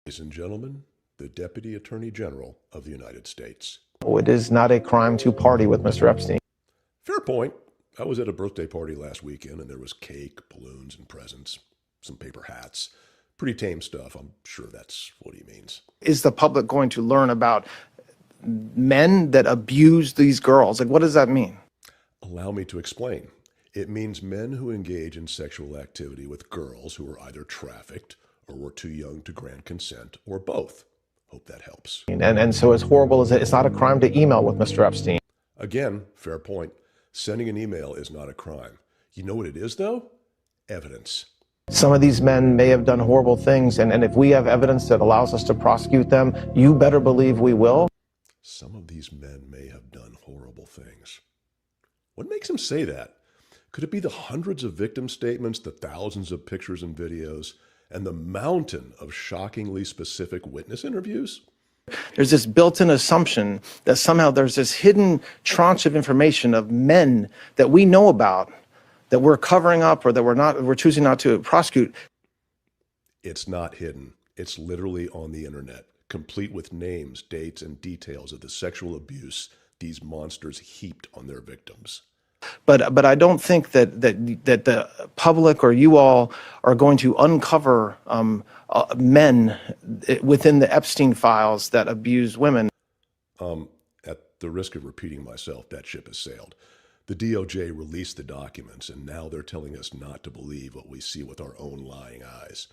Ladies and gentlemen, the Deputy Attorney General of the United States. It is not a crime to party with Mr. Epstein. Fair point. I was at a birthday party last weekend and there was cake, balloons, and presents, some paper hats. Pretty tame stuff. I'm sure that's what he means. Is the public going to learn about men that abuse these girls? Like, what does that mean? Allow me to explain. It means men who engage in sexual activity with girls who are either trafficked or were too young to grant consent, or both. Hope that helps. And so as horrible as it's not a crime to email with Mr. Epstein. Again, fair point. Sending an email is not a crime. You know what it is, though? Evidence. Some of these men may have done horrible things, and if we have evidence that allows us to prosecute them, you better believe we will. Some of these men may have done horrible things. What makes him say that? Could it be the hundreds of victim statements, the thousands of pictures and videos, and the mountain of shockingly specific witness interviews? There's this built-in assumption that somehow there's this hidden tranche of information of men that we know about that we're covering up or that we're choosing not to prosecute. It's not hidden. It's literally on the internet, complete with names, dates, and details of the sexual abuse these monsters heaped on their victims. But I don't think that the public or you all are going to uncover men within the Epstein files that abuse women. At the risk of repeating myself, that ship has sailed. The DOJ released the documents, and now they're telling us not to believe what we see with our own lying eyes.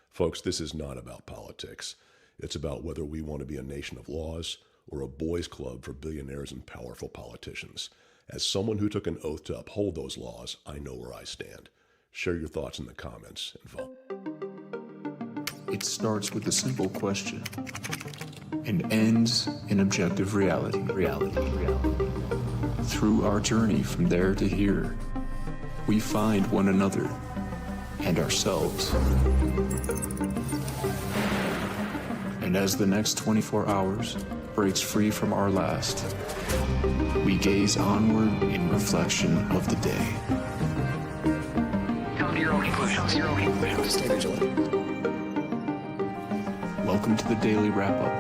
Folks, this is not about politics. It's about whether we want to be a nation of laws or a boys' club for billionaires and powerful politicians. As someone who took an oath to uphold those laws, I know where I stand. Share your thoughts in the comments and vote. It starts with a simple question and ends in objective reality. Through our journey from there to here, we find one another and ourselves. And as the next 24 hours breaks free from our last, we gaze onward in reflection of the day. Come to your own conclusions. Stay vigilant. Welcome to the Daily Wrap-Up.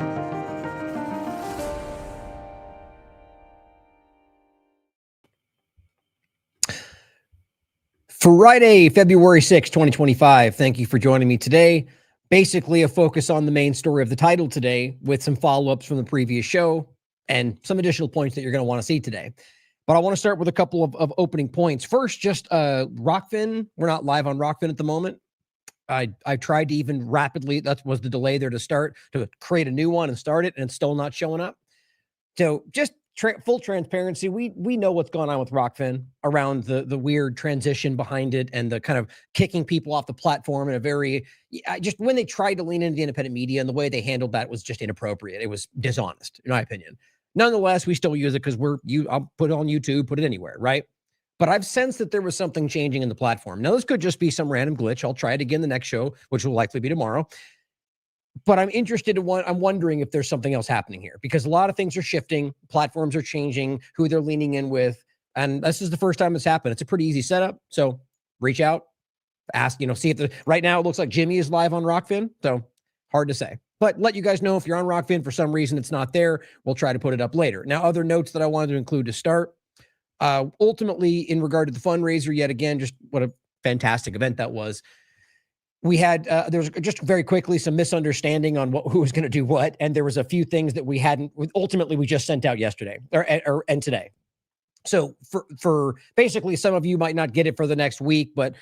Friday, February 6, 2025. Thank you for joining me today. Basically, a focus on the main story of the title today with some follow-ups from the previous show and some additional points that you're going to want to see today. But I want to start with a couple of opening points. First, just Rockfin. We're not live on Rockfin at the moment. I tried to even rapidly, that was the delay there to start, to create a new one and start it, and it's still not showing up. So just full transparency, we know what's going on with Rockfin around the weird transition behind it and the kind of kicking people off the platform in a very, just when they tried to lean into the independent media and the way they handled that was just inappropriate. It was dishonest, in my opinion. Nonetheless, we still use it because I'll put it on YouTube, put it anywhere, right? But I've sensed that there was something changing in the platform. Now, this could just be some random glitch. I'll try it again the next show, which will likely be tomorrow. But I'm interested in I'm wondering if there's something else happening here because a lot of things are shifting. Platforms are changing, who they're leaning in with. And this is the first time it's happened. It's a pretty easy setup. So reach out, ask, see if right now it looks like Jimmy is live on Rockfin. So hard to say. But let you guys know if you're on Rockfin, for some reason it's not there, we'll try to put it up later. Now, other notes that I wanted to include to start. Ultimately, in regard to the fundraiser, yet again, just what a fantastic event that was. We had, there's just very quickly some misunderstanding on who was going to do what. And there was a few things that we just sent out yesterday and today. So for basically, some of you might not get it for the next week, but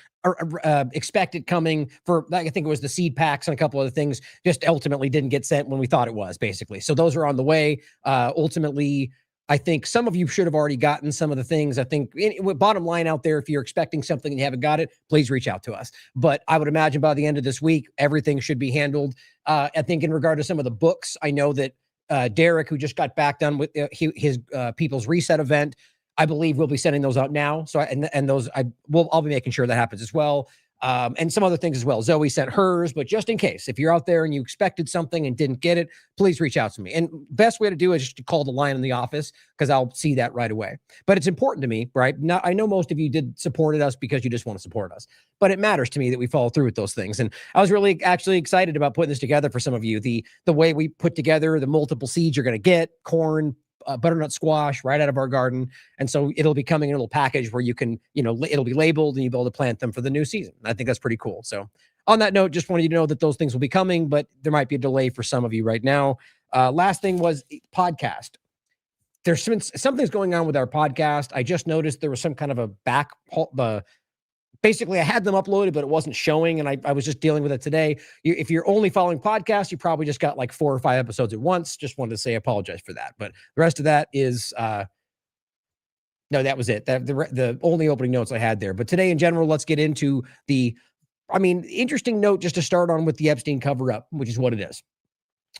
expect it coming for, I think it was the seed packs and a couple other things, just ultimately didn't get sent when we thought it was, basically. So those are on the way. Ultimately, I think some of you should have already gotten some of the things. I think bottom line out there, if you're expecting something and you haven't got it, please reach out to us. But I would imagine by the end of this week, everything should be handled. I think in regard to some of the books, I know that Derek, who just got back done with his People's Reset event, I believe we'll be sending those out now. So, I'll be making sure that happens as well. and some other things as well. Zoe sent hers, but just in case, if you're out there and you expected something and didn't get it, please reach out to me. And best way to do it is just to call the line in the office, because I'll see that right away. But it's important to me, right? Now, I know most of you did supported us because you just want to support us, but it matters to me that we follow through with those things. And I was really actually excited about putting this together for some of you. The way we put together the multiple seeds you're going to get, corn, butternut squash right out of our garden. And so it'll be coming in a little package where you can, it'll be labeled and you'll be able to plant them for the new season. I think that's pretty cool. So on that note, just wanted you to know that those things will be coming, but there might be a delay for some of you right now. Last thing was podcast. There's something's going on with our podcast. I just noticed there was some kind of a basically I had them uploaded, but it wasn't showing. And I was just dealing with it today. If you're only following podcasts, you probably just got like 4 or 5 episodes at once. Just wanted to say, apologize for that. But the rest of that is, no, that was it. The only opening notes I had there. But today in general, let's get into interesting note just to start on with the Epstein cover up, which is what it is.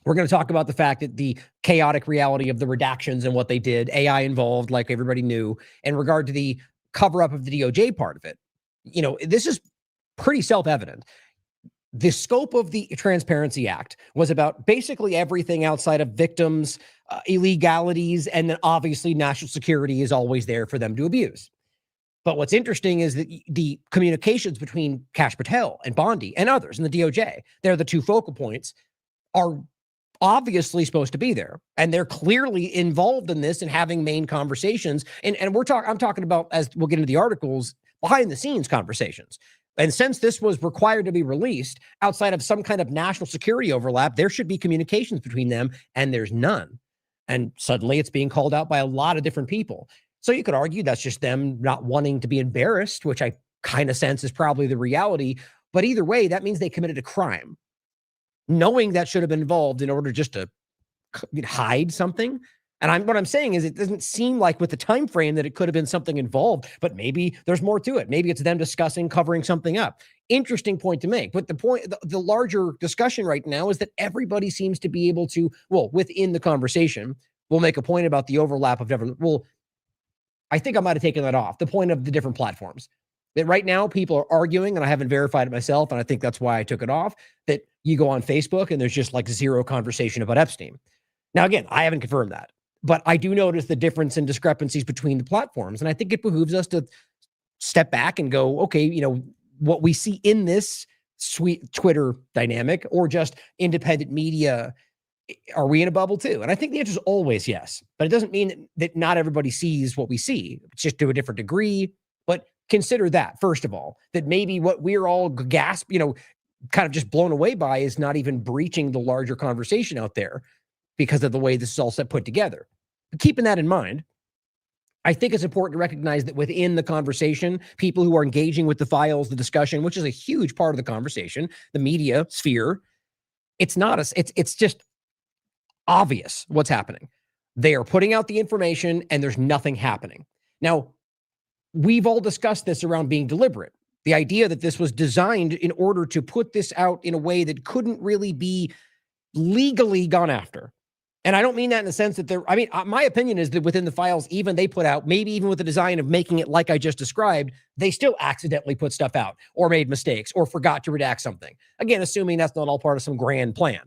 We're going to talk about the fact that the chaotic reality of the redactions and what they did, AI involved, like everybody knew, in regard to the cover up of the DOJ part of it. This is pretty self-evident. The scope of the Transparency Act was about basically everything outside of victims, illegalities, and then obviously national security is always there for them to abuse. But what's interesting is that the communications between Kash Patel and Bondi and others in the DOJ, they're the 2 focal points, are obviously supposed to be there. And they're clearly involved in this and having main conversations. And I'm talking about, as we'll get into the articles, behind the scenes conversations. And since this was required to be released outside of some kind of national security overlap, there should be communications between them, and there's none. And suddenly it's being called out by a lot of different people. So you could argue that's just them not wanting to be embarrassed, which I kind of sense is probably the reality. But either way, that means they committed a crime. Knowing that should have been involved in order just to hide something. And what I'm saying is it doesn't seem like with the time frame that it could have been something involved, but maybe there's more to it. Maybe it's them discussing, covering something up. Interesting point to make. But the larger discussion right now is that everybody seems to be able to, within the conversation, we'll make a point about the overlap of different, I think I might have taken that off. The point of the different platforms. That right now people are arguing, and I haven't verified it myself, and I think that's why I took it off, that you go on Facebook and there's just like zero conversation about Epstein. Now, again, I haven't confirmed that. But I do notice the difference in discrepancies between the platforms. And I think it behooves us to step back and go, okay, what we see in this sweet Twitter dynamic or just independent media, are we in a bubble too? And I think the answer is always yes. But it doesn't mean that not everybody sees what we see. It's just to a different degree. But consider that, first of all, that maybe what we're all kind of just blown away by is not even breaching the larger conversation out there, because of the way this is all put together. But keeping that in mind, I think it's important to recognize that within the conversation, people who are engaging with the files, the discussion, which is a huge part of the conversation, the media sphere, it's just obvious what's happening. They are putting out the information and there's nothing happening. Now, we've all discussed this around being deliberate. The idea that this was designed in order to put this out in a way that couldn't really be legally gone after. And I don't mean that in the sense that my opinion is that within the files, even they put out, maybe even with the design of making it like I just described, they still accidentally put stuff out or made mistakes or forgot to redact something. Again, assuming that's not all part of some grand plan.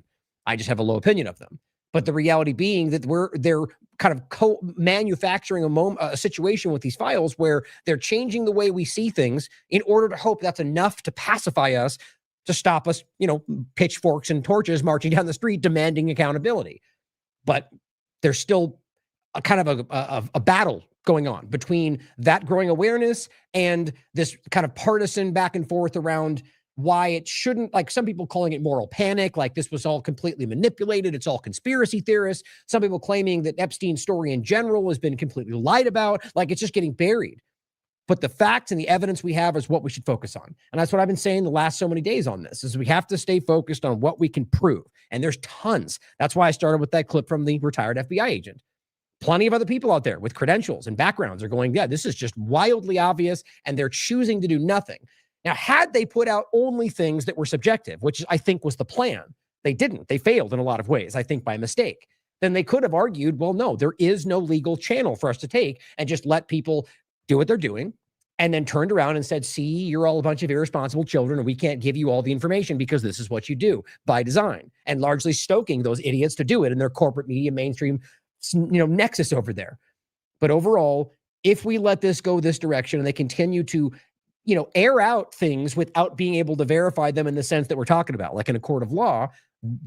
I just have a low opinion of them. But the reality being that they're kind of co-manufacturing a situation with these files where they're changing the way we see things in order to hope that's enough to pacify us, to stop us, pitchforks and torches marching down the street demanding accountability. But there's still a kind of a battle going on between that growing awareness and this kind of partisan back and forth around why it shouldn't, like some people calling it moral panic, like this was all completely manipulated. It's all conspiracy theorists. Some people claiming that Epstein's story in general has been completely lied about. Like it's just getting buried. But the facts and the evidence we have is what we should focus on. And that's what I've been saying the last so many days on this, is we have to stay focused on what we can prove. And there's tons. That's why I started with that clip from the retired FBI agent. Plenty of other people out there with credentials and backgrounds are going, yeah, this is just wildly obvious, and they're choosing to do nothing. Now, had they put out only things that were subjective, which I think was the plan, they didn't. They failed in a lot of ways, I think by mistake. Then they could have argued, well, no, there is no legal channel for us to take and just let people do what they're doing, and then turned around and said, see, you're all a bunch of irresponsible children and we can't give you all the information because this is what you do by design, and largely stoking those idiots to do it in their corporate media mainstream, nexus over there. But overall, if we let this go this direction and they continue to, air out things without being able to verify them in the sense that we're talking about, like in a court of law,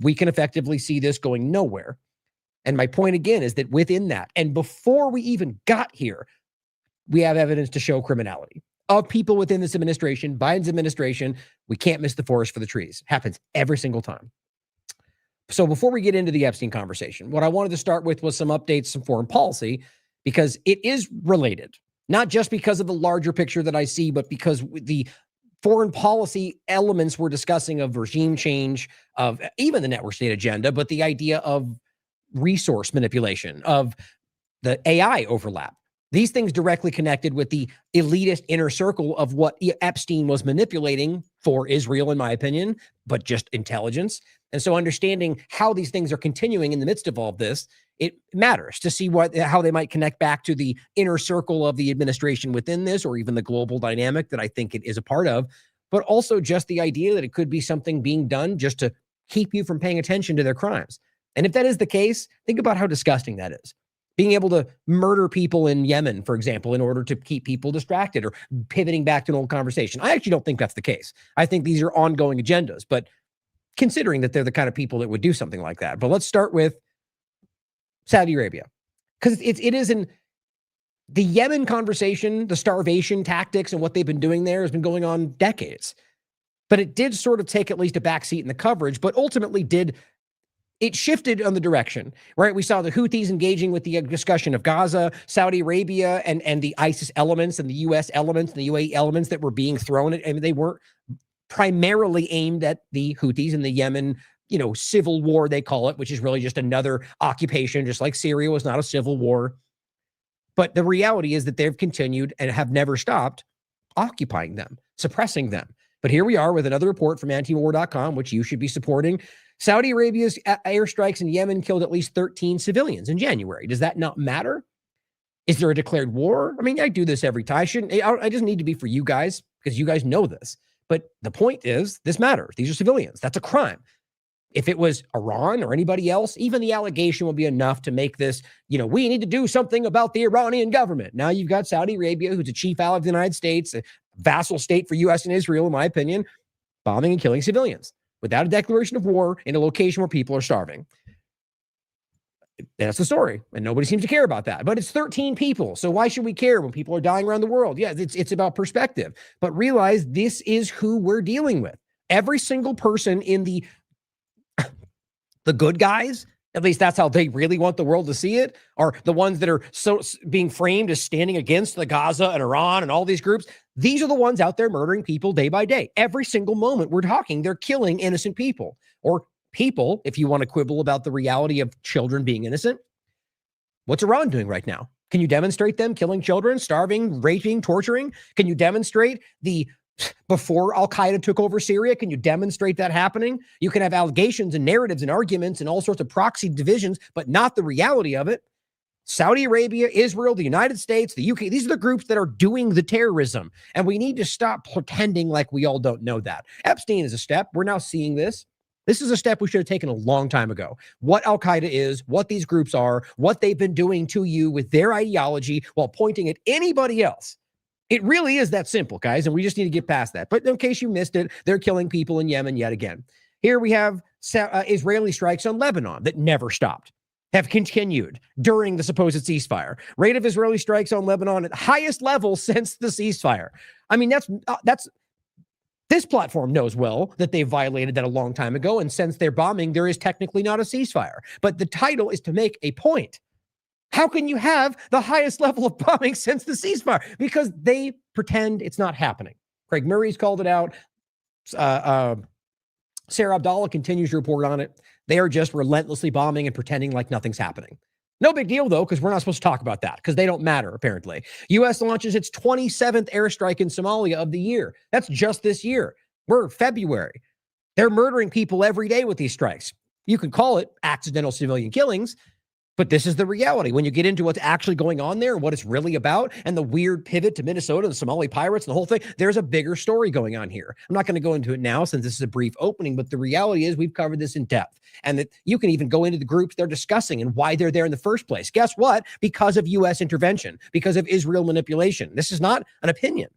we can effectively see this going nowhere. And my point again is that within that, and before we even got here, we have evidence to show criminality of people within this administration, Biden's administration. We can't miss the forest for the trees. Happens every single time. So before we get into the Epstein conversation, what I wanted to start with was some updates, some foreign policy, because it is related, not just because of the larger picture that I see, but because the foreign policy elements we're discussing of regime change, of even the network state agenda, but the idea of resource manipulation, of the AI overlap. These things directly connected with the elitist inner circle of what Epstein was manipulating for Israel, in my opinion, but just intelligence. And so understanding how these things are continuing in the midst of all of this, it matters to see how they might connect back to the inner circle of the administration within this, or even the global dynamic that I think it is a part of, but also just the idea that it could be something being done just to keep you from paying attention to their crimes. And if that is the case, think about how disgusting that is. Being able to murder people in Yemen, for example, in order to keep people distracted, or pivoting back to an old conversation. I actually don't think that's the case. I think these are ongoing agendas, but considering that they're the kind of people that would do something like that. But let's start with Saudi Arabia, because it is in the Yemen conversation, the starvation tactics and what they've been doing there has been going on decades. But it did sort of take at least a backseat in the coverage, but ultimately it shifted on the direction, right? We saw the Houthis engaging with the discussion of Gaza, Saudi Arabia, and the ISIS elements and the U.S. elements and the UAE elements that were being thrown at. I mean, they weren't primarily aimed at the Houthis in the Yemen, civil war, they call it, which is really just another occupation, just like Syria was not a civil war. But the reality is that they've continued and have never stopped occupying them, suppressing them. But here we are with another report from antiwar.com, which you should be supporting. Saudi Arabia's airstrikes in Yemen killed at least 13 civilians in January. Does that not matter? Is there a declared war? I mean, I do this every time. I just need to be for you guys, because you guys know this. But the point is, this matters. These are civilians. That's a crime. If it was Iran or anybody else, even the allegation will be enough to make this, we need to do something about the Iranian government. Now you've got Saudi Arabia, who's a chief ally of the United States, a vassal state for U.S. and Israel, in my opinion, bombing and killing civilians without a declaration of war in a location where people are starving. That's the story, and nobody seems to care about that. But it's 13 people, so why should we care when people are dying around the world? Yeah, it's about perspective. But realize this is who we're dealing with. Every single person in the good guys, at least that's how they really want the world to see it, are the ones that are so being framed as standing against the Gaza and Iran and all these groups. These are the ones out there murdering people day by day. Every single moment we're talking, they're killing innocent people, or people, if you want to quibble about the reality of children being innocent. What's Iran doing right now? Can you demonstrate them killing children, starving, raping, torturing? Can you demonstrate before Al-Qaeda took over Syria? Can you demonstrate that happening? You can have allegations and narratives and arguments and all sorts of proxy divisions, but not the reality of it. Saudi Arabia, Israel, the United States, the UK, these are the groups that are doing the terrorism. And we need to stop pretending like we all don't know that. Epstein is a step. We're now seeing this. This is a step we should have taken a long time ago. What Al-Qaeda is, what these groups are, what they've been doing to you with their ideology while pointing at anybody else. It really is that simple, guys, and we just need to get past that. But in case you missed it, they're killing people in Yemen yet again. Here we have Israeli strikes on Lebanon that never stopped, have continued during the supposed ceasefire. Rate of Israeli strikes on Lebanon at highest level since the ceasefire. I mean, this platform knows well that they violated that a long time ago, and since they're bombing, there is technically not a ceasefire. But the title is to make a point. How can you have the highest level of bombing since the ceasefire? Because they pretend it's not happening. Craig Murray's called it out. Sarah Abdallah continues to report on it. They are just relentlessly bombing and pretending like nothing's happening. No big deal, though, because we're not supposed to talk about that, because they don't matter, apparently. U.S. launches its 27th airstrike in Somalia of the year. That's just this year. We're February. They're murdering people every day with these strikes. You can call it accidental civilian killings, But this is the reality. When you get into what's actually going on there, what it's really about, and the weird pivot to Minnesota, the Somali pirates, and the whole thing, there's a bigger story going on here. I'm not going to go into it now since this is a brief opening, but the reality is we've covered this in depth, and that you can even go into the groups they're discussing and why they're there in the first place. Guess what? Because of U.S. intervention, because of Israel manipulation. This is not an opinion.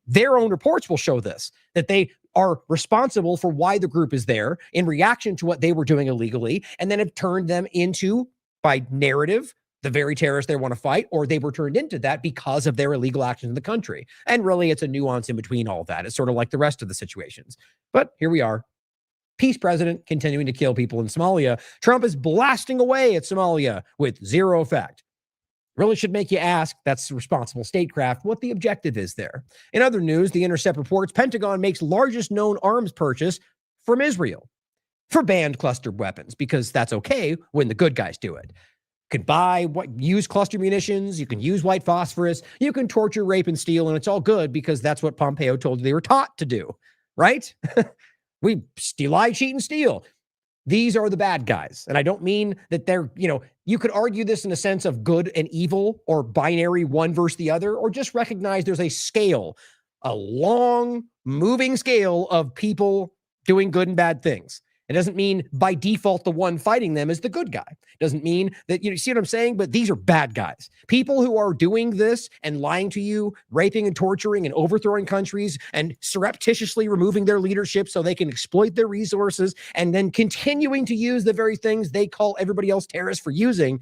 Their own reports will show this, that they are responsible for why the group is there in reaction to what they were doing illegally, and then have turned them into, by narrative, the very terrorists they want to fight, or they were turned into that because of their illegal actions in the country. And really, it's a nuance in between all of that. It's sort of like the rest of the situations. But here we are. Peace president continuing to kill people in Somalia. Trump is blasting away at Somalia with zero effect. Really should make you ask, that's responsible statecraft, what the objective is there. In other news, The Intercept reports Pentagon makes largest known arms purchase from Israel for banned cluster weapons, because that's okay when the good guys do it. You can buy, use cluster munitions, you can use white phosphorus, you can torture, rape, and steal, and it's all good because that's what Pompeo told you they were taught to do, right? We lie, cheat, and steal. These are the bad guys. And I don't mean that they're, you could argue this in a sense of good and evil, or binary one versus the other, or just recognize there's a scale, a long moving scale of people doing good and bad things. It doesn't mean by default the one fighting them is the good guy. It doesn't mean that, you see what I'm saying? But these are bad guys. People who are doing this and lying to you, raping and torturing and overthrowing countries and surreptitiously removing their leadership so they can exploit their resources, and then continuing to use the very things they call everybody else terrorists for using.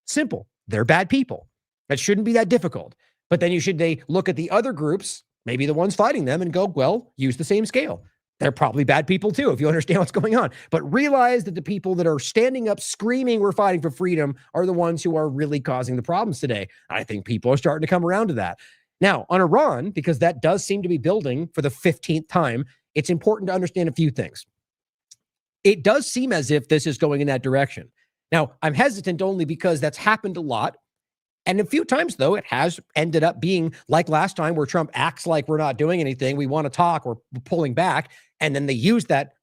Simple. They're bad people. That shouldn't be that difficult. But then they look at the other groups, maybe the ones fighting them, and go, well, use the same scale. They're probably bad people too, if you understand what's going on. But realize that the people that are standing up screaming we're fighting for freedom are the ones who are really causing the problems today. I think people are starting to come around to that. Now, on Iran, because that does seem to be building for the 15th time, it's important to understand a few things. It does seem as if this is going in that direction. Now, I'm hesitant only because that's happened a lot. And a few times, though, it has ended up being like last time, where Trump acts like we're not doing anything, we want to talk, or pulling back, and then they use that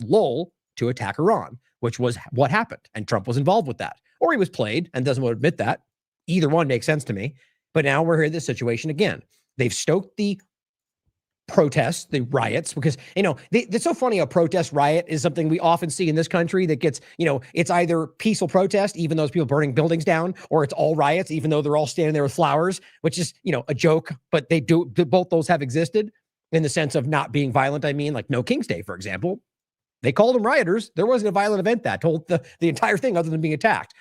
lull to attack Iran, which was what happened. And Trump was involved with that. Or he was played and doesn't want to admit that. Either one makes sense to me. But now we're here in this situation again. They've stoked the protests, the riots, because, it's so funny how protest riot is something we often see in this country that gets, it's either peaceful protest, even those people burning buildings down, or it's all riots, even though they're all standing there with flowers, which is, a joke, but both those have existed in the sense of not being violent. I mean, like No King's Day, for example, they called them rioters. There wasn't a violent event that told the entire thing other than being attacked.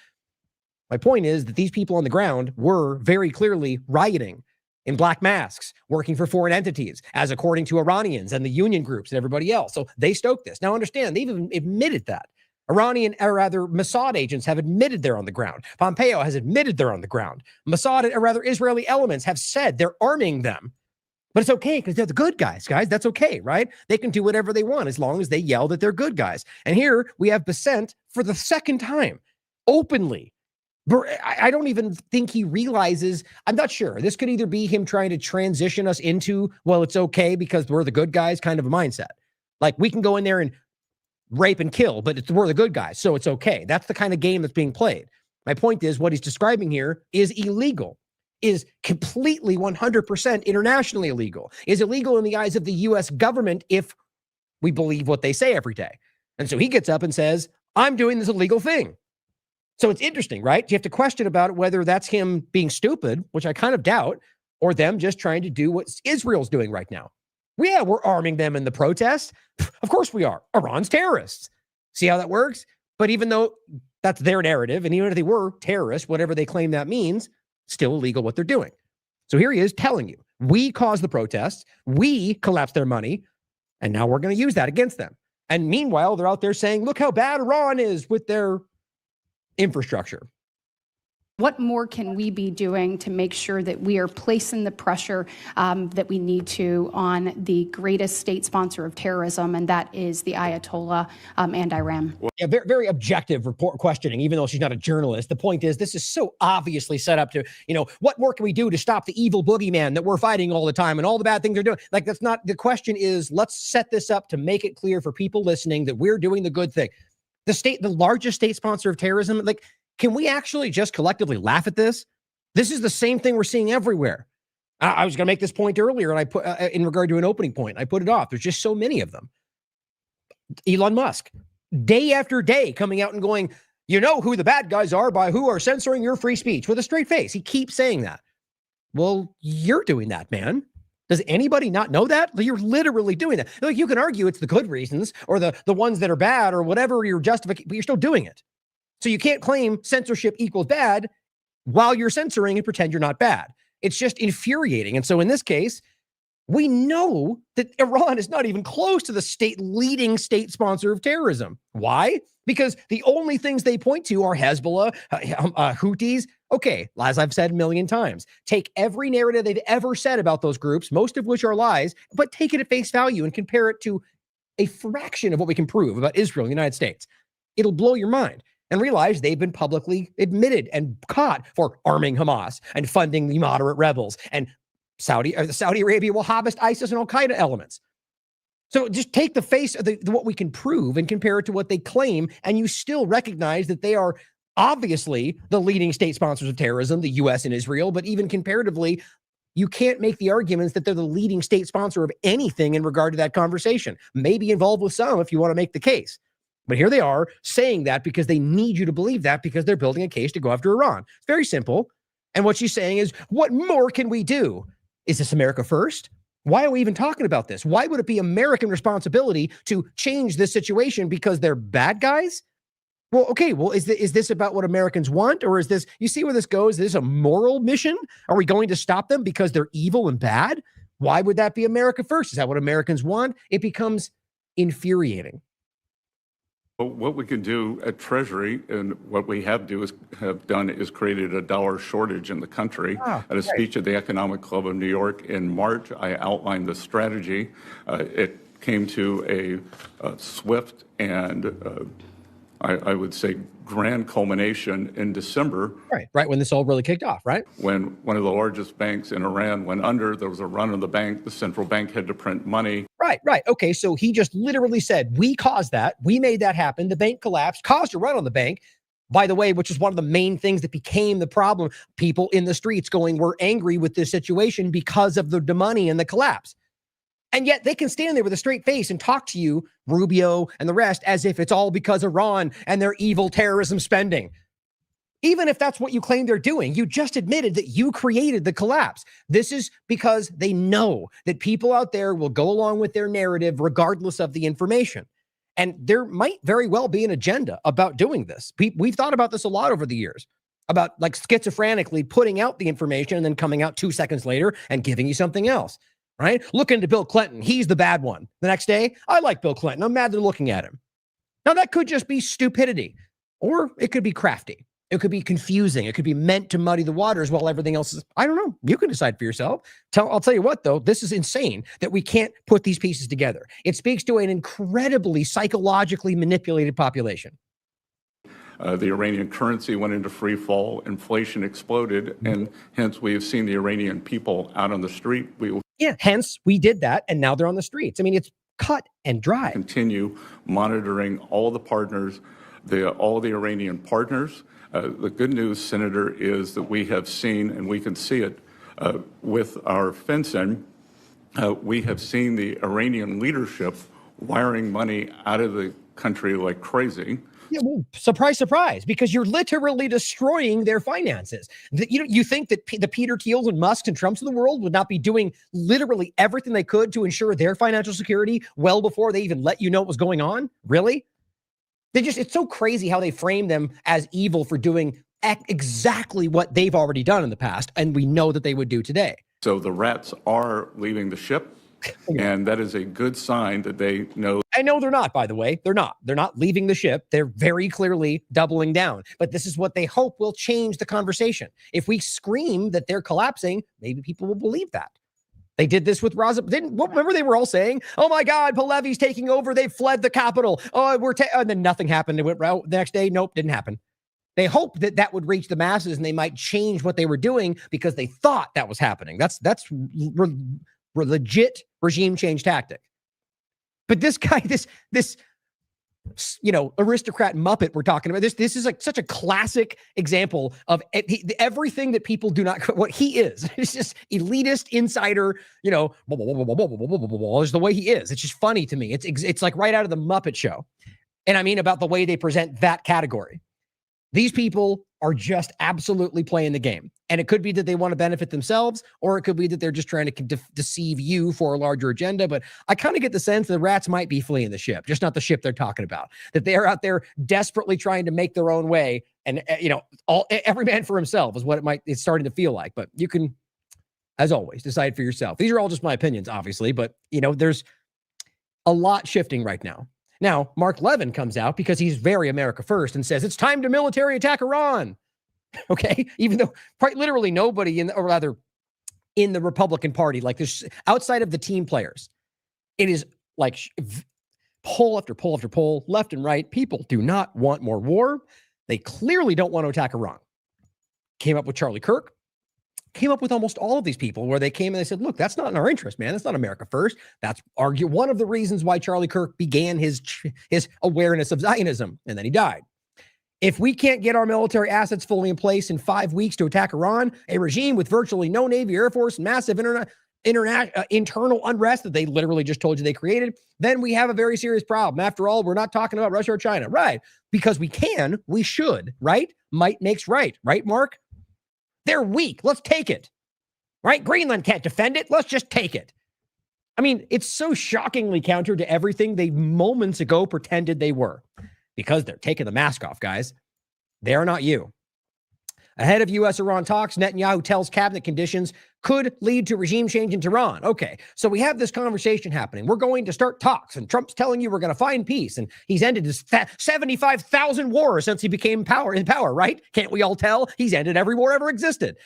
My point is that these people on the ground were very clearly rioting in black masks, working for foreign entities, as according to Iranians and the union groups and everybody else. So they stoked this. Now understand, they've even admitted that. Mossad agents have admitted they're on the ground. Pompeo has admitted they're on the ground. Israeli elements have said they're arming them. But it's okay because they're the good guys. That's okay, right? They can do whatever they want as long as they yell that they're good guys. And here we have Bessent for the second time, openly. I don't even think he realizes, I'm not sure. This could either be him trying to transition us into, well, it's okay because we're the good guys kind of a mindset. Like, we can go in there and rape and kill, but we're the good guys, so it's okay. That's the kind of game that's being played. My point is, what he's describing here is illegal, is completely 100% internationally illegal, is illegal in the eyes of the U.S. government if we believe what they say every day. And so he gets up and says, I'm doing this illegal thing. So it's interesting, right? You have to question about whether that's him being stupid, which I kind of doubt, or them just trying to do what Israel's doing right now. Yeah, we're arming them in the protests. Of course we are. Iran's terrorists. See how that works? But even though that's their narrative, and even if they were terrorists, whatever they claim that means, still illegal what they're doing. So here he is telling you, we caused the protests, we collapsed their money, and now we're going to use that against them. And meanwhile, they're out there saying, look how bad Iran is with their infrastructure. What more can we be doing to make sure that we are placing the pressure that we need to on the greatest state sponsor of terrorism, and that is the Ayatollah and Iran? Yeah, very, very objective questioning, even though she's not a journalist. The point is, this is so obviously set up to, what more can we do to stop the evil boogeyman that we're fighting all the time and all the bad things they're doing? Like, that's not, the question is, let's set this up to make it clear for people listening that we're doing the good thing. The largest state sponsor of terrorism, like, Can we actually just collectively laugh at this? This is the same thing we're seeing everywhere. I was going to make this point earlier, and I put in regard to an opening point, I put it off. There's just so many of them. Elon Musk, day after day, coming out and going, you know who the bad guys are by who are censoring your free speech, with a straight face. He keeps saying that. Well, you're doing that, man. Does anybody not know that? You're literally doing that. Like, you can argue it's the good reasons or the ones that are bad or whatever your justification, but you're still doing it. So you can't claim censorship equals bad while you're censoring and pretend you're not bad. It's just infuriating. And so in this case, we know that Iran is not even close to the leading state sponsor of terrorism. Why? Because the only things they point to are Hezbollah, Houthis. Okay, as I've said a million times, take every narrative they've ever said about those groups, most of which are lies, but take it at face value and compare it to a fraction of what we can prove about Israel and the United States. It'll blow your mind. And realize they've been publicly admitted and caught for arming Hamas and funding the moderate rebels and Saudi Arabia Wahhabist ISIS and Al-Qaeda elements. So just take the face of what we can prove and compare it to what they claim, and you still recognize that they are obviously the leading state sponsors of terrorism, the U.S. and Israel, but even comparatively, you can't make the arguments that they're the leading state sponsor of anything in regard to that conversation. Maybe involved with some if you want to make the case. But here they are saying that because they need you to believe that because they're building a case to go after Iran. It's very simple. And what she's saying is, what more can we do? Is this America first? Why are we even talking about this? Why would it be American responsibility to change this situation because they're bad guys? Well, okay, well, is this about what Americans want? Or is this, you see where this goes? Is this a moral mission? Are we going to stop them because they're evil and bad? Why would that be America first? Is that what Americans want? It becomes infuriating. What we can do at Treasury, and what we have done is created a dollar shortage in the country. At a speech at the Economic Club of New York in March, I outlined the strategy. It came to a swift and I would say grand culmination in December. Right when this all really kicked off, right? When one of the largest banks in Iran went under, there was a run on the bank. The central bank had to print money. Right. Okay, so he just literally said, we caused that. We made that happen. The bank collapsed, caused a run on the bank. By the way, which is one of the main things that became the problem. People in the streets going, we're angry with this situation because of the money and the collapse. And yet they can stand there with a straight face and talk to you, Rubio and the rest, as if it's all because Iran and their evil terrorism spending. Even if that's what you claim they're doing, you just admitted that you created the collapse. This is because they know that people out there will go along with their narrative regardless of the information. And there might very well be an agenda about doing this. We've thought about this a lot over the years, about like schizophrenically putting out the information and then coming out 2 seconds later and giving you something else. Right? Look into Bill Clinton. He's the bad one. The next day, I like Bill Clinton. I'm mad they're looking at him. Now, that could just be stupidity, or it could be crafty. It could be confusing. It could be meant to muddy the waters while everything else is, I don't know. You can decide for yourself. I'll tell you what, though, this is insane that we can't put these pieces together. It speaks to an incredibly psychologically manipulated population. The Iranian currency went into free fall, inflation exploded, and hence we have seen the Iranian people out on the street. Hence we did that, and now they're on the streets. I mean, it's cut and dry. Continue monitoring all the partners, all the Iranian partners. The good news, Senator, is that we have seen, and we can see it with our fencing, we have seen the Iranian leadership wiring money out of the country like crazy. Yeah, well, surprise, surprise, because you're literally destroying their finances. You think that the Peter Thiels and Musks and Trumps of the world would not be doing literally everything they could to ensure their financial security well before they even let you know what was going on? Really? It's so crazy how they frame them as evil for doing exactly what they've already done in the past, and we know that they would do today. So the rats are leaving the ship. And that is a good sign that they know. I know they're not, by the way. They're not leaving the ship. They're very clearly doubling down. But this is what they hope will change the conversation. If we scream that they're collapsing, maybe people will believe that. They did this with Raza. Remember they were all saying, oh my God, Pahlavi's taking over. They've fled the Capitol. And then nothing happened. It went right the next day. Nope, didn't happen. They hoped that would reach the masses and they might change what they were doing because they thought that was happening. That's legit regime change tactic. But this guy, this aristocrat Muppet we're talking about. This is like such a classic example of everything that people do not, what he is. It's just elitist insider, is the way he is. It's just funny to me. It's like right out of the Muppet Show. And I mean about the way they present that category. These people are just absolutely playing the game. And it could be that they want to benefit themselves, or it could be that they're just trying to deceive you for a larger agenda. But I kind of get the sense the rats might be fleeing the ship, just not the ship they're talking about, that they're out there desperately trying to make their own way. And, every man for himself is what it's starting to feel like. But you can, as always, decide for yourself. These are all just my opinions, obviously. But, there's a lot shifting right now. Now, Mark Levin comes out because he's very America first and says it's time to military attack Iran. Okay, even though quite literally nobody in the Republican Party, like this, outside of the team players, it is like poll after poll after poll, left and right. People do not want more war. They clearly don't want to attack Iran. Came up with Charlie Kirk. Came up with almost all of these people where they came and they said, look, that's not in our interest, man. That's not America first. That's one of the reasons why Charlie Kirk began his awareness of Zionism, and then he died. If we can't get our military assets fully in place in 5 weeks to attack Iran, a regime with virtually no Navy, Air Force, and massive internal unrest that they literally just told you they created, then we have a very serious problem. After all, we're not talking about Russia or China, right? Because we should, right? Might makes right, Mark? They're weak. Let's take it, right? Greenland can't defend it. Let's just take it. I mean, it's so shockingly counter to everything they moments ago pretended they were, because they're taking the mask off, guys. They're not you. Ahead of U.S.-Iran talks, Netanyahu tells cabinet conditions could lead to regime change in Tehran. Okay, so we have this conversation happening. We're going to start talks, and Trump's telling you we're going to find peace, and he's ended his 75,000 wars since he became in power, right? Can't we all tell? He's ended every war ever existed.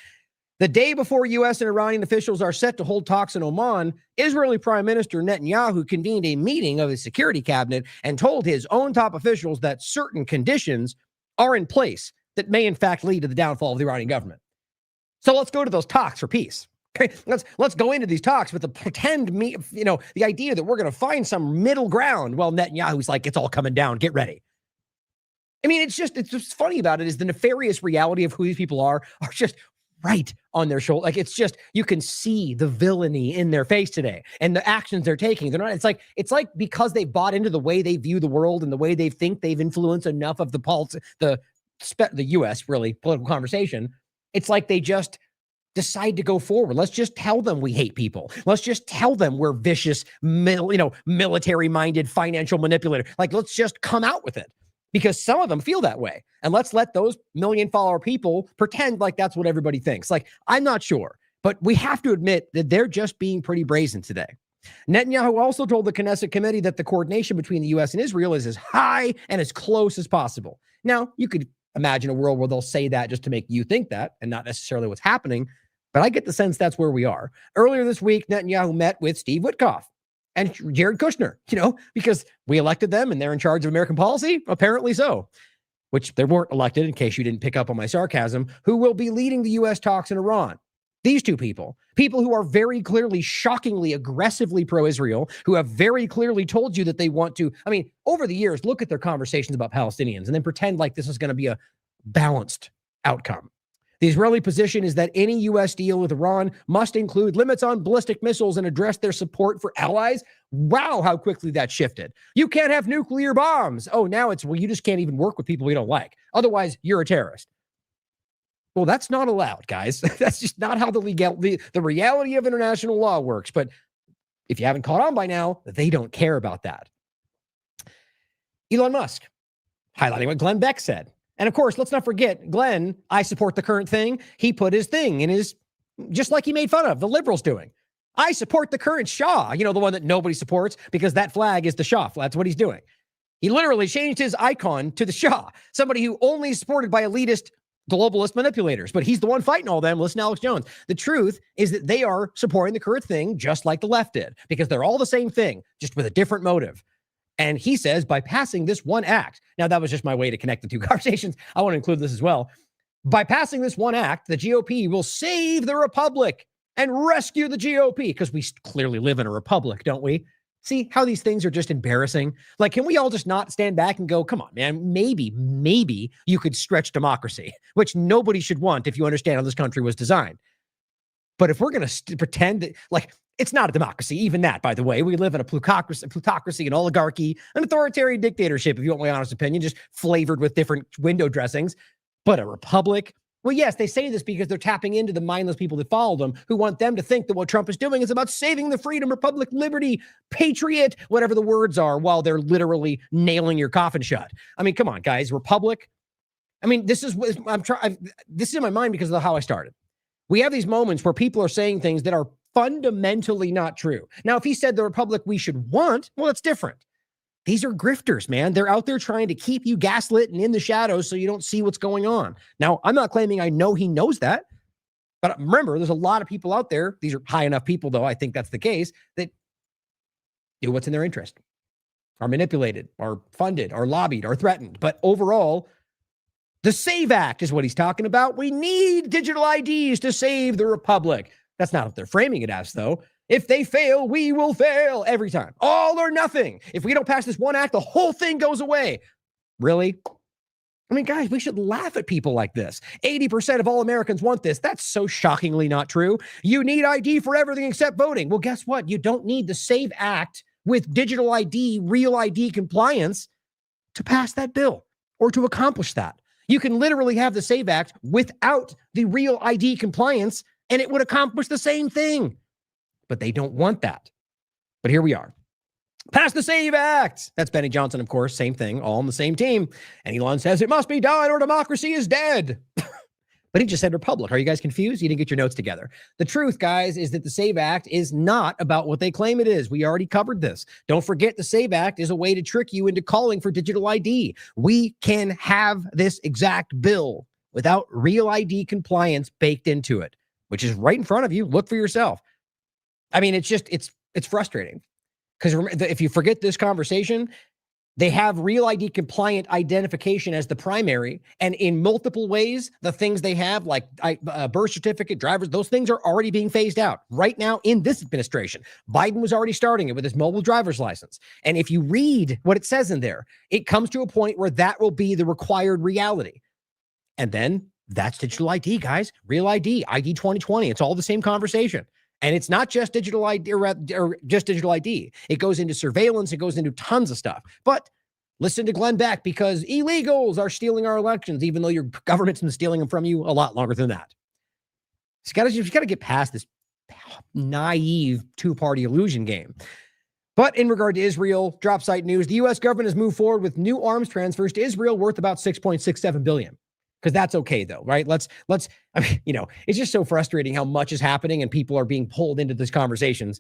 The day before U.S. and Iranian officials are set to hold talks in Oman, Israeli Prime Minister Netanyahu convened a meeting of his security cabinet and told his own top officials that certain conditions are in place that may in fact lead to the downfall of the Iranian government. So let's go to those talks for peace. Okay, let's go into these talks with the the idea that we're going to find some middle ground. Well, Netanyahu's like, it's all coming down. Get ready. I mean, it's just funny about it is the nefarious reality of who these people are just right on their shoulder. Like, it's just, you can see the villainy in their face today and the actions they're taking. They're not, it's like because they bought into the way they view the world and the way they think they've influenced enough of the U.S. really political conversation. It's like they just decide to go forward. Let's just tell them we hate people. Let's just tell them we're vicious, military-minded financial manipulator. Like, let's just come out with it because some of them feel that way. And let's let those million-follower people pretend like that's what everybody thinks. Like, I'm not sure, but we have to admit that they're just being pretty brazen today. Netanyahu also told the Knesset committee that the coordination between the U.S. and Israel is as high and as close as possible. Now, you could imagine a world where they'll say that just to make you think that and not necessarily what's happening. But I get the sense that's where we are. Earlier this week, Netanyahu met with Steve Witkoff and Jared Kushner, because we elected them and they're in charge of American policy. Apparently so, which they weren't elected, in case you didn't pick up on my sarcasm, who will be leading the U.S. talks in Iran. These two people who are very clearly, shockingly, aggressively pro-Israel, who have very clearly told you that they want to, over the years, look at their conversations about Palestinians and then pretend like this is going to be a balanced outcome. The Israeli position is that any U.S. deal with Iran must include limits on ballistic missiles and address their support for allies. Wow, how quickly that shifted. You can't have nuclear bombs. Oh, now it's, well, you just can't even work with people we don't like. Otherwise, you're a terrorist. Well, that's not allowed, guys. That's just not how the reality of international law works. But if you haven't caught on by now, they don't care about that. Elon Musk, highlighting what Glenn Beck said. And of course, let's not forget, Glenn, I support the current thing. He put his thing in his, just like he made fun of the liberals doing. I support the current Shah, the one that nobody supports because that flag is the Shah. That's what he's doing. He literally changed his icon to the Shah, somebody who only is supported by elitist globalist manipulators, but he's the one fighting all them. Listen to Alex Jones. The truth is that they are supporting the current thing just like the left did, because they're all the same thing, just with a different motive. And he says by passing this one act, now that was just my way to connect the two conversations. I want to include this as well. By passing this one act, the GOP will save the republic and rescue the GOP, because we clearly live in a republic, don't we? See how these things are just embarrassing? Like, can we all just not stand back and go, come on, man, maybe you could stretch democracy, which nobody should want if you understand how this country was designed. But if we're going to pretend that, like, it's not a democracy, even that, by the way, we live in a plutocracy, an oligarchy, an authoritarian dictatorship, if you want my honest opinion, just flavored with different window dressings. But a republic, well, yes, they say this because they're tapping into the mindless people that follow them who want them to think that what Trump is doing is about saving the freedom, republic, liberty, patriot, whatever the words are, while they're literally nailing your coffin shut. I mean, come on, guys, republic. I mean, this is in my mind because of how I started. We have these moments where people are saying things that are fundamentally not true. Now, if he said the republic we should want, well, that's different. These are grifters, man. They're out there trying to keep you gaslit and in the shadows so you don't see what's going on. Now, I'm not claiming I know he knows that, but remember, there's a lot of people out there. These are high enough people, though, I think that's the case, that do what's in their interest, are manipulated, are funded, are lobbied, are threatened. But overall, the SAVE Act is what he's talking about. We need digital IDs to save the republic. That's not what they're framing it as, though. If they fail, we will fail every time. All or nothing. If we don't pass this one act, the whole thing goes away. Really? I mean, guys, we should laugh at people like this. 80% of all Americans want this. That's so shockingly not true. You need ID for everything except voting. Well, guess what? You don't need the SAVE Act with digital ID, real ID compliance to pass that bill or to accomplish that. You can literally have the SAVE Act without the real ID compliance, and it would accomplish the same thing. But they don't want that. But here we are. Pass the SAVE Act. That's Benny Johnson, of course. Same thing, all on the same team. And Elon says it must be done or democracy is dead. But he just said republic. Are you guys confused? You didn't get your notes together. The truth, guys, is that the SAVE Act is not about what they claim it is. We already covered this. Don't forget the SAVE Act is a way to trick you into calling for digital ID. We can have this exact bill without real ID compliance baked into it, which is right in front of you. Look for yourself. I mean, it's frustrating because if you forget this conversation, they have real ID compliant identification as the primary, and in multiple ways, the things they have like birth certificate, drivers, those things are already being phased out right now in this administration. Biden was already starting it with his mobile driver's license. And if you read what it says in there, it comes to a point where that will be the required reality. And then that's digital ID, guys, real ID, ID 2020. It's all the same conversation. And it's not just digital ID or just digital ID. It goes into surveillance. It goes into tons of stuff. But listen to Glenn Beck, because illegals are stealing our elections, even though your government's been stealing them from you a lot longer than that. You've got to get past this naive two-party illusion game. But in regard to Israel, drop site news, the U.S. government has moved forward with new arms transfers to Israel worth about $6.67 billion. Because that's okay, though, right? I mean, it's just so frustrating how much is happening and people are being pulled into these conversations.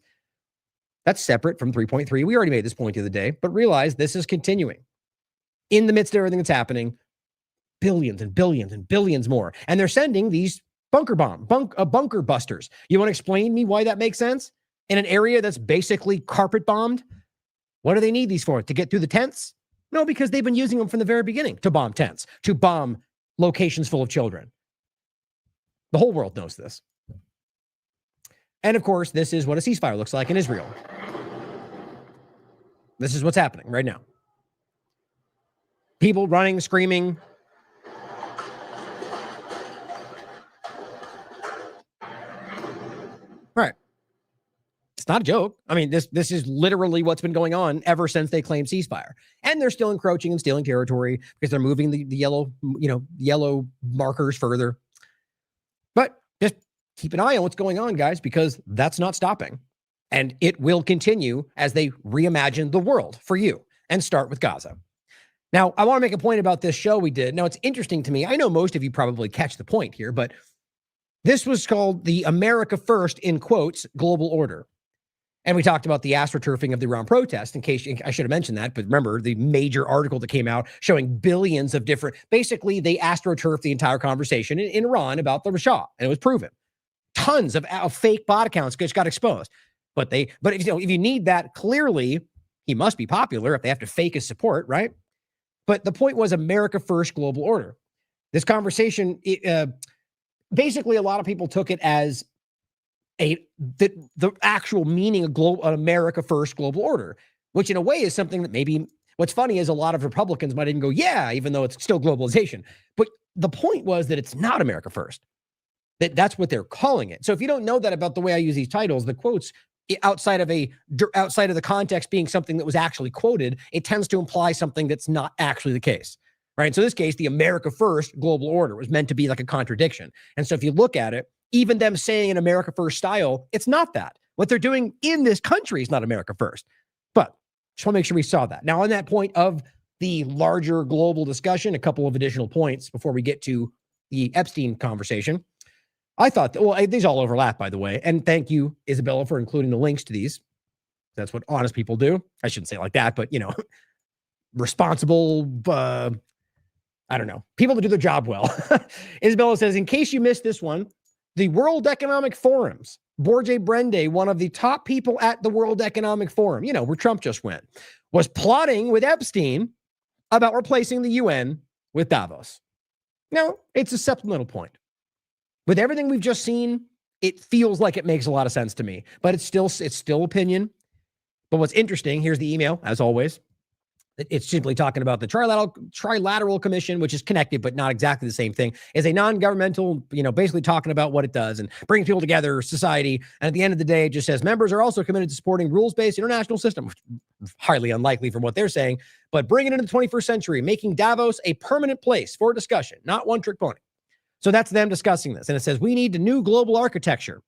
That's separate from 3.3. We already made this point the other day, but realize this is continuing. In the midst of everything that's happening, billions and billions and billions more. And they're sending these bunker busters. You want to explain me why that makes sense? In an area that's basically carpet bombed? What do they need these for? To get through the tents? No, because they've been using them from the very beginning to bomb tents, to bomb locations full of children. The whole world knows this. And of course, this is what a ceasefire looks like in Israel. This is what's happening right now. People running, screaming. Right. It's not a joke. I mean, this is literally what's been going on ever since they claimed ceasefire. And they're still encroaching and stealing territory because they're moving the yellow markers further. But just keep an eye on what's going on, guys, because that's not stopping. And it will continue as they reimagine the world for you and start with Gaza. Now, I want to make a point about this show we did. Now, it's interesting to me. I know most of you probably catch the point here, but this was called the America First, in quotes, global order. And we talked about the astroturfing of the Iran protest, in case I should have mentioned that. But remember the major article that came out showing billions of different, basically they astroturfed the entire conversation in Iran about the Shah, and it was proven. Tons of fake bot accounts just got exposed. But if you need that, clearly he must be popular if they have to fake his support, right? But the point was America First, global order. This conversation, basically a lot of people took it as the actual meaning of an America First global order, which in a way is something that maybe what's funny is a lot of Republicans might even go, yeah, even though it's still globalization. But the point was that it's not America First. That's what they're calling it. So if you don't know that about the way I use these titles, the quotes outside of the context being something that was actually quoted, it tends to imply something that's not actually the case, right? So in this case, the America First global order was meant to be like a contradiction. And so if you look at it, even them saying in America First style, it's not that. What they're doing in this country is not America First. But just want to make sure we saw that. Now, on that point of the larger global discussion, a couple of additional points before we get to the Epstein conversation. I thought, these all overlap, by the way. And thank you, Isabella, for including the links to these. That's what honest people do. I shouldn't say it like that, but, responsible, I don't know, people that do their job well. Isabella says, in case you missed this one, the World Economic Forum's Borje Brende, one of the top people at the World Economic Forum, where Trump just went, was plotting with Epstein about replacing the UN with Davos. Now, it's a supplemental point. With everything we've just seen, it feels like it makes a lot of sense to me, but it's still opinion. But what's interesting, here's the email, as always. It's simply talking about the Trilateral Commission, which is connected, but not exactly the same thing. It's a non-governmental, basically talking about what it does and brings people together, society. And at the end of the day, it just says members are also committed to supporting rules-based international system, highly unlikely from what they're saying, but bringing it into the 21st century, making Davos a permanent place for discussion, not one-trick pony. So that's them discussing this. And it says, we need a new global architecture.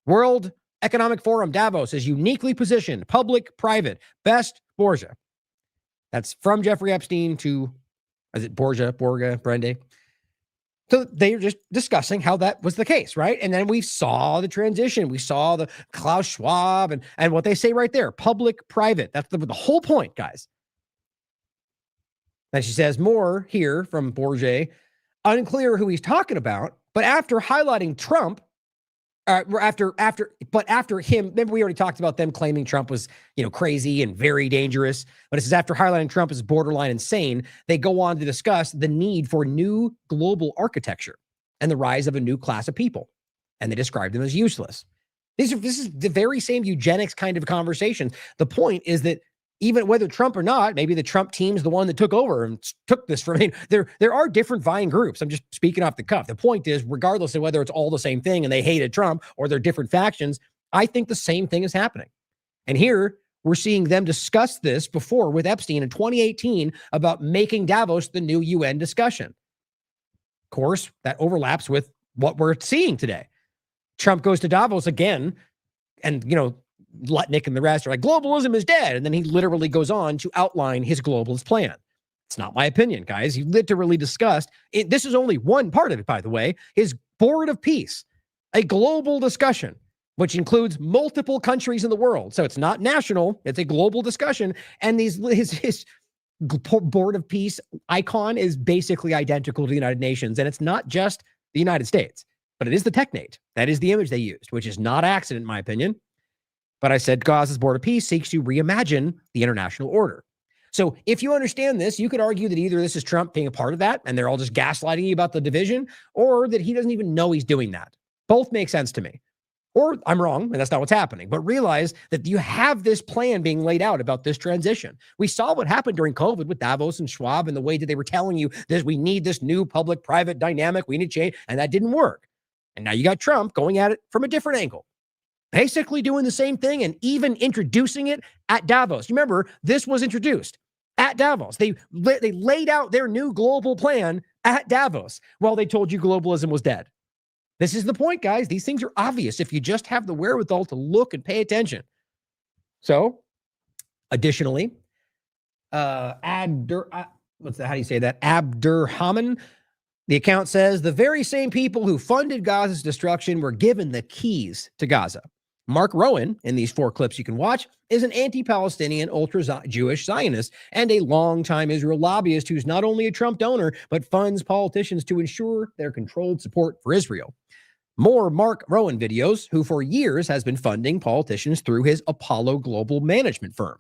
World Economic Forum Davos is uniquely positioned, public, private, best, Borja. That's from Jeffrey Epstein to, is it Borja, Brende? So they're just discussing how that was the case, right? And then we saw the transition. We saw the Klaus Schwab and what they say right there, public, private. That's the whole point, guys. And she says more here from Borja, unclear who he's talking about, but after highlighting Trump, after him, remember we already talked about them claiming Trump was, crazy and very dangerous. But it says after highlighting Trump as borderline insane, they go on to discuss the need for new global architecture and the rise of a new class of people. And they describe them as useless. This is the very same eugenics kind of conversation. The point is that even whether Trump or not, maybe the Trump team's the one that took over and took this from me. There are different vying groups. I'm just speaking off the cuff. The point is, regardless of whether it's all the same thing and they hated Trump or they're different factions, I think the same thing is happening. And here we're seeing them discuss this before with Epstein in 2018 about making Davos the new UN discussion. Of course, that overlaps with what we're seeing today. Trump goes to Davos again and, Lutnick and the rest are like, globalism is dead. And then he literally goes on to outline his globalist plan. It's not my opinion, guys. He literally discussed it. This is only one part of it, by the way, his Board of Peace, a global discussion, which includes multiple countries in the world. So it's not national. It's a global discussion. And his Board of Peace icon is basically identical to the United Nations. And it's not just the United States, but it is the technate. That is the image they used, which is not accident, in my opinion. But I said Gaza's Board of Peace seeks to reimagine the international order. So if you understand this, you could argue that either this is Trump being a part of that and they're all just gaslighting you about the division, or that he doesn't even know he's doing that. Both make sense to me. Or I'm wrong, and that's not what's happening. But realize that you have this plan being laid out about this transition. We saw what happened during COVID with Davos and Schwab and the way that they were telling you that we need this new public-private dynamic, we need change, and that didn't work. And now you got Trump going at it from a different angle. Basically doing the same thing and even introducing it at Davos. You remember, this was introduced at Davos. They laid out their new global plan at Davos while they told you globalism was dead. This is the point, guys. These things are obvious if you just have the wherewithal to look and pay attention. So, additionally, how do you say that? Abdurrahman. The account says the very same people who funded Gaza's destruction were given the keys to Gaza. Mark Rowan, in these 4 clips you can watch, is an anti-Palestinian, ultra-Jewish Zionist and a longtime Israel lobbyist who's not only a Trump donor, but funds politicians to ensure their controlled support for Israel. More Mark Rowan videos, who for years has been funding politicians through his Apollo Global Management firm.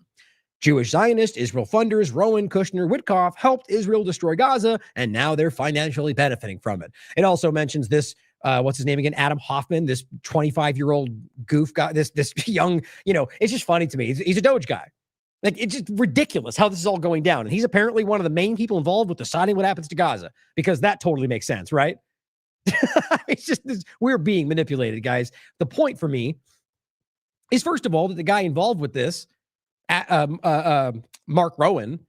Jewish Zionist, Israel funders, Rowan, Kushner, Witkoff helped Israel destroy Gaza, and now they're financially benefiting from it. It also mentions this what's his name again? Adam Hoffman, this 25-year-old goof guy, this young, it's just funny to me. He's a Doge guy. Like, it's just ridiculous how this is all going down. And he's apparently one of the main people involved with deciding what happens to Gaza, because that totally makes sense, right? It's just we're being manipulated, guys. The point for me is, first of all, that the guy involved with this, Mark Rowan,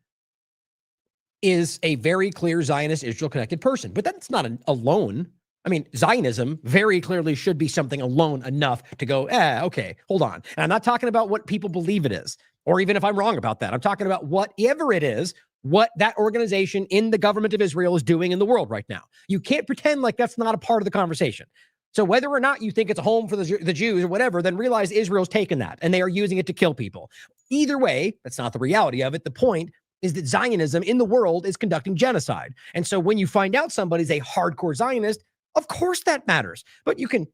is a very clear Zionist, Israel-connected person. But that's not alone. I mean, Zionism very clearly should be something alone enough to go, okay, hold on. And I'm not talking about what people believe it is, or even if I'm wrong about that. I'm talking about whatever it is, what that organization in the government of Israel is doing in the world right now. You can't pretend like that's not a part of the conversation. So whether or not you think it's a home for the Jews or whatever, then realize Israel's taken that and they are using it to kill people. Either way, that's not the reality of it. The point is that Zionism in the world is conducting genocide. And so when you find out somebody's a hardcore Zionist, of course that matters. But you can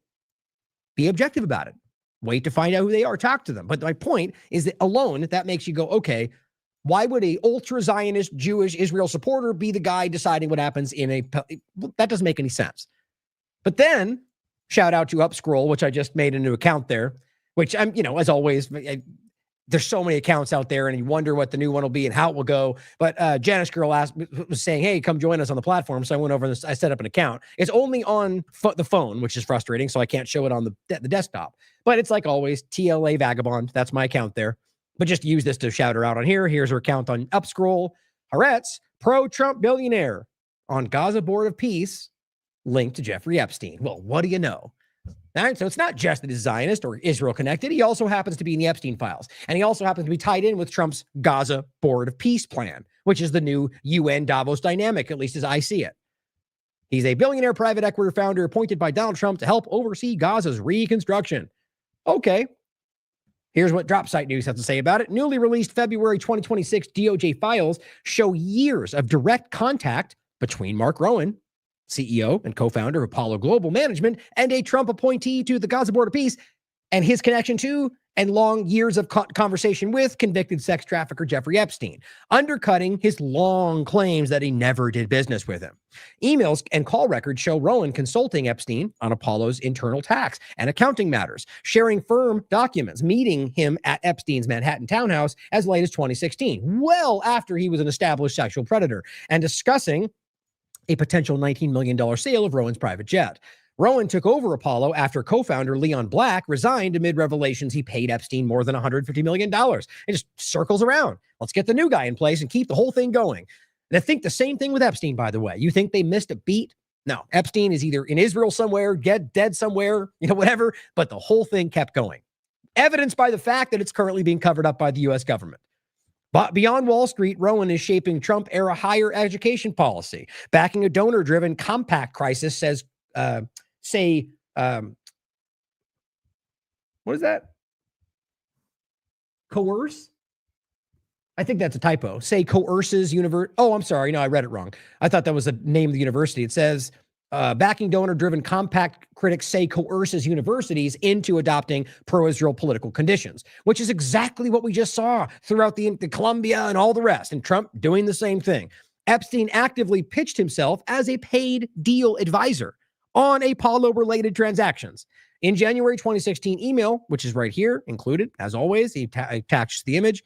be objective about it. Wait to find out who they are, talk to them. But my point is that alone, that makes you go, okay, why would a ultra-Zionist Jewish Israel supporter be the guy deciding what happens that doesn't make any sense. But then, shout out to Upscroll, which I just made a new account there, which I'm, as always, there's so many accounts out there and you wonder what the new one will be and how it will go. But Janice Girl was saying, hey, come join us on the platform. So I went over this. I set up an account. It's only on the phone, which is frustrating. So I can't show it on the desktop. But it's like always, TLA Vagabond. That's my account there. But just use this to shout her out on here. Here's her account on Upscroll. Haaretz, pro-Trump billionaire on Gaza Board of Peace, linked to Jeffrey Epstein. Well, what do you know? All right, so it's not just that he's Zionist or Israel connected. He also happens to be in the Epstein files. And he also happens to be tied in with Trump's Gaza Board of Peace plan, which is the new UN Davos dynamic, at least as I see it. He's a billionaire private equity founder appointed by Donald Trump to help oversee Gaza's reconstruction. Okay. Here's what DropSite News has to say about it. Newly released February 2026 DOJ files show years of direct contact between Mark Rowan, CEO and co-founder of Apollo Global Management, and a Trump appointee to the Gaza Board of Peace, and his connection to and long years of conversation with convicted sex trafficker Jeffrey Epstein, undercutting his long claims that he never did business with him. Emails and call records show Rowan consulting Epstein on Apollo's internal tax and accounting matters, sharing firm documents, meeting him at Epstein's Manhattan townhouse as late as 2016, well after he was an established sexual predator, and discussing a potential $19 million sale of Rowan's private jet. Rowan took over Apollo after co-founder Leon Black resigned amid revelations he paid Epstein more than $150 million. It just circles around. Let's get the new guy in place and keep the whole thing going. And I think the same thing with Epstein, by the way. You think they missed a beat? No, Epstein is either in Israel somewhere, dead somewhere, whatever, but the whole thing kept going. Evidenced by the fact that it's currently being covered up by the U.S. government. But beyond Wall Street, Rowan is shaping Trump-era higher education policy, backing a donor-driven compact crisis, what is that? Coerce? I think that's a typo. Say coerces university. Oh, I'm sorry. No, I read it wrong. I thought that was the name of the university. It says backing donor-driven compact critics say coerces universities into adopting pro-Israel political conditions, which is exactly what we just saw throughout the Columbia and all the rest, and Trump doing the same thing. Epstein actively pitched himself as a paid deal advisor on Apollo-related transactions. In January 2016 email, which is right here, included, as always, he attached the image,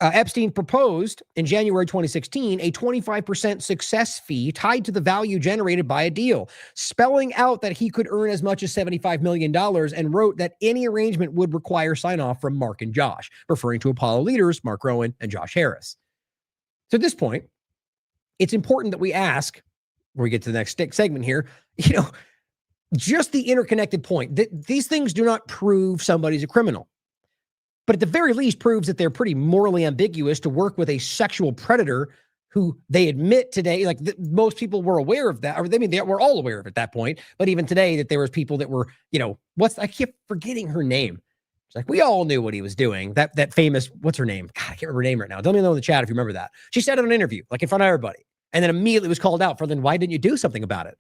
Epstein proposed in January 2016 a 25% success fee tied to the value generated by a deal, spelling out that he could earn as much as $75 million, and wrote that any arrangement would require sign-off from Mark and Josh, referring to Apollo leaders Mark Rowan and Josh Harris. So at this point, it's important that we ask, when we get to the next segment here, just the interconnected point that these things do not prove somebody's a criminal, but at the very least proves that they're pretty morally ambiguous to work with a sexual predator who they admit today, like most people were aware of that, or they were all aware of it at that point. But even today, that there was people that were, I keep forgetting her name. It's like, we all knew what he was doing. That famous, what's her name? God, I can't remember her name right now. Let me know in the chat if you remember that. She said it in an interview, like in front of everybody, and then immediately was called out for, then why didn't you do something about it?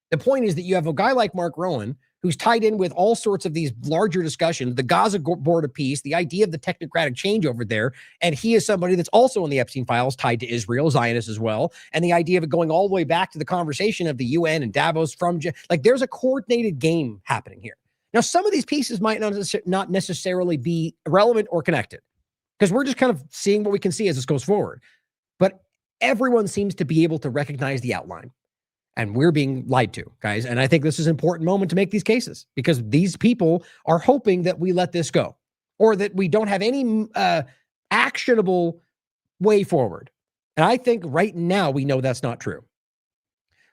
The point is that you have a guy like Mark Rowan who's tied in with all sorts of these larger discussions, the Gaza Board of Peace, the idea of the technocratic change over there. And he is somebody that's also in the Epstein files tied to Israel, Zionist as well. And the idea of it going all the way back to the conversation of the UN and Davos like there's a coordinated game happening here. Now, some of these pieces might not necessarily be relevant or connected because we're just kind of seeing what we can see as this goes forward. But everyone seems to be able to recognize the outline. And we're being lied to, guys. And I think this is an important moment to make these cases because these people are hoping that we let this go or that we don't have any actionable way forward. And I think right now we know that's not true.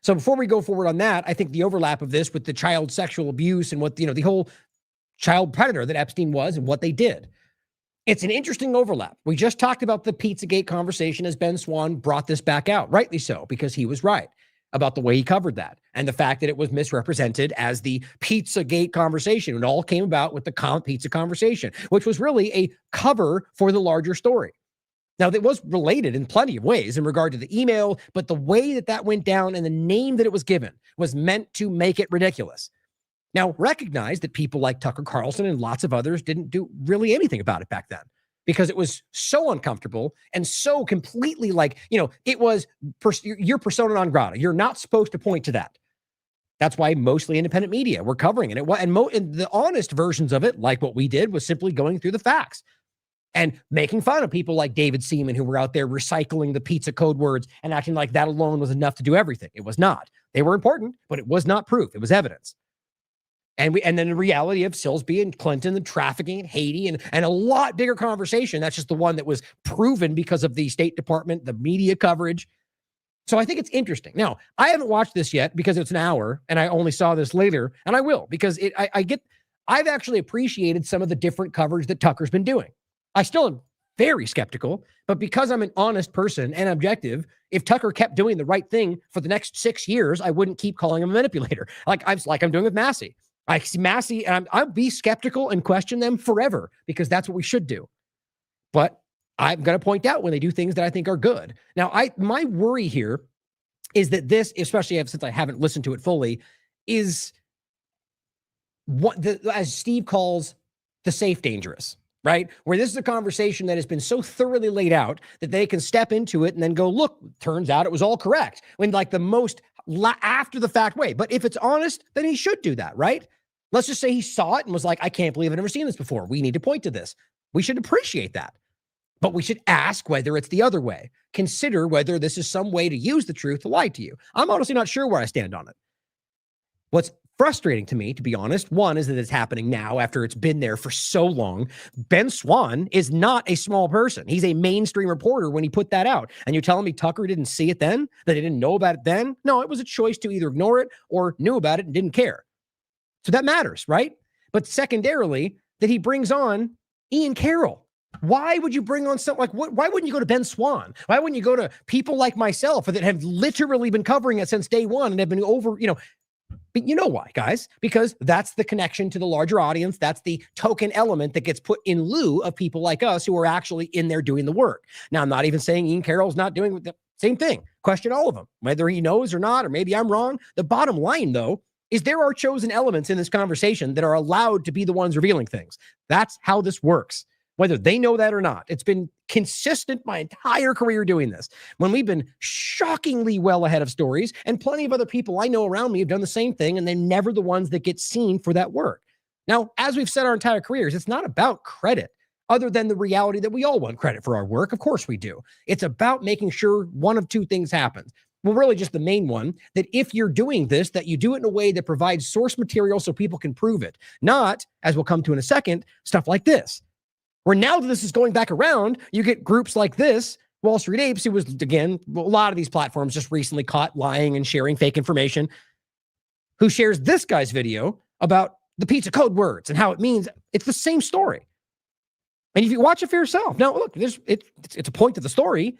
So before we go forward on that, I think the overlap of this with the child sexual abuse and what, the whole child predator that Epstein was and what they did. It's an interesting overlap. We just talked about the Pizzagate conversation as Ben Swann brought this back out, rightly so, because he was right about the way he covered that and the fact that it was misrepresented as the Pizzagate conversation. It all came about with the pizza conversation, which was really a cover for the larger story. Now, that was related in plenty of ways in regard to the email, but the way that that went down and the name that it was given was meant to make it ridiculous. Now, recognize that people like Tucker Carlson and lots of others didn't do really anything about it back then because it was so uncomfortable and so completely it was your persona non grata. You're not supposed to point to that. That's why mostly independent media were covering it. And the honest versions of it, like what we did, was simply going through the facts and making fun of people like David Seaman who were out there recycling the pizza code words and acting like that alone was enough to do everything. It was not. They were important, but it was not proof. It was evidence. And then the reality of Silsby and Clinton, the trafficking in Haiti, and a lot bigger conversation. That's just the one that was proven because of the State Department, the media coverage. So I think it's interesting. Now, I haven't watched this yet because it's an hour, and I only saw this later, and I will because I've actually appreciated some of the different coverage that Tucker's been doing. I still am very skeptical, but because I'm an honest person and objective, if Tucker kept doing the right thing for the next 6 years, I wouldn't keep calling him a manipulator like I'm doing with Massey. I see Massey, and I'll be skeptical and question them forever because that's what we should do. But I'm going to point out when they do things that I think are good. Now, my worry here is that this, especially since I haven't listened to it fully, is what as Steve calls the safe dangerous, right? Where this is a conversation that has been so thoroughly laid out that they can step into it and then go, look, turns out it was all correct. When the most after the fact way. But if it's honest, then he should do that, right? Let's just say he saw it and was like, I can't believe I've never seen this before. We need to point to this. We should appreciate that. But we should ask whether it's the other way. Consider whether this is some way to use the truth to lie to you. I'm honestly not sure where I stand on it. What's frustrating to me, to be honest, one is that it's happening now after it's been there for so long. Ben Swann is not a small person. He's a mainstream reporter when he put that out. And you're telling me Tucker didn't see it then? That he didn't know about it then? No, it was a choice to either ignore it or knew about it and didn't care. So that matters, right? But secondarily, that he brings on Ian Carroll. Why would you bring on something why wouldn't you go to Ben Swann? Why wouldn't you go to people like myself that have literally been covering it since day one and have been but you know why, guys? Because that's the connection to the larger audience. That's the token element that gets put in lieu of people like us who are actually in there doing the work. Now, I'm not even saying Ian Carroll's not doing the same thing. Question all of them, whether he knows or not, or maybe I'm wrong. The bottom line, though, is there are chosen elements in this conversation that are allowed to be the ones revealing things. That's how this works, whether they know that or not. It's been consistent my entire career doing this. When we've been shockingly well ahead of stories, and plenty of other people I know around me have done the same thing, and they're never the ones that get seen for that work. Now, as we've said our entire careers, it's not about credit, other than the reality that we all want credit for our work. Of course we do. It's about making sure one of two things happens. Well, really just the main one, that if you're doing this, that you do it in a way that provides source material so people can prove it. Not, as we'll come to in a second, stuff like this. Where now that this is going back around, you get groups like this, Wall Street Apes, who was, again, a lot of these platforms just recently caught lying and sharing fake information, who shares this guy's video about the pizza code words and how it means it's the same story. And if you watch it for yourself, now look, it's a point to the story,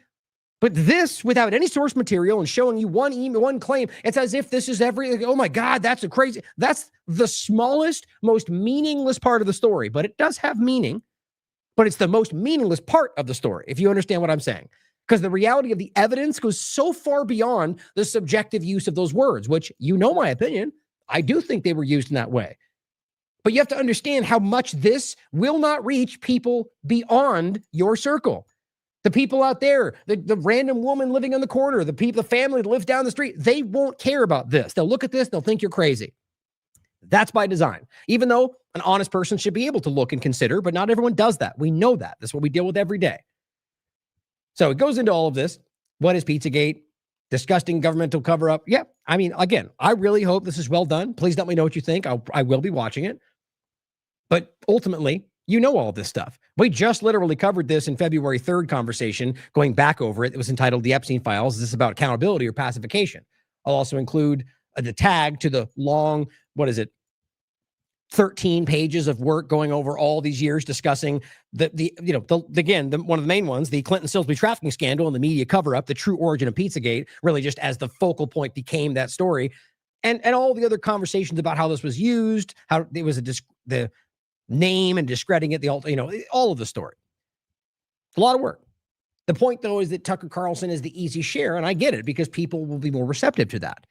but this without any source material and showing you one email, one claim, it's as if this is oh my God, that's the smallest, most meaningless part of the story, but it does have meaning. But it's the most meaningless part of the story, if you understand what I'm saying. Because the reality of the evidence goes so far beyond the subjective use of those words, which, you know my opinion, I do think they were used in that way. But you have to understand how much this will not reach people beyond your circle. The people out there, the random woman living on the corner, the family that lives down the street, they won't care about this. They'll look at this, they'll think you're crazy. That's by design. Even though an honest person should be able to look and consider, but not everyone does that. We know that. That's what we deal with every day. So it goes into all of this. What is Pizzagate? Disgusting governmental cover-up. Yeah, I mean, again, I really hope this is well done. Please let me know what you think. I will be watching it. But ultimately, you know all this stuff. We just literally covered this in February 3rd conversation, going back over it. It was entitled The Epstein Files. Is this about accountability or pacification? I'll also include the tag to the long, 13 pages of work going over all these years discussing one of the main ones, the Clinton-Silsby trafficking scandal and the media cover-up, the true origin of Pizzagate, really just as the focal point became that story. And all the other conversations about how this was used, how it was the name and discrediting it, all of the story. It's a lot of work. The point, though, is that Tucker Carlson is the easy share, and I get it because people will be more receptive to that.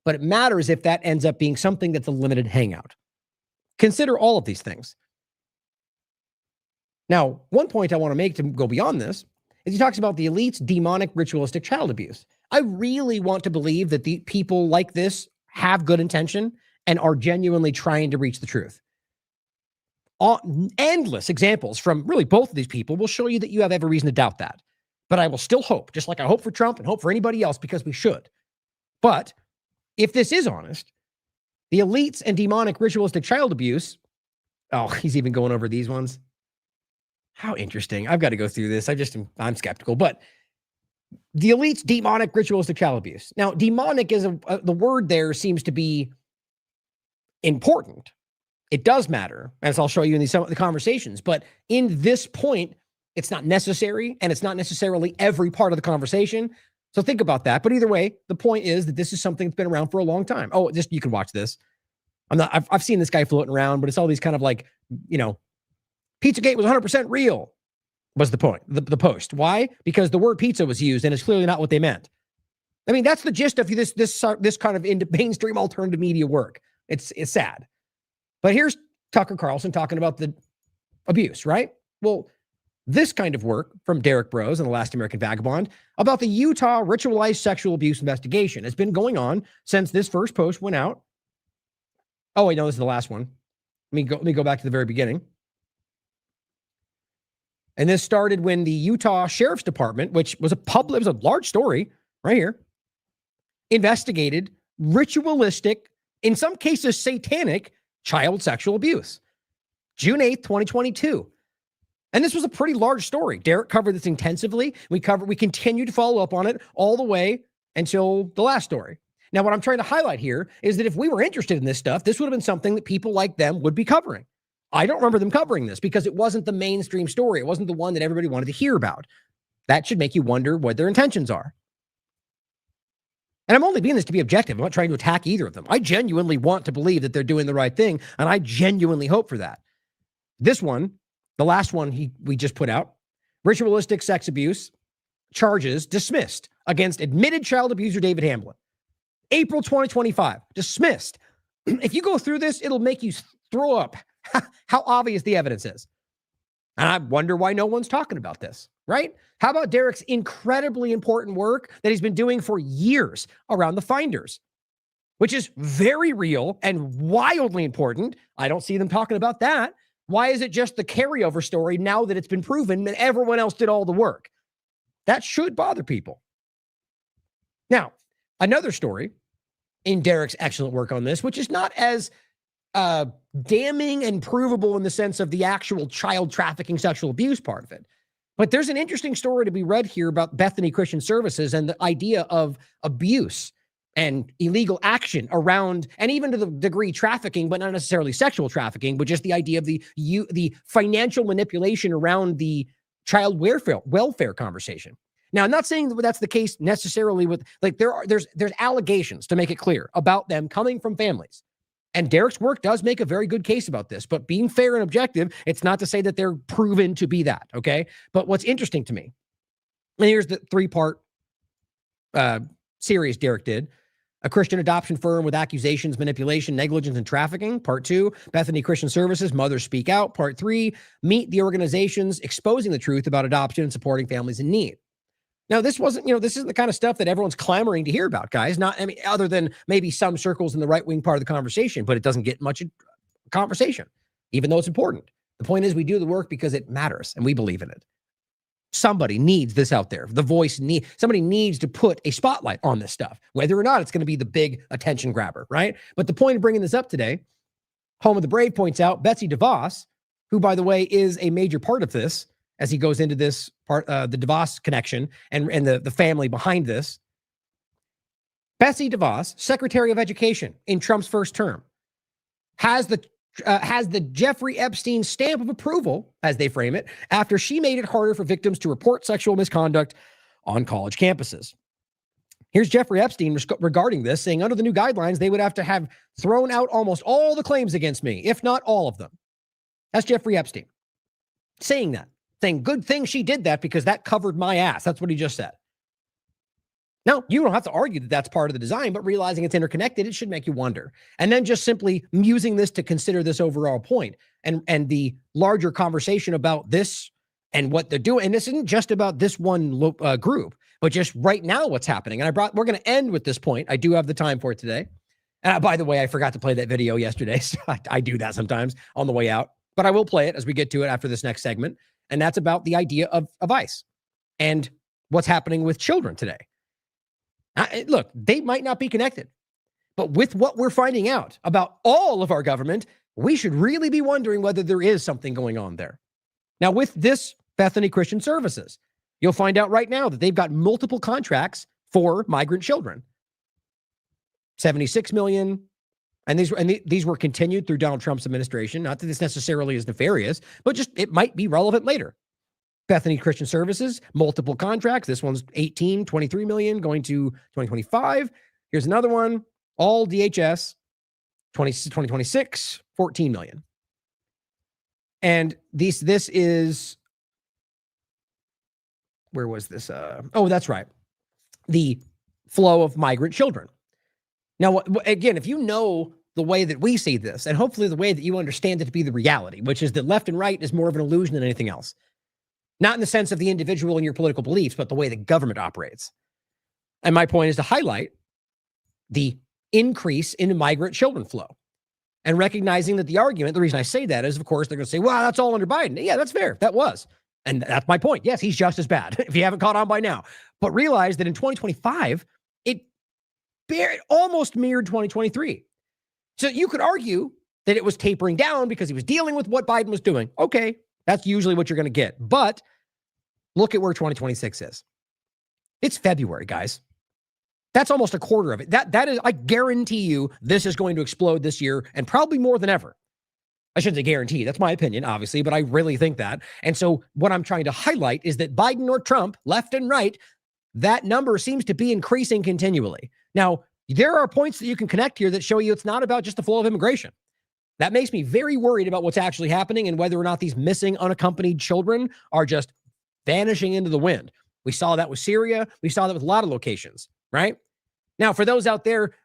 But it matters if that ends up being something that's a limited hangout. Consider all of these things. Now, one point I want to make to go beyond this is he talks about the elite's demonic ritualistic child abuse. I really want to believe that the people like this have good intention and are genuinely trying to reach the truth. Endless examples from really both of these people will show you that you have every reason to doubt that. But I will still hope, just like I hope for Trump and hope for anybody else, because we should. But if this is honest, the elites and demonic ritualistic child abuse, he's even going over these ones. How interesting. I've got to go through this. I'm skeptical, but the elites demonic ritualistic child abuse. Now, demonic is the word there seems to be important. It does matter, as I'll show you in some of the conversations. But in this point, it's not necessary, and it's not necessarily every part of the conversation. So think about that. But either way, the point is that this is something that's been around for a long time. You can watch this. I've seen this guy floating around, but it's all these kind of Pizzagate was 100% real, was the point, the post. Why? Because the word pizza was used, and it's clearly not what they meant. I mean, that's the gist of this kind of mainstream alternative media work. It's sad. But here's Tucker Carlson talking about the abuse, right? Well, this kind of work from Derek Bros and the Last American Vagabond about the Utah ritualized sexual abuse investigation has been going on since this first post went out. Oh, wait, no, this is the last one. Let me go back to the very beginning. And this started when the Utah Sheriff's Department, which was it was a large story right here, investigated ritualistic, in some cases satanic, child sexual abuse. June 8th, 2022. And this was a pretty large story. Derek covered this intensively. We continued to follow up on it all the way until the last story. Now, what I'm trying to highlight here is that if we were interested in this stuff, this would have been something that people like them would be covering. I don't remember them covering this because it wasn't the mainstream story. It wasn't the one that everybody wanted to hear about. That should make you wonder what their intentions are. And I'm only being this to be objective. I'm not trying to attack either of them. I genuinely want to believe that they're doing the right thing, and I genuinely hope for that. This one, the last one we just put out, ritualistic sex abuse charges dismissed against admitted child abuser David Hamblin. April 2025, dismissed. If you go through this, it'll make you throw up how obvious the evidence is. And I wonder why no one's talking about this, right? How about Derek's incredibly important work that he's been doing for years around the finders, which is very real and wildly important. I don't see them talking about that. Why is it just the carryover story now that it's been proven that everyone else did all the work? That should bother people. Now, another story in Derek's excellent work on this, which is not as damning and provable in the sense of the actual child trafficking sexual abuse part of it. But there's an interesting story to be read here about Bethany Christian Services and the idea of abuse and illegal action around, and even to the degree trafficking, but not necessarily sexual trafficking, but just the idea of the financial manipulation around the child welfare conversation. Now, I'm not saying that that's the case necessarily with, there's allegations, to make it clear, about them coming from families. And Derek's work does make a very good case about this, but being fair and objective, it's not to say that they're proven to be that, okay? But what's interesting to me, and here's the 3-part series Derek did, A Christian adoption firm with accusations, manipulation, negligence, and trafficking. Part 2, Bethany Christian Services, Mothers Speak Out. Part 3, Meet the organizations exposing the truth about adoption and supporting families in need. Now, this wasn't, this isn't the kind of stuff that everyone's clamoring to hear about, guys. Other than maybe some circles in the right-wing part of the conversation, but it doesn't get much conversation, even though it's important. The point is we do the work because it matters and we believe in it. Somebody needs this out there. Somebody needs to put a spotlight on this stuff, whether or not it's going to be the big attention grabber, right? But the point of bringing this up today, Home of the Brave points out Betsy DeVos, who, by the way, is a major part of this as he goes into this part, the DeVos connection and the family behind this. Betsy DeVos, Secretary of Education in Trump's first term, has the Jeffrey Epstein stamp of approval, as they frame it, after she made it harder for victims to report sexual misconduct on college campuses. Here's Jeffrey Epstein regarding this, saying under the new guidelines, they would have to have thrown out almost all the claims against me, if not all of them. That's Jeffrey Epstein saying that, saying good thing she did that because that covered my ass. That's what he just said. Now, you don't have to argue that that's part of the design, but realizing it's interconnected, it should make you wonder. And then just simply using this to consider this overall point and the larger conversation about this and what they're doing. And this isn't just about this one group, but just right now what's happening. And we're going to end with this point. I do have the time for it today. By the way, I forgot to play that video yesterday. So I do that sometimes on the way out, but I will play it as we get to it after this next segment. And that's about the idea of ICE and what's happening with children today. Look, they might not be connected, but with what we're finding out about all of our government, we should really be wondering whether there is something going on there. Now, with this Bethany Christian Services, you'll find out right now that they've got multiple contracts for migrant children. 76 million. And these were continued through Donald Trump's administration. Not that this necessarily is nefarious, but just it might be relevant later. Bethany Christian Services, multiple contracts. This one's 23 million going to 2025. Here's another one, all DHS, 2026, 14 million. And this is, where was this? That's right. The flow of migrant children. Now, again, if you know the way that we see this, and hopefully the way that you understand it to be the reality, which is that left and right is more of an illusion than anything else. Not in the sense of the individual and your political beliefs, but the way the government operates. And my point is to highlight the increase in migrant children flow and recognizing that the reason I say that is, of course, they're going to say, well, that's all under Biden. Yeah, that's fair. That was. And that's my point. Yes, he's just as bad if you haven't caught on by now. But realize that in 2025, it almost mirrored 2023. So you could argue that it was tapering down because he was dealing with what Biden was doing. Okay, that's usually what you're going to get. But look at where 2026 is. It's February, guys. That's almost a quarter of it. That is, I guarantee you this is going to explode this year and probably more than ever. I shouldn't say guarantee. That's my opinion, obviously, but I really think that. And so what I'm trying to highlight is that Biden or Trump, left and right, that number seems to be increasing continually. Now, there are points that you can connect here that show you it's not about just the flow of immigration. That makes me very worried about what's actually happening and whether or not these missing unaccompanied children are just vanishing into the wind. We saw that with Syria. We saw that with a lot of locations, right? Now, for those out there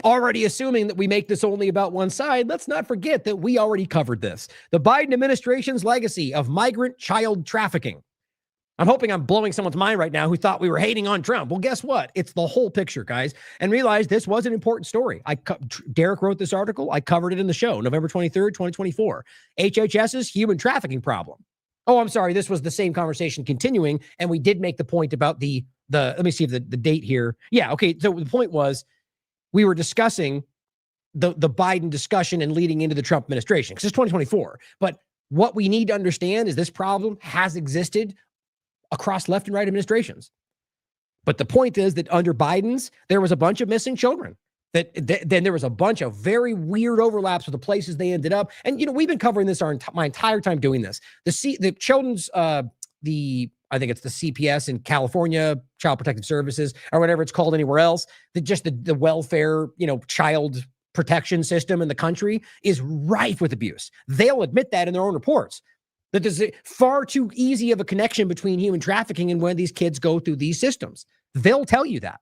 already assuming that we make this only about one side, let's not forget that we already covered this. The Biden administration's legacy of migrant child trafficking. I'm hoping I'm blowing someone's mind right now who thought we were hating on Trump. Well, guess what? It's the whole picture, guys. And realize this was an important story. Derek wrote this article. I covered it in the show, November 23rd, 2024. HHS's human trafficking problem. Oh, I'm sorry. This was the same conversation continuing. And we did make the point about the let me see if the date here. Yeah. Okay. So the point was we were discussing the Biden discussion and leading into the Trump administration because it's 2024. But what we need to understand is this problem has existed across left and right administrations. But the point is that under Biden's, there was a bunch of missing children. Then there was a bunch of very weird overlaps with the places they ended up. And, we've been covering this my entire time doing this. The children's, I think it's the CPS in California, Child Protective Services, or whatever it's called anywhere else, the welfare, child protection system in the country is rife with abuse. They'll admit that in their own reports. That there's far too easy of a connection between human trafficking and when these kids go through these systems. They'll tell you that.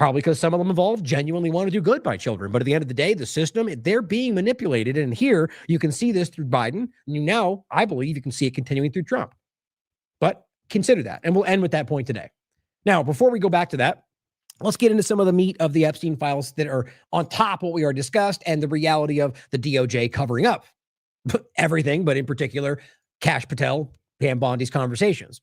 Probably because some of them involved genuinely want to do good by children. But at the end of the day, the system, they're being manipulated. And here you can see this through Biden. And now, I believe you can see it continuing through Trump. But consider that. And we'll end with that point today. Now, before we go back to that, let's get into some of the meat of the Epstein files that are on top of what we already discussed and the reality of the DOJ covering up everything, but in particular, Cash Patel, Pam Bondi's conversations.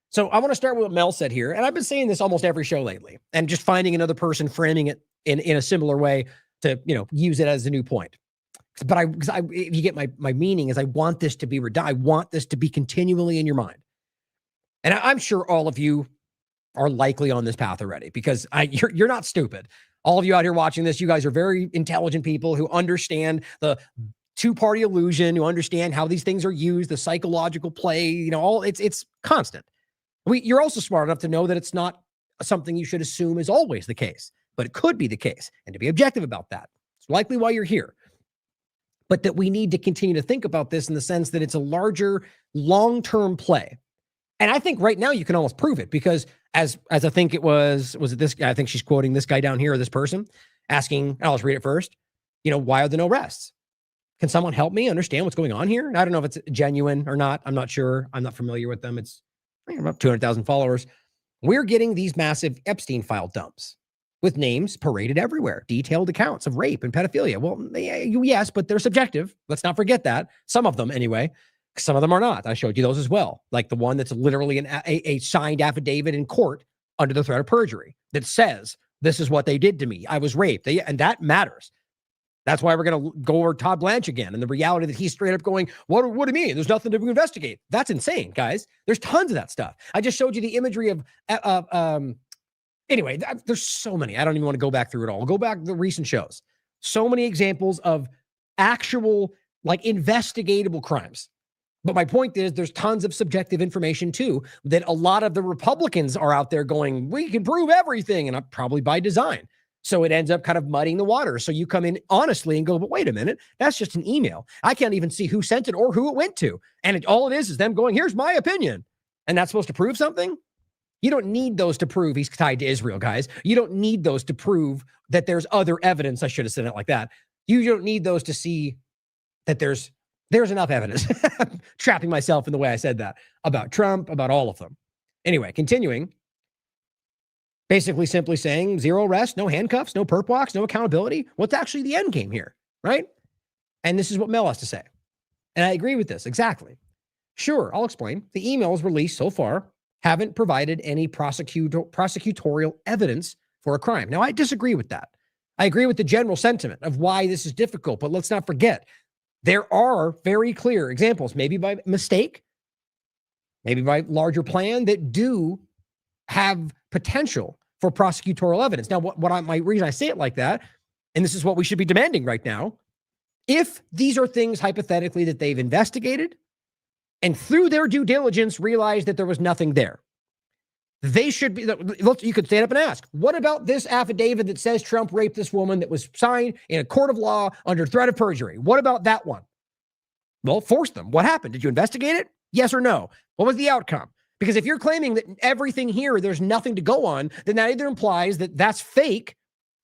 So I want to start with what Mel said here. And I've been saying this almost every show lately, and just finding another person framing it in a similar way to, use it as a new point. But if you get my meaning is I want this to be I want this to be continually in your mind. And I'm sure all of you are likely on this path already, because you're not stupid. All of you out here watching this, you guys are very intelligent people who understand the two-party illusion, who understand how these things are used, the psychological play, it's constant. You're also smart enough to know that it's not something you should assume is always the case, but it could be the case, and to be objective about that. It's likely why you're here. But that we need to continue to think about this in the sense that it's a larger, long-term play. And I think right now you can almost prove it, because as I think it was it this guy? I think she's quoting this guy down here, or this person, asking, I'll just read it first, why are there no arrests? Can someone help me understand what's going on here? And I don't know if it's genuine or not. I'm not sure. I'm not familiar with them. It's about 200,000 followers. We're getting these massive Epstein file dumps with names paraded everywhere, detailed accounts of rape and pedophilia. Well, yes, but they're subjective. Let's not forget that. Some of them anyway. Some of them are not. I showed you those as well. Like the one that's literally a signed affidavit in court under the threat of perjury that says, this is what they did to me. I was raped. And that matters. That's why we're going to go over Todd Blanche again, and the reality that he's straight up going, what do you mean? There's nothing to investigate. That's insane, guys. There's tons of that stuff. I just showed you the imagery of, anyway, there's so many. I don't even want to go back through it all. Go back to the recent shows. So many examples of actual, investigatable crimes. But my point is there's tons of subjective information too, that a lot of the Republicans are out there going, we can prove everything, and probably by design. So it ends up kind of muddying the water. So you come in honestly and go, but wait a minute, that's just an email. I can't even see who sent it or who it went to. And all it is them going, here's my opinion. And that's supposed to prove something? You don't need those to prove he's tied to Israel, guys. You don't need those to prove that there's other evidence. I should have said it like that. You don't need those to see that there's enough evidence. Trapping myself in the way I said that about Trump, about all of them. Anyway, continuing. Basically simply saying zero arrests, no handcuffs, no perp walks, no accountability. What's actually the end game here, right? And this is what Mel has to say. And I agree with this, exactly. Sure, I'll explain. The emails released so far haven't provided any prosecutorial evidence for a crime. Now, I disagree with that. I agree with the general sentiment of why this is difficult, but let's not forget, there are very clear examples, maybe by mistake, maybe by larger plan, that do have potential for prosecutorial evidence. Now, my reason I say it like that, and this is what we should be demanding right now, if these are things hypothetically that they've investigated and through their due diligence realized that there was nothing there, they should be, you could stand up and ask, what about this affidavit that says Trump raped this woman that was signed in a court of law under threat of perjury? What about that one? Well, force them. What happened? Did you investigate it? Yes or no? What was the outcome? Because if you're claiming that everything here, there's nothing to go on, then that either implies that that's fake,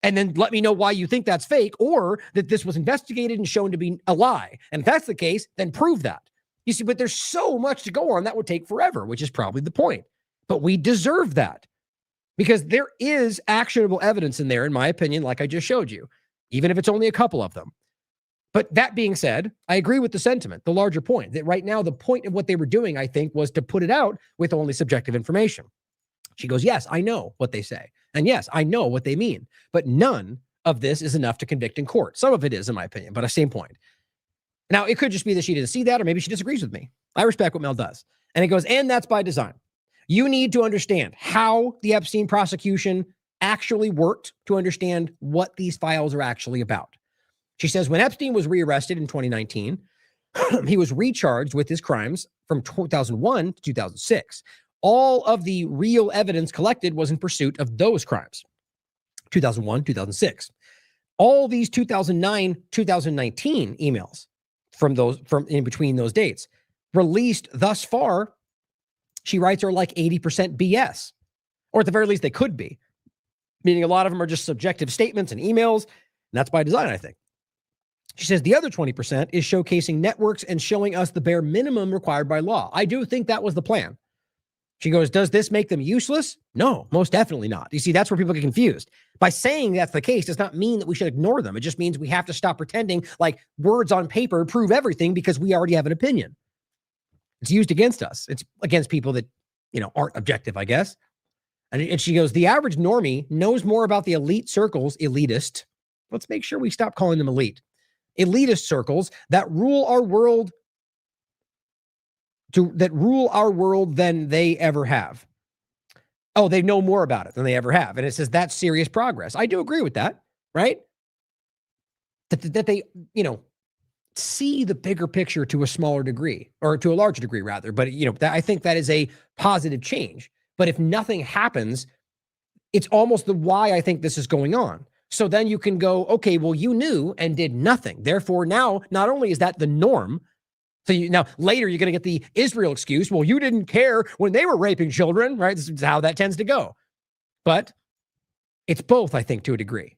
and then let me know why you think that's fake, or that this was investigated and shown to be a lie. And if that's the case, then prove that. You see, but there's so much to go on that would take forever, which is probably the point. But we deserve that because there is actionable evidence in there, in my opinion, like I just showed you, even if it's only a couple of them. But that being said, I agree with the sentiment, the larger point, that right now the point of what they were doing, I think, was to put it out with only subjective information. She goes, yes, I know what they say. And yes, I know what they mean. But none of this is enough to convict in court. Some of it is, in my opinion, but same point. Now, it could just be that she didn't see that, or maybe she disagrees with me. I respect what Mel does. And it goes, and that's by design. You need to understand how the Epstein prosecution actually worked to understand what these files are actually about. She says, when Epstein was rearrested in 2019, he was recharged with his crimes from 2001 to 2006. All of the real evidence collected was in pursuit of those crimes, 2001, 2006. All these 2009, 2019 emails from in between those dates released thus far, she writes, are like 80% BS, or at the very least they could be. meaning a lot of them are just subjective statements and emails. And that's by design, I think. She says the other 20% is showcasing networks and showing us the bare minimum required by law. I do think that was the plan. She goes, does this make them useless? No, most definitely not. You see, that's where people get confused. By saying that's the case does not mean that we should ignore them. It just means we have to stop pretending like words on paper prove everything because we already have an opinion. It's used against us. It's against people that, aren't objective, I guess. And she goes, the average normie knows more about the elite circles, elitist. Let's make sure we stop calling them elite. Elitist circles that rule our world than they ever have. Oh, they know more about it than they ever have. And it says that's serious progress. I do agree with that, right? That they, see the bigger picture to a smaller degree, or to a larger degree rather. But, I think that is a positive change. But if nothing happens, it's almost the why I think this is going on. So then you can go, okay, well, you knew and did nothing. Therefore, now, not only is that the norm, so now later you're going to get the Israel excuse. Well, you didn't care when they were raping children, right? This is how that tends to go. But it's both, I think, to a degree.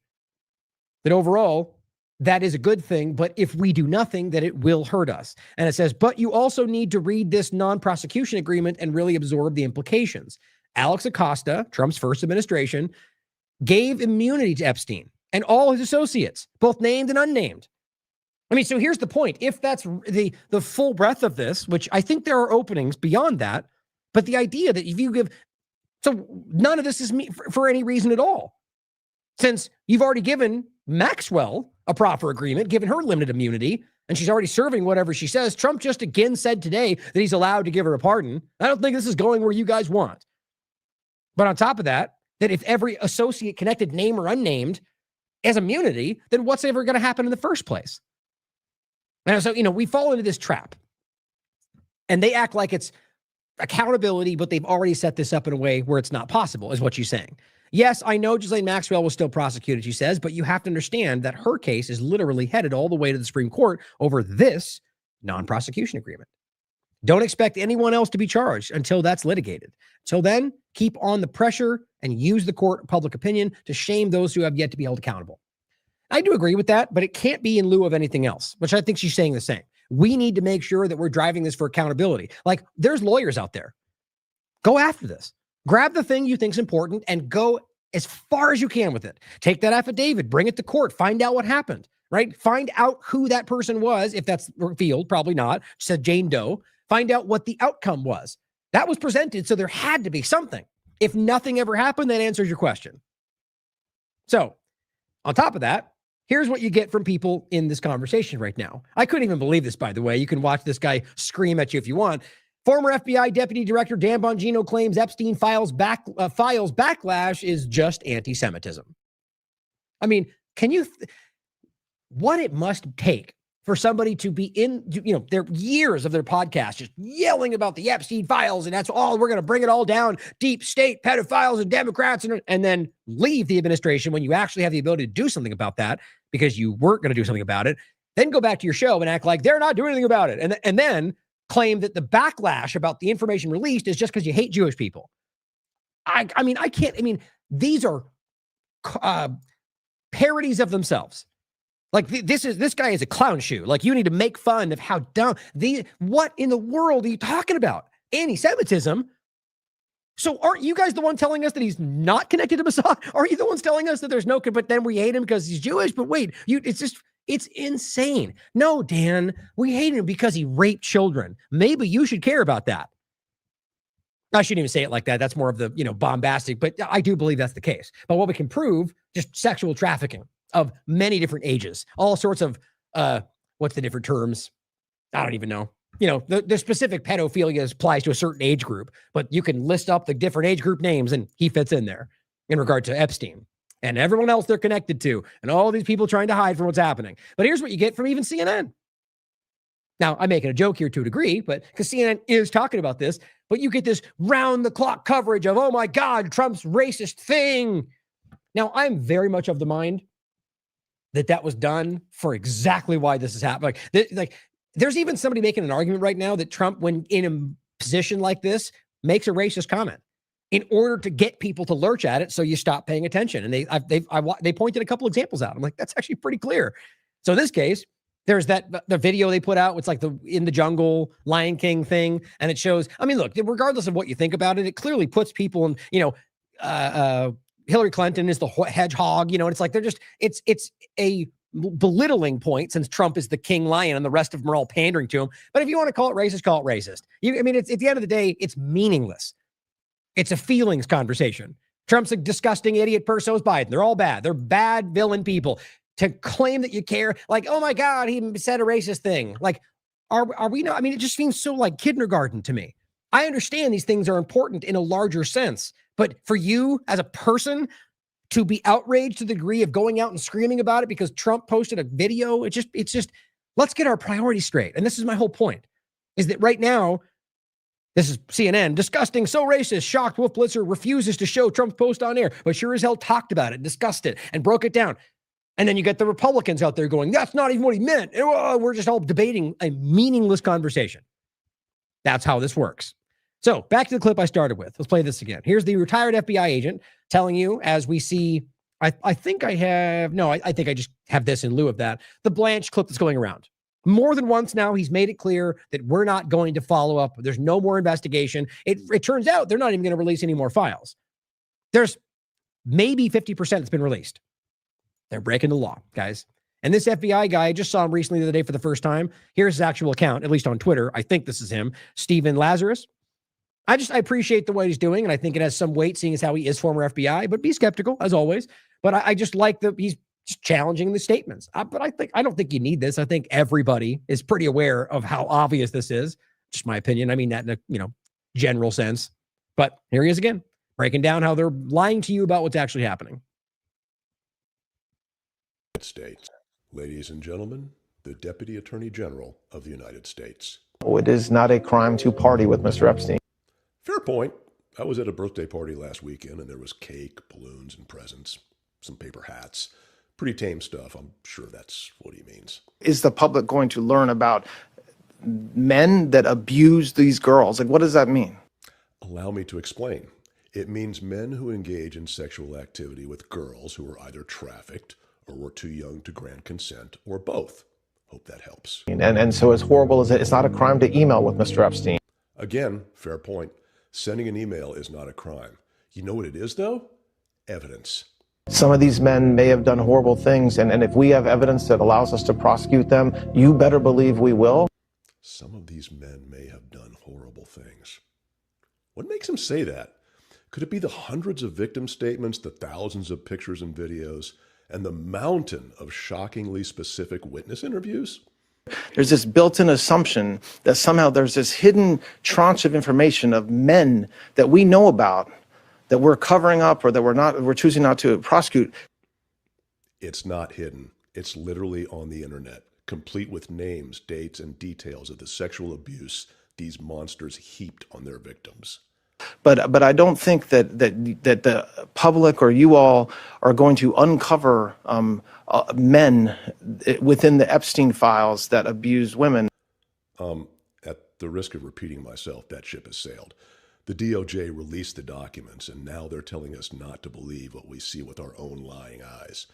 That overall, that is a good thing. But if we do nothing, then it will hurt us. And it says, but you also need to read this non-prosecution agreement and really absorb the implications. Alex Acosta, Trump's first administration, gave immunity to Epstein and all his associates, both named and unnamed. I mean, so here's the point. If that's the full breadth of this, which I think there are openings beyond that, but the idea that if you give, so none of this is for any reason at all. Since you've already given Maxwell a proper agreement, given her limited immunity, and she's already serving whatever she says. Trump just again said today that he's allowed to give her a pardon. I don't think this is going where you guys want. But on top of that, that if every associate connected, name or unnamed, has immunity, then what's ever going to happen in the first place? And so, we fall into this trap. And they act like it's accountability, but they've already set this up in a way where it's not possible, is what she's saying. Yes, I know Ghislaine Maxwell was still prosecuted, she says, but you have to understand that her case is literally headed all the way to the Supreme Court over this non-prosecution agreement. Don't expect anyone else to be charged until that's litigated. Till then, keep on the pressure and use the court of public opinion to shame those who have yet to be held accountable. I do agree with that, but it can't be in lieu of anything else, which I think she's saying the same. We need to make sure that we're driving this for accountability. Like, there's lawyers out there. Go after this. Grab the thing you think is important and go as far as you can with it. Take that affidavit, bring it to court, find out what happened, right? Find out who that person was, if that's revealed, probably not, said Jane Doe. Find out what the outcome was. That was presented, so there had to be something. If nothing ever happened, that answers your question. So, on top of that, here's what you get from people in this conversation right now. I couldn't even believe this, by the way. You can watch this guy scream at you if you want. Former FBI Deputy Director Dan Bongino claims Epstein files backlash is just anti-Semitism. I mean, what it must take for somebody to be in, their years of their podcast just yelling about the Epstein files, and that's all, we're going to bring it all down, deep state pedophiles and Democrats, and then leave the administration when you actually have the ability to do something about that because you weren't going to do something about it, then go back to your show and act like they're not doing anything about it, and then claim that the backlash about the information released is just because you hate Jewish people. These are parodies of themselves. Like, this guy is a clown shoe. Like, you need to make fun of how dumb what in the world are you talking about? Anti-Semitism? So aren't you guys the one telling us that he's not connected to Mossad? Are you the ones telling us that there's no, but then we hate him because he's Jewish? But wait, it's insane. No, Dan, we hate him because he raped children. Maybe you should care about that. I shouldn't even say it like that. That's more of the, bombastic, but I do believe that's the case. But what we can prove, just sexual trafficking of many different ages, all sorts of, what's the different terms? I don't even know. The specific pedophilia applies to a certain age group, but you can list up the different age group names and he fits in there in regard to Epstein and everyone else they're connected to and all these people trying to hide from what's happening. But here's what you get from even CNN. Now, I'm making a joke here to a degree, but because CNN is talking about this, but you get this round the clock coverage of, oh my God, Trump's racist thing. Now, I'm very much of the mind that was done for exactly why this is happening. Like, there's even somebody making an argument right now that Trump, when in a position like this, makes a racist comment. in order to get people to lurch at it, so you stop paying attention. And they pointed a couple examples out. I'm like, that's actually pretty clear. So in this case, there's the video they put out. It's like the in the jungle Lion King thing, and it shows. I mean, look, regardless of what you think about it, it clearly puts people in. Hillary Clinton is the hedgehog. And it's like they're just it's a belittling point, since Trump is the king lion and the rest of them are all pandering to him. But if you want to call it racist, call it racist. It's at the end of the day, it's meaningless. It's a feelings conversation. Trump's a disgusting idiot person. So is Biden. They're all bad. They're bad villain people. To claim that you care, like, oh my God, he said a racist thing. Like, are we not? It just seems so like kindergarten to me. I understand these things are important in a larger sense, but for you as a person to be outraged to the degree of going out and screaming about it because Trump posted a video, it's just, let's get our priorities straight. And this is my whole point, is that right now, this is CNN, disgusting, so racist, shocked Wolf Blitzer refuses to show Trump's post on air, but sure as hell talked about it, discussed it, and broke it down. And then you get the Republicans out there going, that's not even what he meant. And we're just all debating a meaningless conversation. That's how this works. So back to the clip I started with. Let's play this again. Here's the retired FBI agent telling you, as we see, I think I just have this in lieu of that, the Blanche clip that's going around. More than once now, he's made it clear that we're not going to follow up. There's no more investigation. It turns out they're not even going to release any more files. There's maybe 50% that's been released. They're breaking the law, guys. And this FBI guy, I just saw him recently the other day for the first time. Here's his actual account, at least on Twitter. I think this is him, Stephen Lazarus. I appreciate the way he's doing, and I think it has some weight, seeing as how he is former FBI, but be skeptical, as always. But I just like that he's just challenging the statements. But I don't think you need this. I think everybody is pretty aware of how obvious this is. Just my opinion. I mean that in a general sense. But here he is again, breaking down how they're lying to you about what's actually happening. States. Ladies and gentlemen, the Deputy Attorney General of the United States. It is not a crime to party with Mr. Epstein. Fair point. I was at a birthday party last weekend, and there was cake, balloons, and presents, some paper hats. Pretty tame stuff. I'm sure that's what he means. Is the public going to learn about men that abuse these girls? Like, what does that mean? Allow me to explain. It means men who engage in sexual activity with girls who are either trafficked or were too young to grant consent, or both. Hope that helps. And so as horrible as it's not a crime to email with Mr. Epstein. Again, fair point. Sending an email is not a crime. You know what it is, though? Evidence. Some of these men may have done horrible things, and if we have evidence that allows us to prosecute them, you better believe we will. Some of these men may have done horrible things. What makes him say that? Could it be the hundreds of victim statements, the thousands of pictures and videos, and the mountain of shockingly specific witness interviews? There's this built-in assumption that somehow there's this hidden tranche of information of men that we know about that we're covering up or that we're choosing not to prosecute. It's not hidden. It's literally on the internet, complete with names, dates, and details of the sexual abuse these monsters heaped on their victims. But I don't think that the public or you all are going to uncover men within the Epstein files that abuse women. At the risk of repeating myself, that ship has sailed. The DOJ released the documents, and now they're telling us not to believe what we see with our own lying eyes.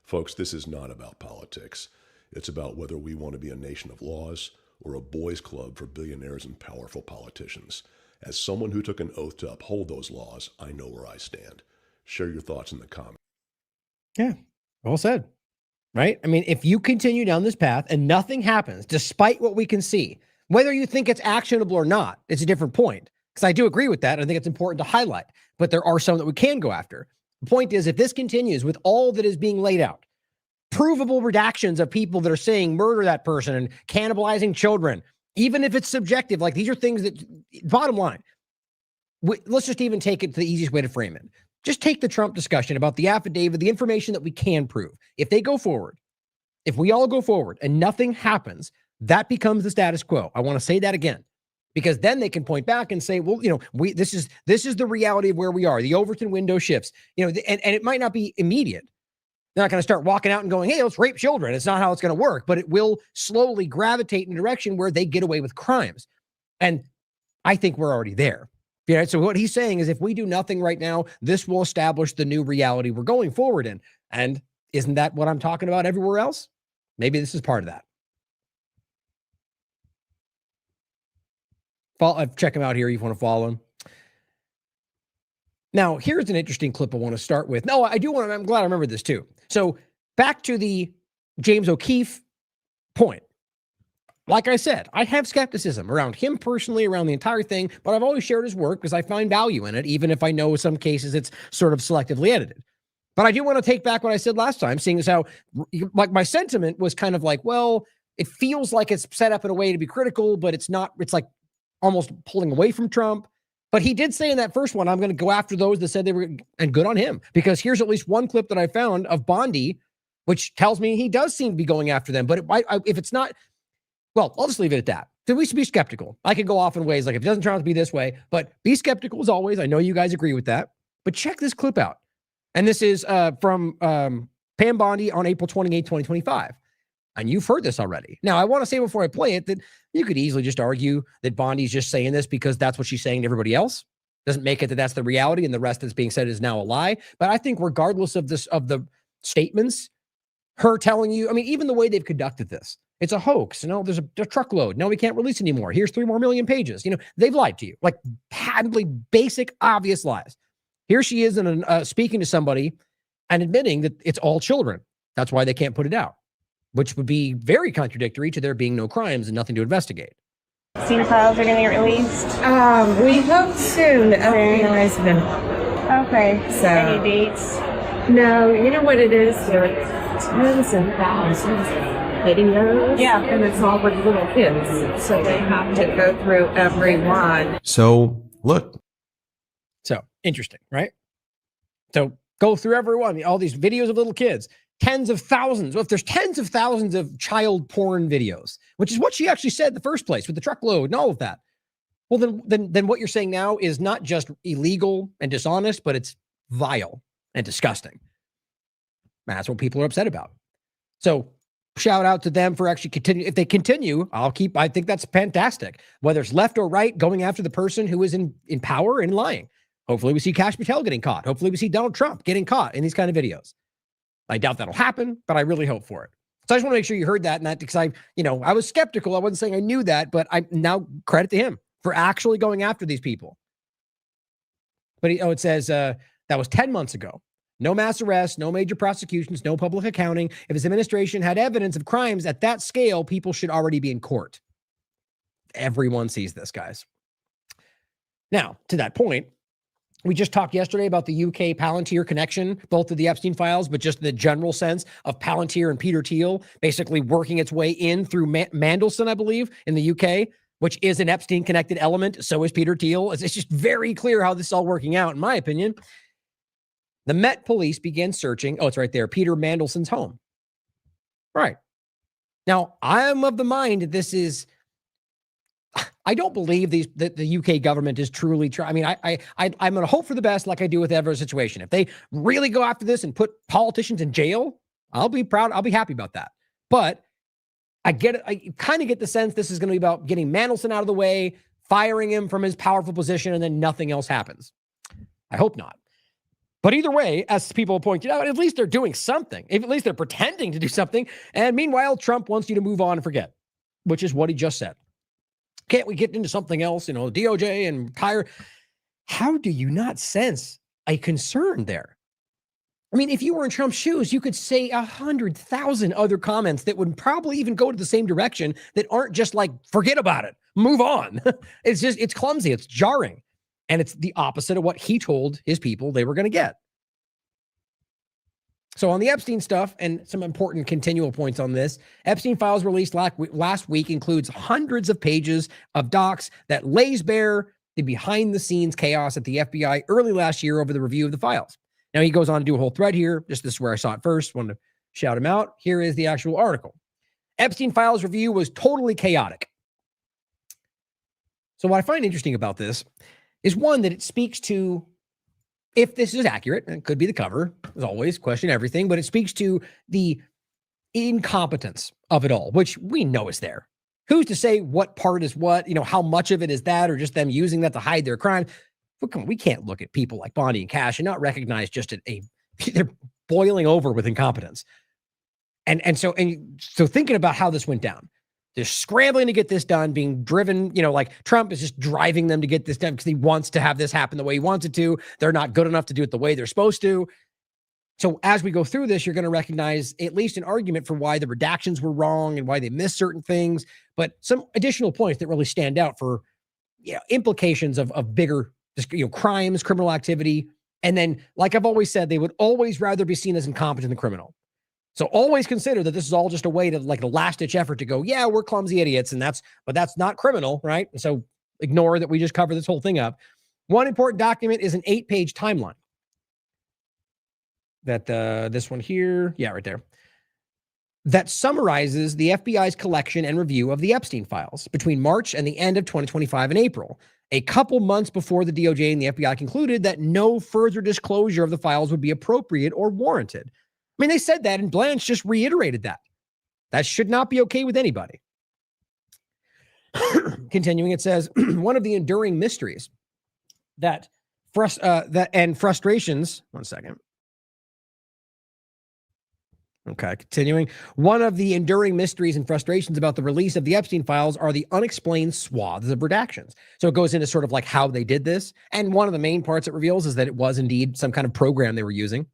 Folks, this is not about politics. It's about whether we want to be a nation of laws or a boys' club for billionaires and powerful politicians. As someone who took an oath to uphold those laws, I know where I stand. Share your thoughts in the comments. Yeah, well said. Right? I mean, if you continue down this path and nothing happens, despite what we can see, whether you think it's actionable or not, it's a different point. Because I do agree with that. I think it's important to highlight. But there are some that we can go after. The point is, if this continues with all that is being laid out, provable redactions of people that are saying murder that person and cannibalizing children, even if it's subjective, like these are things that, bottom line, let's just even take it to the easiest way to frame it. Just take the Trump discussion about the affidavit, the information that we can prove. If they go forward, if we all go forward and nothing happens, that becomes the status quo. I want to say that again, because then they can point back and say, well, this is the reality of where we are. The Overton window shifts, and it might not be immediate. They're not going to start walking out and going, hey, let's rape children. It's not how it's going to work, but it will slowly gravitate in a direction where they get away with crimes. And I think we're already there. Yeah, so what he's saying is if we do nothing right now, this will establish the new reality we're going forward in. And isn't that what I'm talking about everywhere else? Maybe this is part of that. Check him out here if you want to follow him. Now, here's an interesting clip I want to start with. No, I do want to, I'm glad I remember this too. So back to the James O'Keefe point. Like I said, I have skepticism around him personally, around the entire thing, but I've always shared his work because I find value in it, even if I know in some cases it's sort of selectively edited. But I do want to take back what I said last time, seeing as how, like, my sentiment was kind of like, well, it feels like it's set up in a way to be critical, but it's not, it's like almost pulling away from Trump. But he did say in that first one, I'm going to go after those that said they were, and good on him, because here's at least one clip that I found of Bondi, which tells me he does seem to be going after them. But it might, if it's not, well, I'll just leave it at that. So we should be skeptical. I could go off in ways like if it doesn't turn out to be this way, but be skeptical as always. I know you guys agree with that, but check this clip out. And this is from Pam Bondi on April 28, 2025. And you've heard this already. Now, I want to say before I play it that you could easily just argue that Bondi's just saying this because that's what she's saying to everybody else. Doesn't make it that that's the reality and the rest that's being said is now a lie. But I think regardless of this, of the statements, her telling you, I mean, even the way they've conducted this, it's a hoax. You know, there's a truckload. No, we can't release anymore. Here's 3 more million pages. You know, they've lied to you, like patently basic, obvious lies. Here she is in speaking to somebody and admitting that it's all children. That's why they can't put it out, which would be very contradictory to there being no crimes and nothing to investigate. Scene files are going to get released? We hope soon. Okay. Okay. So, any dates? No, you know what it is? There are tons and thousands of videos. Yeah. And it's all with little kids. So they have to go through every one. So, look. So, interesting, right? So, go through every one, all these videos of little kids. Tens of thousands. Well, if there's tens of thousands of child porn videos, which is what she actually said in the first place with the truckload and all of that. Well, then what you're saying now is not just illegal and dishonest, but it's vile and disgusting. That's what people are upset about. So shout out to them for actually continue. If they continue, I think that's fantastic. Whether it's left or right, going after the person who is in power and lying. Hopefully we see Kash Patel getting caught. Hopefully we see Donald Trump getting caught in these kind of videos. I doubt that'll happen, but I really hope for it. So I just want to make sure you heard that, and that because I was skeptical. I wasn't saying I knew that, but I now credit to him for actually going after these people. But it says that was 10 months ago. No mass arrests, no major prosecutions, no public accounting. If his administration had evidence of crimes at that scale, people should already be in court. Everyone sees this, guys. Now, to that point, we just talked yesterday about the UK Palantir Connection, both of the Epstein files, but just the general sense of Palantir and Peter Thiel basically working its way in through Mandelson, I believe, in the UK, which is an Epstein-connected element. So is Peter Thiel. It's just very clear how this is all working out, in my opinion. The Met Police began searching. Oh, it's right there. Peter Mandelson's home. Right. Now, I'm of the mind that this is... I don't believe that the UK government is truly trying. I mean, I'm going to hope for the best, like I do with every situation. If they really go after this and put politicians in jail, I'll be proud. I'll be happy about that. But I get it. I kind of get the sense this is going to be about getting Mandelson out of the way, firing him from his powerful position, and then nothing else happens. I hope not. But either way, as people pointed out, at least they're doing something. At least they're pretending to do something. And meanwhile, Trump wants you to move on and forget, which is what he just said. Can't we get into something else? DOJ and Tyre. How do you not sense a concern there? I mean, if you were in Trump's shoes, you could say 100,000 other comments that would probably even go to the same direction that aren't just like, forget about it, move on. It's clumsy. It's jarring. And it's the opposite of what he told his people they were going to get. So on the Epstein stuff and some important continual points on this, Epstein files released last week includes hundreds of pages of docs that lays bare the behind-the-scenes chaos at the FBI early last year over the review of the files. Now he goes on to do a whole thread here. This is where I saw it first. Wanted to shout him out. Here is the actual article. Epstein files review was totally chaotic. So what I find interesting about this is one, that it speaks to, if this is accurate, and it could be the cover, as always, question everything, but it speaks to the incompetence of it all, which we know is there. Who's to say what part is what, how much of it is that, or just them using that to hide their crime? come on, we can't look at people like Bondi and Cash and not recognize just they're boiling over with incompetence. And so thinking about how this went down, they're scrambling to get this done, being driven, like Trump is just driving them to get this done because he wants to have this happen the way he wants it to. They're not good enough to do it the way they're supposed to. So as we go through this, you're going to recognize at least an argument for why the redactions were wrong and why they missed certain things, but some additional points that really stand out for implications of bigger crimes, criminal activity. And then, like I've always said, they would always rather be seen as incompetent than criminal. So always consider that this is all just a way to, like, a last-ditch effort to go, yeah, we're clumsy idiots, but that's not criminal, right? And so ignore that we just covered this whole thing up. One important document is an 8-page timeline. That this one here, yeah, right there, that summarizes the FBI's collection and review of the Epstein files between March and the end of 2025 in April, a couple months before the DOJ and the FBI concluded that no further disclosure of the files would be appropriate or warranted. I mean, they said that, and Blanche just reiterated that. That should not be okay with anybody. Continuing, it says, one of the enduring mysteries and frustrations, one second. Okay, continuing. One of the enduring mysteries and frustrations about the release of the Epstein files are the unexplained swaths of redactions. So it goes into sort of like how they did this. And one of the main parts it reveals is that it was indeed some kind of program they were using.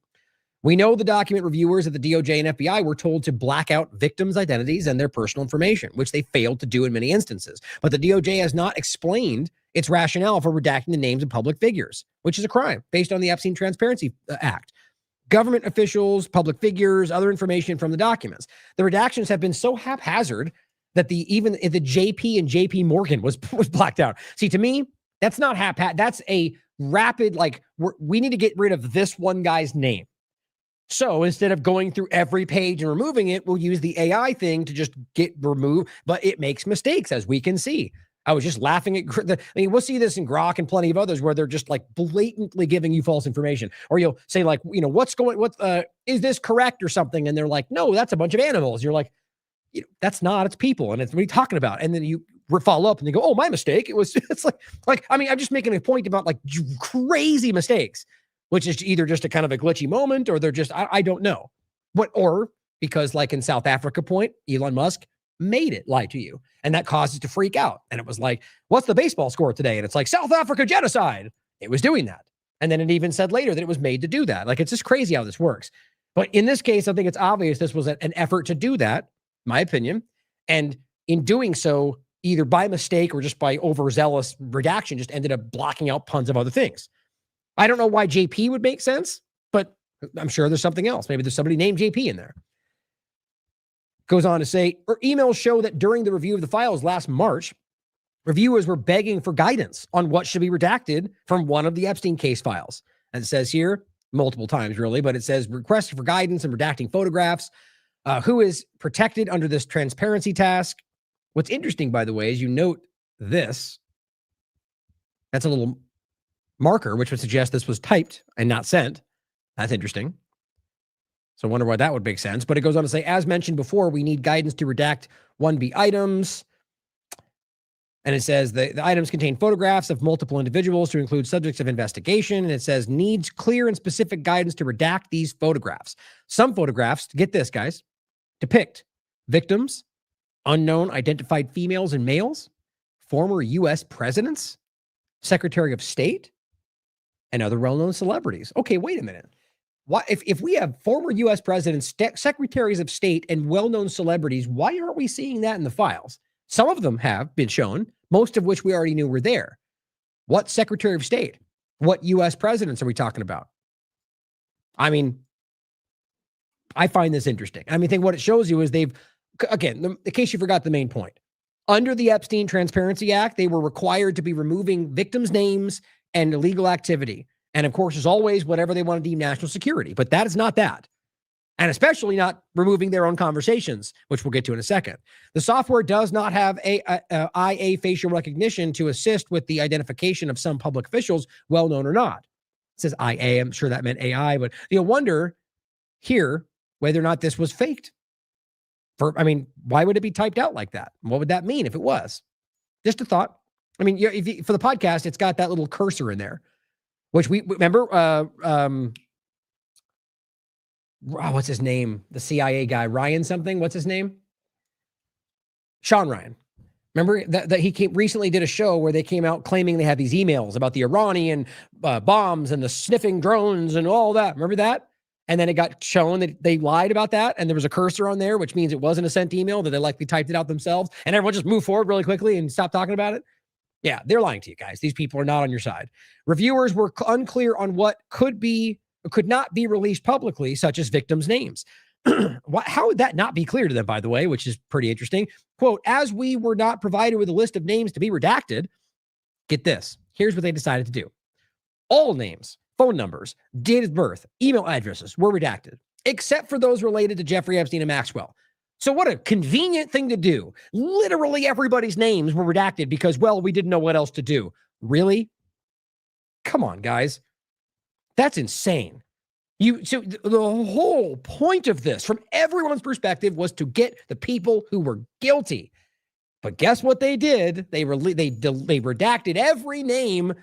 We know the document reviewers at the DOJ and FBI were told to black out victims' identities and their personal information, which they failed to do in many instances. But the DOJ has not explained its rationale for redacting the names of public figures, which is a crime based on the Epstein Transparency Act. Government officials, public figures, other information from the documents. The redactions have been so haphazard that even the JP and JP Morgan was blacked out. See, to me, that's not haphazard. That's a rapid, we need to get rid of this one guy's name. So instead of going through every page and removing it, we'll use the AI thing to just get removed, but it makes mistakes, as we can see. I was just laughing at, we'll see this in Grok and plenty of others where they're just like blatantly giving you false information. Or you'll say is this correct or something? And they're like, no, that's a bunch of animals. You're like, that's not, it's people. And it's what are you talking about? And then you follow up and they go, oh, my mistake. It's I'm just making a point about like crazy mistakes, which is either just a kind of a glitchy moment or they're just, I don't know. Or because like in South Africa point, Elon Musk made it lie to you. And that caused it to freak out. And it was like, what's the baseball score today? And it's like, South Africa genocide. It was doing that. And then it even said later that it was made to do that. Like, it's just crazy how this works. But in this case, I think it's obvious this was an effort to do that, my opinion. And in doing so, either by mistake or just by overzealous redaction, just ended up blocking out tons of other things. I don't know why JP would make sense, but I'm sure there's something else. Maybe there's somebody named JP in there. Goes on to say, emails show that during the review of the files last March, reviewers were begging for guidance on what should be redacted from one of the Epstein case files. And it says here, multiple times really, but it says request for guidance and redacting photographs. Who is protected under this transparency task? What's interesting, by the way, is you note this. That's a little marker, which would suggest this was typed and not sent. That's interesting. So I wonder why that would make sense. But it goes on to say, as mentioned before, we need guidance to redact 1B items. And it says the items contain photographs of multiple individuals to include subjects of investigation. And it says needs clear and specific guidance to redact these photographs. Some photographs, get this, guys, depict victims, unknown identified females and males, former U.S. presidents, Secretary of State, and other well-known celebrities. Okay, wait a minute. Why, if we have former U.S. presidents, secretaries of state, and well-known celebrities, why aren't we seeing that in the files? Some of them have been shown, most of which we already knew were there. What Secretary of State? What U.S. presidents are we talking about? I mean, I find this interesting. I think what it shows you is in case you forgot the main point, under the Epstein Transparency Act, they were required to be removing victims' names and illegal activity. And of course, as always, whatever they want to deem national security. But that is not that. And especially not removing their own conversations, which we'll get to in a second. The software does not have IA facial recognition to assist with the identification of some public officials, well known or not. It says IA. I'm sure that meant AI. But you wonder here whether or not this was faked. Why would it be typed out like that? What would that mean if it was? Just a thought. For the podcast, it's got that little cursor in there. which we remember, what's his name? The CIA guy, Ryan something. What's his name? Sean Ryan. Remember that he recently did a show where they came out claiming they had these emails about the Iranian bombs and the sniffing drones and all that. Remember that? And then it got shown that they lied about that. And there was a cursor on there, which means it wasn't a sent email, that they likely typed it out themselves. And everyone just moved forward really quickly and stopped talking about it. Yeah, they're lying to you guys. These people are not on your side. Reviewers were unclear on what could not be released publicly, such as victims' names. How would that not be clear to them, by the way, which is pretty interesting? Quote, as we were not provided with a list of names to be redacted, get this, here's what they decided to do. All names, phone numbers, date of birth, email addresses were redacted, except for those related to Jeffrey Epstein and Maxwell. So what a convenient thing to do. Literally everybody's names were redacted because, well, we didn't know what else to do. Really? Come on, guys. That's insane. So the whole point of this, from everyone's perspective, was to get the people who were guilty. But guess what they did? They redacted every name,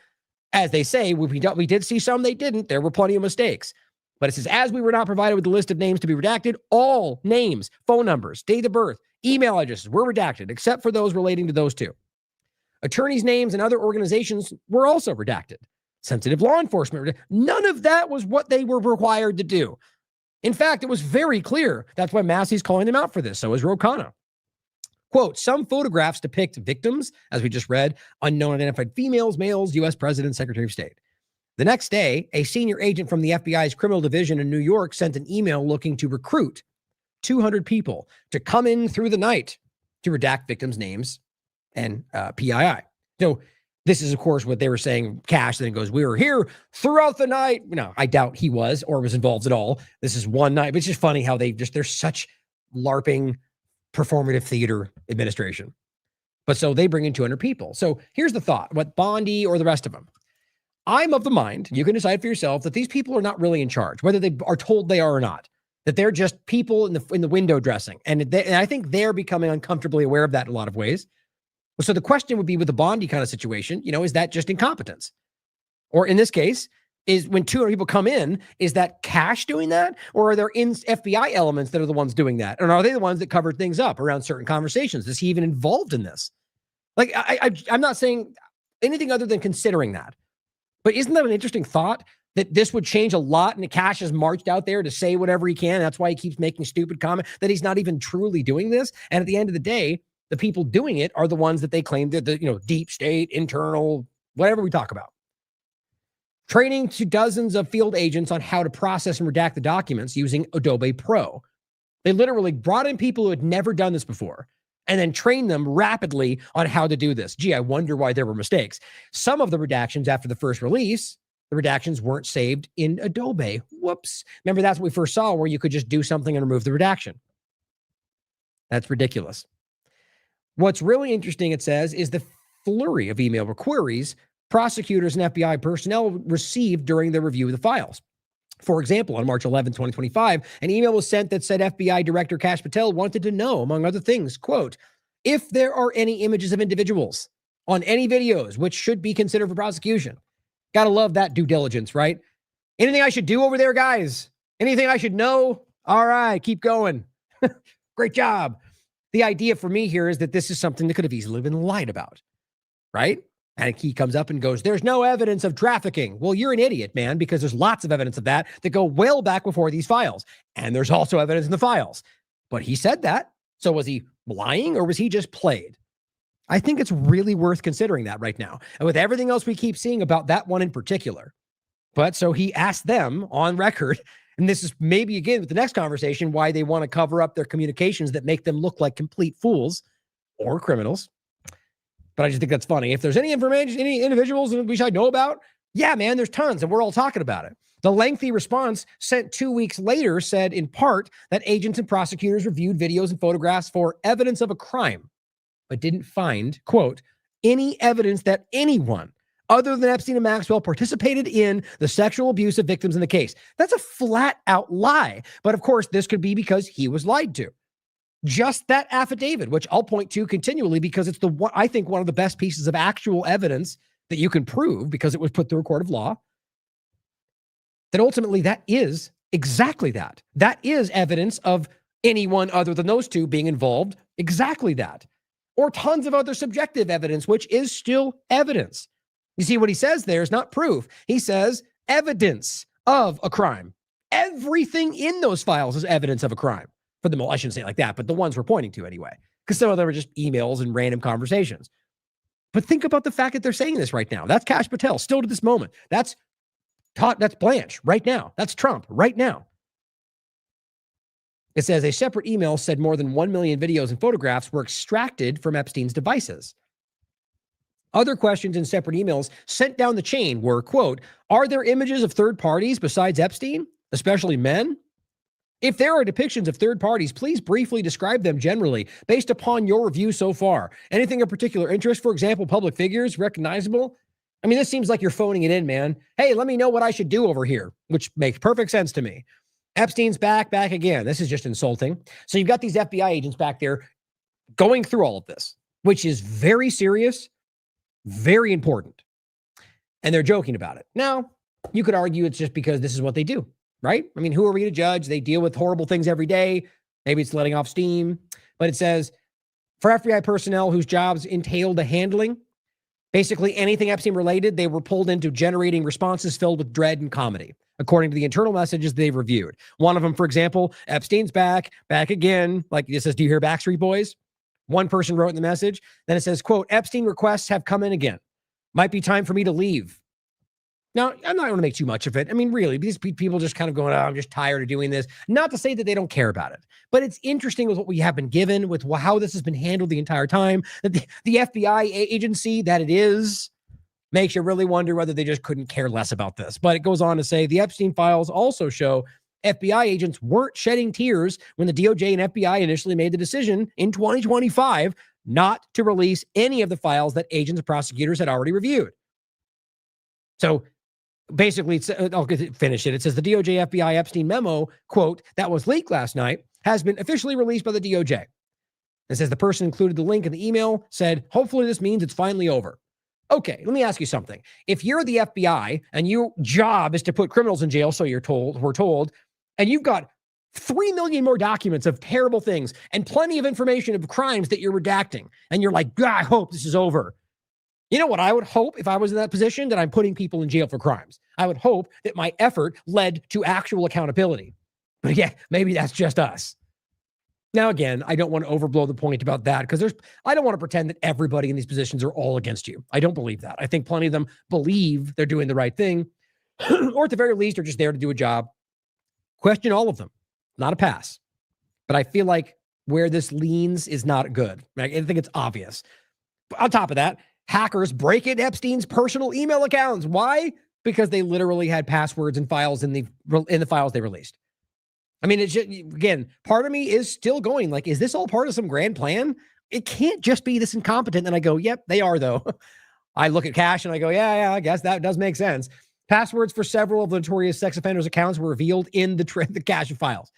as they say. We did see some they didn't. There were plenty of mistakes. But it says, as we were not provided with the list of names to be redacted, all names, phone numbers, date of birth, email addresses were redacted, except for those relating to those two. Attorneys' names and other organizations were also redacted. Sensitive law enforcement. None of that was what they were required to do. In fact, it was very clear. That's why Massey's calling them out for this. So is Ro Khanna. Quote, some photographs depict victims, as we just read, unknown identified females, males, U.S. President, Secretary of State. The next day, a senior agent from the FBI's criminal division in New York sent an email looking to recruit 200 people to come in through the night to redact victims' names and PII. So this is, of course, what they were saying. Cash then goes, we were here throughout the night. No, I doubt he was or was involved at all. This is one night. But it's just funny how they're such LARPing performative theater administration. But so they bring in 200 people. So here's the thought, what Bondi or the rest of them. I'm of the mind, you can decide for yourself, that these people are not really in charge, whether they are told they are or not, that they're just people in the window dressing. And I think they're becoming uncomfortably aware of that in a lot of ways. So the question would be, with the Bondi kind of situation, is that just incompetence? Or in this case, is when 200 people come in, is that Cash doing that? Or are there FBI elements that are the ones doing that? And are they the ones that covered things up around certain conversations? Is he even involved in this? Like, I'm not saying anything other than considering that. But isn't that an interesting thought, that this would change a lot, and Cash has marched out there to say whatever he can? That's why he keeps making stupid comments, that he's not even truly doing this. And at the end of the day, the people doing it are the ones that they claim that the deep state, internal, whatever we talk about. Training to dozens of field agents on how to process and redact the documents using Adobe Pro. They literally brought in people who had never done this before and then trained them rapidly on how to do this. Gee, I wonder why there were mistakes. Some of the redactions after the first release, the redactions weren't saved in Adobe. Whoops. Remember, that's what we first saw, where you could just do something and remove the redaction. That's ridiculous. What's really interesting, it says, is the flurry of email queries prosecutors and FBI personnel received during their review of the files. For example, on March 11, 2025, an email was sent that said FBI Director Kash Patel wanted to know, among other things, quote, if there are any images of individuals on any videos which should be considered for prosecution. Gotta love that due diligence, right? Anything I should do over there, guys? Anything I should know? All right, keep going. Great job. The idea for me here is that this is something that could have easily been lied about, right? And he comes up and goes, there's no evidence of trafficking. Well, you're an idiot, man, because there's lots of evidence of that go well back before these files. And there's also evidence in the files. But he said that. So was he lying, or was he just played? I think it's really worth considering that right now. And with everything else we keep seeing about that one in particular. But so he asked them on record, and this is maybe again with the next conversation, why they want to cover up their communications that make them look like complete fools or criminals. But I just think that's funny. If there's any information, any individuals we should know about, yeah, man, there's tons, and we're all talking about it. The lengthy response sent 2 weeks later said in part that agents and prosecutors reviewed videos and photographs for evidence of a crime, but didn't find, quote, any evidence that anyone other than Epstein and Maxwell participated in the sexual abuse of victims in the case. That's a flat out lie. But of course, this could be because he was lied to. Just that affidavit, which I'll point to continually because it's I think one of the best pieces of actual evidence that you can prove because it was put through a court of law. that ultimately that is exactly that. That is evidence of anyone other than those two being involved, exactly that. Or tons of other subjective evidence, which is still evidence. You see what he says there is not proof. He says evidence of a crime. Everything in those files is evidence of a crime. For the most, I shouldn't say it like that, but the ones we're pointing to anyway, because some of them are just emails and random conversations. But think about the fact that they're saying this right now. That's Kash Patel, still to this moment. That's Blanche right now. That's Trump right now. It says a separate email said more than 1 million videos and photographs were extracted from Epstein's devices. Other questions in separate emails sent down the chain were, quote, are there images of third parties besides Epstein, especially men? If there are depictions of third parties, please briefly describe them generally based upon your review so far. Anything of particular interest, for example, public figures, recognizable? I mean, this seems like you're phoning it in, man. Hey, let me know what I should do over here, which makes perfect sense to me. Epstein's back again. This is just insulting. So you've got these FBI agents back there going through all of this, which is very serious, very important. And they're joking about it. Now, you could argue it's just because this is what they do, right? I mean, who are we to judge? They deal with horrible things every day. Maybe it's letting off steam. But it says, for FBI personnel whose jobs entail the handling, basically anything Epstein related, they were pulled into generating responses filled with dread and comedy, according to the internal messages they've reviewed. One of them, for example, Epstein's back again. Like it says, do you hear Backstreet Boys? One person wrote in the message. Then it says, quote, Epstein requests have come in again. Might be time for me to leave. Now, I'm not going to make too much of it. I mean, really, these people just kind of going, oh, I'm just tired of doing this. Not to say that they don't care about it, but it's interesting with what we have been given, with how this has been handled the entire time, that the FBI agency that it is makes you really wonder whether they just couldn't care less about this. But it goes on to say the Epstein files also show FBI agents weren't shedding tears when the DOJ and FBI initially made the decision in 2025 not to release any of the files that agents and prosecutors had already reviewed. So basically, I'll finish it. It says the DOJ FBI Epstein memo, quote, that was leaked last night has been officially released by the DOJ. It says the person included the link in the email, said, hopefully this means it's finally over. Okay, let me ask you something. If you're the FBI and your job is to put criminals in jail, so we're told, and you've got 3 million more documents of terrible things and plenty of information of crimes that you're redacting, and you're like, God, I hope this is over. You know what I would hope if I was in that position? That I'm putting people in jail for crimes. I would hope that my effort led to actual accountability. But yeah, maybe that's just us. Now, again, I don't want to overblow the point about that because I don't want to pretend that everybody in these positions are all against you. I don't believe that. I think plenty of them believe they're doing the right thing, or at the very least are just there to do a job. Question all of them. Not a pass. But I feel like where this leans is not good. I think it's obvious. On top of that, hackers break into Epstein's personal email accounts. Why? Because they literally had passwords and files in the files they released. I mean, it's just, again, part of me is still going like, is this all part of some grand plan? It can't just be this incompetent. And I go, yep, they are though. I look at Kash and I go, yeah, I guess that does make sense. Passwords for several of the notorious sex offenders' accounts were revealed in the Kash files.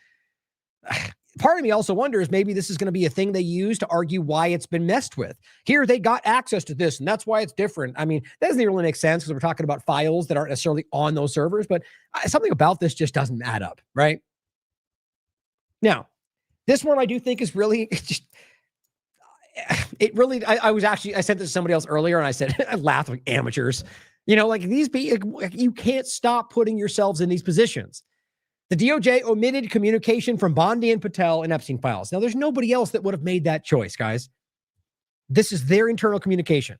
Part of me also wonders maybe this is going to be a thing they use to argue why it's been messed with. Here, they got access to this, and that's why it's different. I mean, that doesn't really make sense because we're talking about files that aren't necessarily on those servers, but something about this just doesn't add up, right? Now, this one I do think is really, I sent this to somebody else earlier and I said, I laughed like amateurs. You know, like these people, you can't stop putting yourselves in these positions. The DOJ omitted communication from Bondi and Patel in Epstein files. Now, there's nobody else that would have made that choice, guys. This is their internal communication.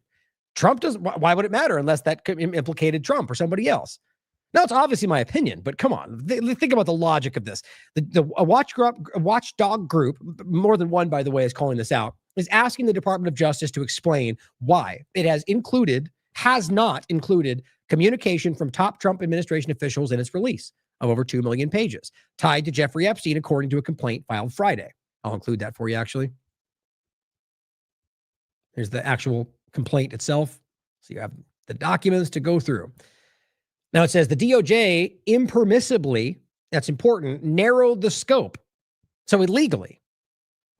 Trump doesn't, why would it matter unless that implicated Trump or somebody else? Now, it's obviously my opinion, but come on, think about the logic of this. A watchdog group, more than one, by the way, is calling this out, is asking the Department of Justice to explain why it has not included communication from top Trump administration officials in its release of over 2 million pages, tied to Jeffrey Epstein, according to a complaint filed Friday. I'll include that for you, actually. Here's the actual complaint itself. So you have the documents to go through. Now it says the DOJ impermissibly, that's important, narrowed the scope. So illegally,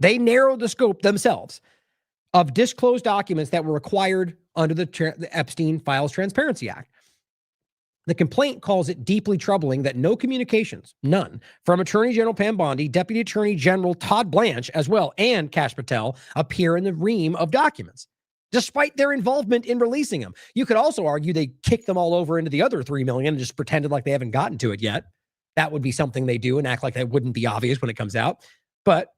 they narrowed the scope themselves of disclosed documents that were required under the Epstein Files Transparency Act. The complaint calls it deeply troubling that no communications, none, from Attorney General Pam Bondi, Deputy Attorney General Todd Blanche as well, and Kash Patel appear in the ream of documents, despite their involvement in releasing them. You could also argue they kicked them all over into the other 3 million and just pretended like they haven't gotten to it yet. That would be something they do and act like that wouldn't be obvious when it comes out. But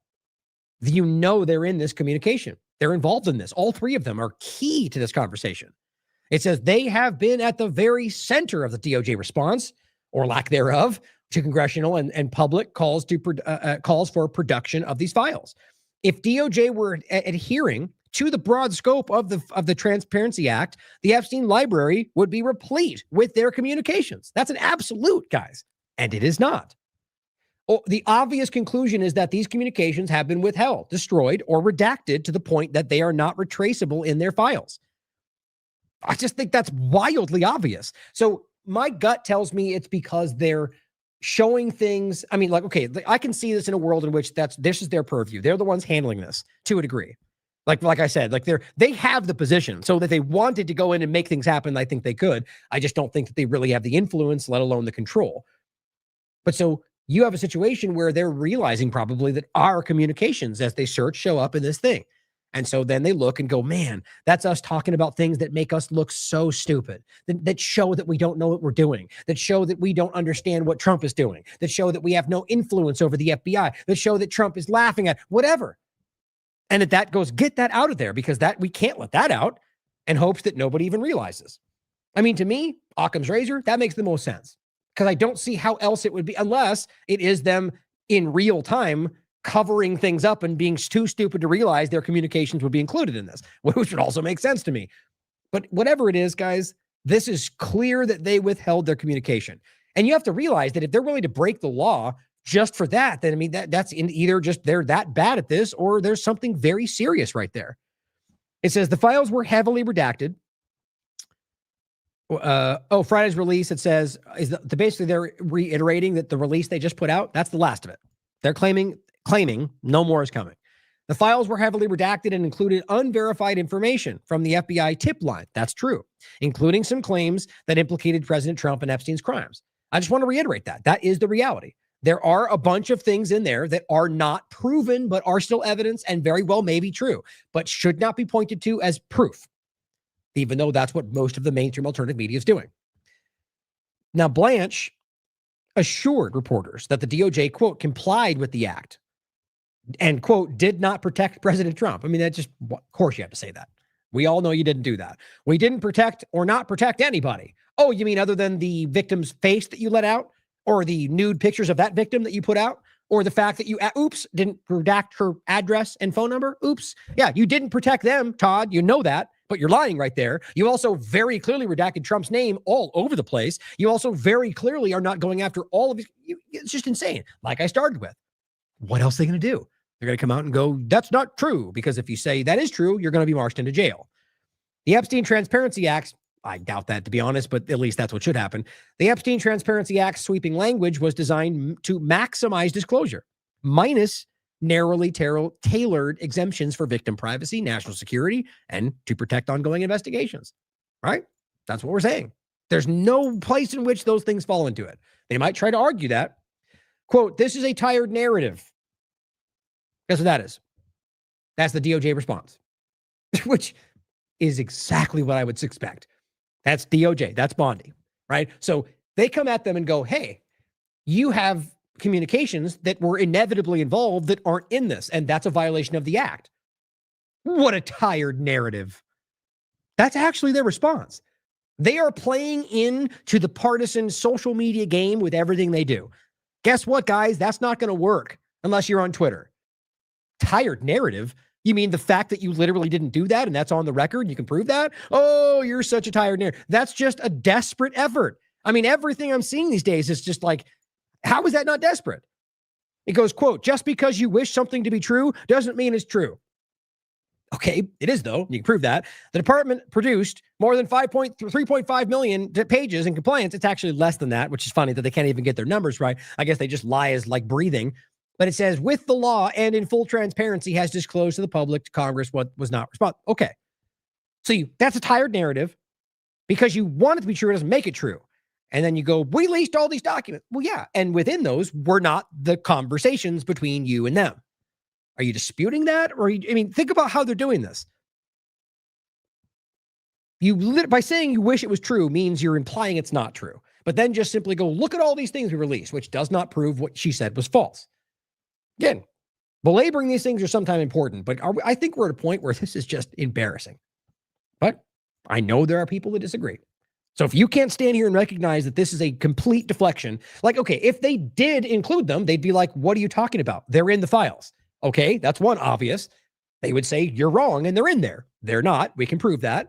they're in this communication. They're involved in this. All three of them are key to this conversation. It says they have been at the very center of the DOJ response, or lack thereof, to congressional and public calls for production of these files. If DOJ were adhering to the broad scope of the Transparency Act, the Epstein library would be replete with their communications. That's an absolute, guys, and it is not. The obvious conclusion is that these communications have been withheld, destroyed, or redacted to the point that they are not retraceable in their files. I just think that's wildly obvious. So my gut tells me it's because they're showing things. I mean, like, okay, I can see this in a world in which this is their purview. They're the ones handling this to a degree. Like I said, like they have the position, so that they wanted to go in and make things happen. I think they could. I just don't think that they really have the influence, let alone the control. But so you have a situation where they're realizing probably that our communications as they search show up in this thing. And so then they look and go, man, that's us talking about things that make us look so stupid, that show that we don't know what we're doing, that show that we don't understand what Trump is doing, that show that we have no influence over the FBI, that show that Trump is laughing at whatever. And that goes, get that out of there, because that we can't let that out, and hopes that nobody even realizes. I mean, to me, Occam's razor, that makes the most sense, because I don't see how else it would be, unless it is them in real time covering things up and being too stupid to realize their communications would be included in this, which would also make sense to me. But whatever it is, guys, this is clear that they withheld their communication. And you have to realize that if they're willing to break the law just for that, then I mean, that's in either just they're that bad at this, or there's something very serious right there. It says the files were heavily redacted. Friday's release, it says, basically they're reiterating that the release they just put out, that's the last of it. They're claiming no more is coming. The files were heavily redacted and included unverified information from the FBI tip line. That's true, including some claims that implicated President Trump and Epstein's crimes. I just want to reiterate that. That is the reality. There are a bunch of things in there that are not proven, but are still evidence and very well may be true, but should not be pointed to as proof, even though that's what most of the mainstream alternative media is doing. Now, Blanche assured reporters that the DOJ, quote, complied with the act and, quote, did not protect President Trump. I mean, of course you have to say that. We all know you didn't do that. We didn't protect or not protect anybody. Oh, you mean other than the victim's face that you let out, or the nude pictures of that victim that you put out, or the fact that you, didn't redact her address and phone number? Oops. Yeah, you didn't protect them, Todd. You know that, but you're lying right there. You also very clearly redacted Trump's name all over the place. You also very clearly are not going after all of his. It's just insane. Like I started with. What else are they going to do? They're going to come out and go, that's not true. Because if you say that is true, you're going to be marched into jail. The Epstein Transparency Act, I doubt that, to be honest, but at least that's what should happen. The Epstein Transparency Act's sweeping language was designed to maximize disclosure, minus narrowly tailored exemptions for victim privacy, national security, and to protect ongoing investigations, right? That's what we're saying. There's no place in which those things fall into it. They might try to argue that. Quote, this is a tired narrative. Guess what that is? That's the DOJ response, which is exactly what I would expect. That's DOJ. That's Bondi, right? So they come at them and go, hey, you have communications that were inevitably involved that aren't in this, and that's a violation of the act. What a tired narrative. That's actually their response. They are playing into the partisan social media game with everything they do. Guess what, guys? That's not going to work unless you're on Twitter. Tired narrative? You mean the fact that you literally didn't do that and that's on the record? You can prove that? Oh, you're such a tired narrative. That's just a desperate effort. I mean, everything I'm seeing these days is just like, how is that not desperate? It goes, quote, just because you wish something to be true doesn't mean it's true. Okay, it is, though. You can prove that. The department produced more than 3.5 million pages in compliance. It's actually less than that, which is funny that they can't even get their numbers right. I guess they just lie as like breathing. But it says, with the law and in full transparency, has disclosed to the public, to Congress, what was not responsible. Okay. So that's a tired narrative because you want it to be true. It doesn't make it true. And then you go, we leased all these documents. Well, yeah. And within those were not the conversations between you and them. Are you disputing that? Or, think about how they're doing this. By saying you wish it was true means you're implying it's not true. But then just simply go, look at all these things we released, which does not prove what she said was false. Again, belaboring these things are sometimes important, but I think we're at a point where this is just embarrassing. But I know there are people that disagree. So if you can't stand here and recognize that this is a complete deflection, like, okay, if they did include them, they'd be like, what are you talking about? They're in the files. Okay, that's one obvious. They would say, you're wrong, and they're in there. They're not. We can prove that.